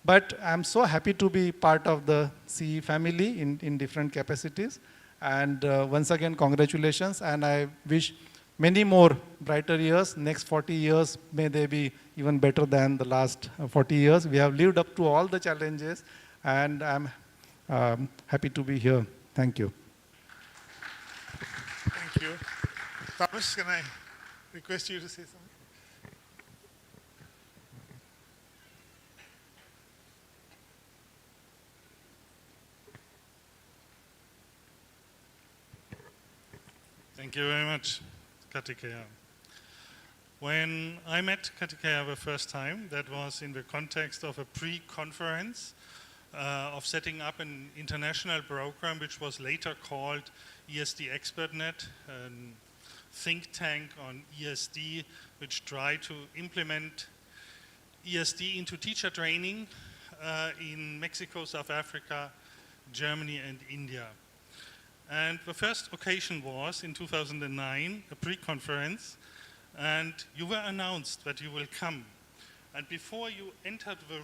But I'm so happy to be part of the CE family in different capacities. And once again, congratulations. And I wish many more brighter years. Next 40 years, may they be even better than the last 40 years. We have lived up to all the challenges. And I'm happy to be here. Thank you. Thank you. Thomas, can I request you to say something? Thank you very much, Kartikeya. When I met Kartikeya the first time, that was in the context of a pre-conference of setting up an international program which was later called ESD ExpertNet, a think tank on ESD which tried to implement ESD into teacher training in Mexico, South Africa, Germany and India. And the first occasion was in 2009, a pre-conference, and you were announced that you will come. And before you entered the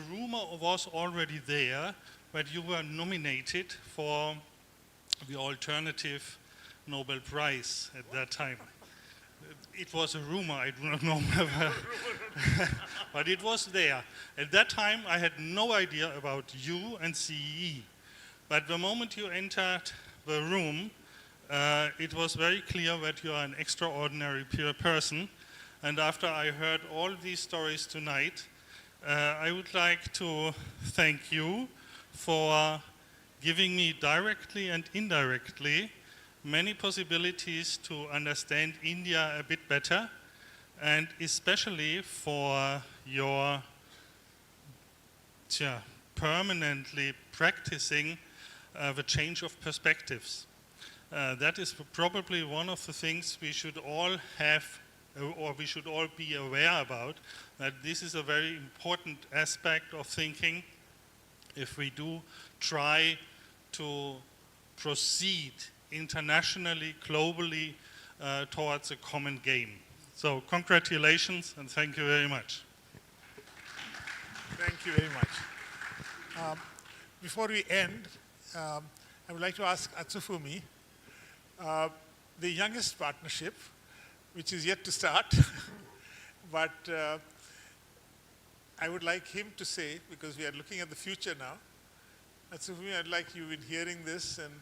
rumor was already there that you were nominated for the alternative Nobel Prize at that time. It was a rumor, I do not know whether, but it was there. At that time, I had no idea about you and CEE. But the moment you entered the room, it was very clear that you are an extraordinary person. And after I heard all these stories tonight, I would like to thank you for giving me directly and indirectly many possibilities to understand India a bit better, and especially for your permanently practicing the change of perspectives. That is probably one of the things we should all have, or we should all be aware about, that this is a very important aspect of thinking if we do try to proceed internationally, globally, towards a common game. So congratulations and thank you very much. Thank you very much. Before we end, I would like to ask Atsufumi, the youngest partnership, which is yet to start, but I would like him to say, because we are looking at the future now, Atsufumi, I'd like you in hearing this, and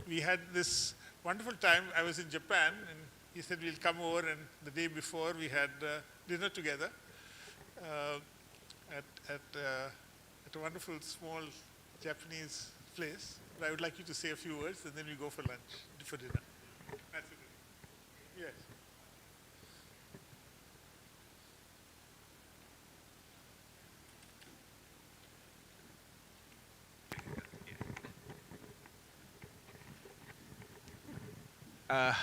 we had this wonderful time. I was in Japan, and he said we'll come over, and the day before we had dinner together at a wonderful small Japanese place. But I would like you to say a few words, and then we go for lunch, for dinner. Yes.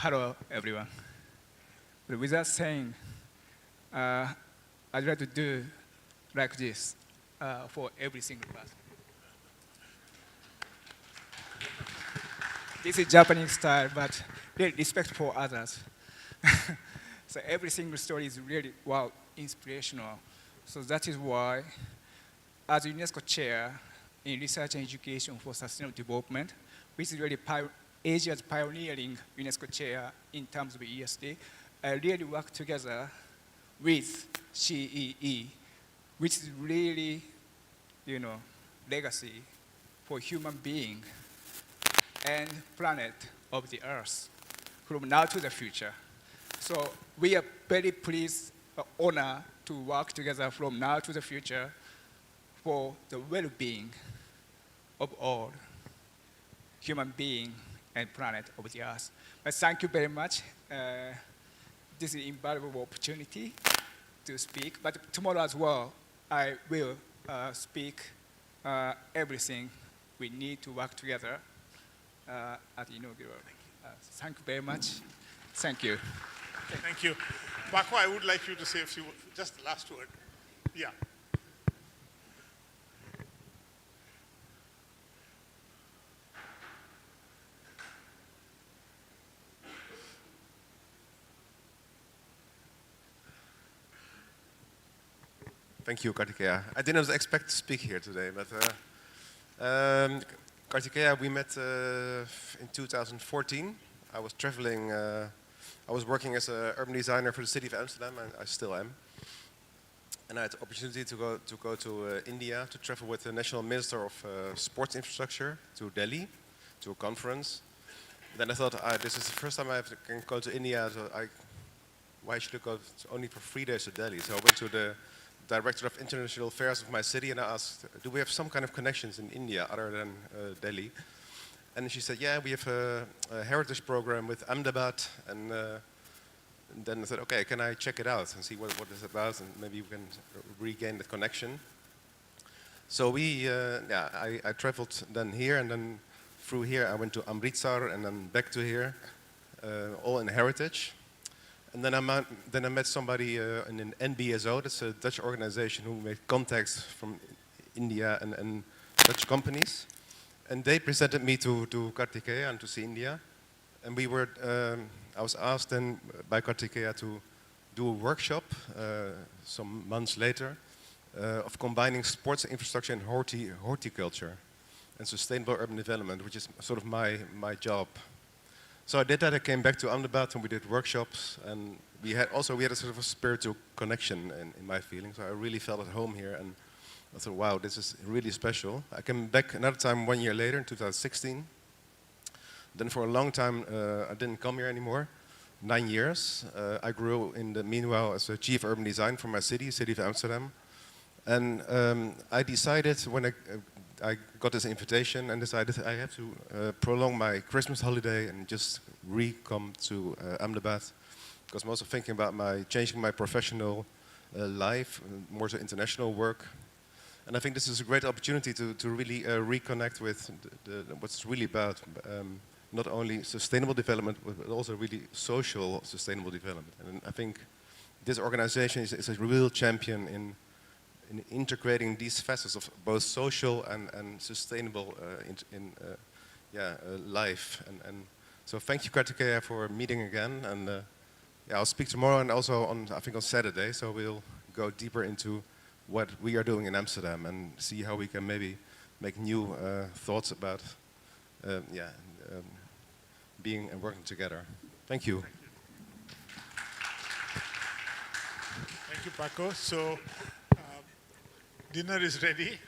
Hello, everyone. But without saying, I'd like to do like this for every single person. This is Japanese style, but really respect for others. So every single story is really, wow, inspirational. So that is why, as UNESCO chair in research and education for sustainable development, which is really Asia's pioneering UNESCO chair in terms of ESD, I really work together with CEE, which is really, legacy for human being and planet of the Earth from now to the future. So we are very pleased, honored to work together from now to the future for the well-being of all human beings and planet of the Earth. But thank you very much. This is an invaluable opportunity to speak. But tomorrow as well, I will speak everything we need to work together at the inaugural. Thank you very much. Thank you. Thank you. Paco, I would like you to say a few, just the last word. Yeah. Thank you, Kartikeya. I didn't expect to speak here today, but Kartikeya, we met in 2014. I was traveling, I was working as an urban designer for the city of Amsterdam, and I still am. And I had the opportunity to go to India to travel with the National Minister of Sports Infrastructure to Delhi, to a conference. Then I thought, this is the first time I can go to India, so why should I go only for 3 days to Delhi? So I went to the Director of International Affairs of my city and I asked, do we have some kind of connections in India other than Delhi? And she said, yeah, we have a heritage program with Ahmedabad. And then I said, okay, can I check it out and see what it's about and maybe we can regain that connection. So I traveled then here and then through here I went to Amritsar and then back to here, all in heritage. And then I met somebody in an NBSO, that's a Dutch organization who made contacts from India and Dutch companies. And they presented me to Kartikeya and to see India. And I was asked then by Kartikeya to do a workshop some months later of combining sports infrastructure and horticulture and sustainable urban development, which is sort of my job. So I did that. I came back to Ahmedabad and we did workshops, and we had a sort of a spiritual connection in my feeling. So I really felt at home here, and I thought, wow, this is really special. I came back another time 1 year later in 2016. Then for a long time I didn't come here anymore. 9 years. I grew in the meanwhile as a chief urban design for my city of Amsterdam, and I decided when I got this invitation and decided I have to prolong my Christmas holiday and just come to Ahmedabad, because I'm also thinking about changing my professional life, more to international work. And I think this is a great opportunity to really reconnect with what's really about, not only sustainable development, but also really social sustainable development. And I think this organization is a real champion in integrating these facets of both social and sustainable life. And so thank you, Kartikeya, for meeting again. And I'll speak tomorrow and also I think on Saturday. So we'll go deeper into what we are doing in Amsterdam and see how we can maybe make new thoughts about being and working together. Thank you. Thank you, Paco. So, dinner is ready.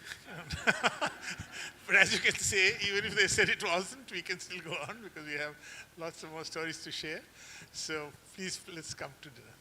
But as you can say, even if they said it wasn't, we can still go on because we have lots of more stories to share. So please, let's come to dinner.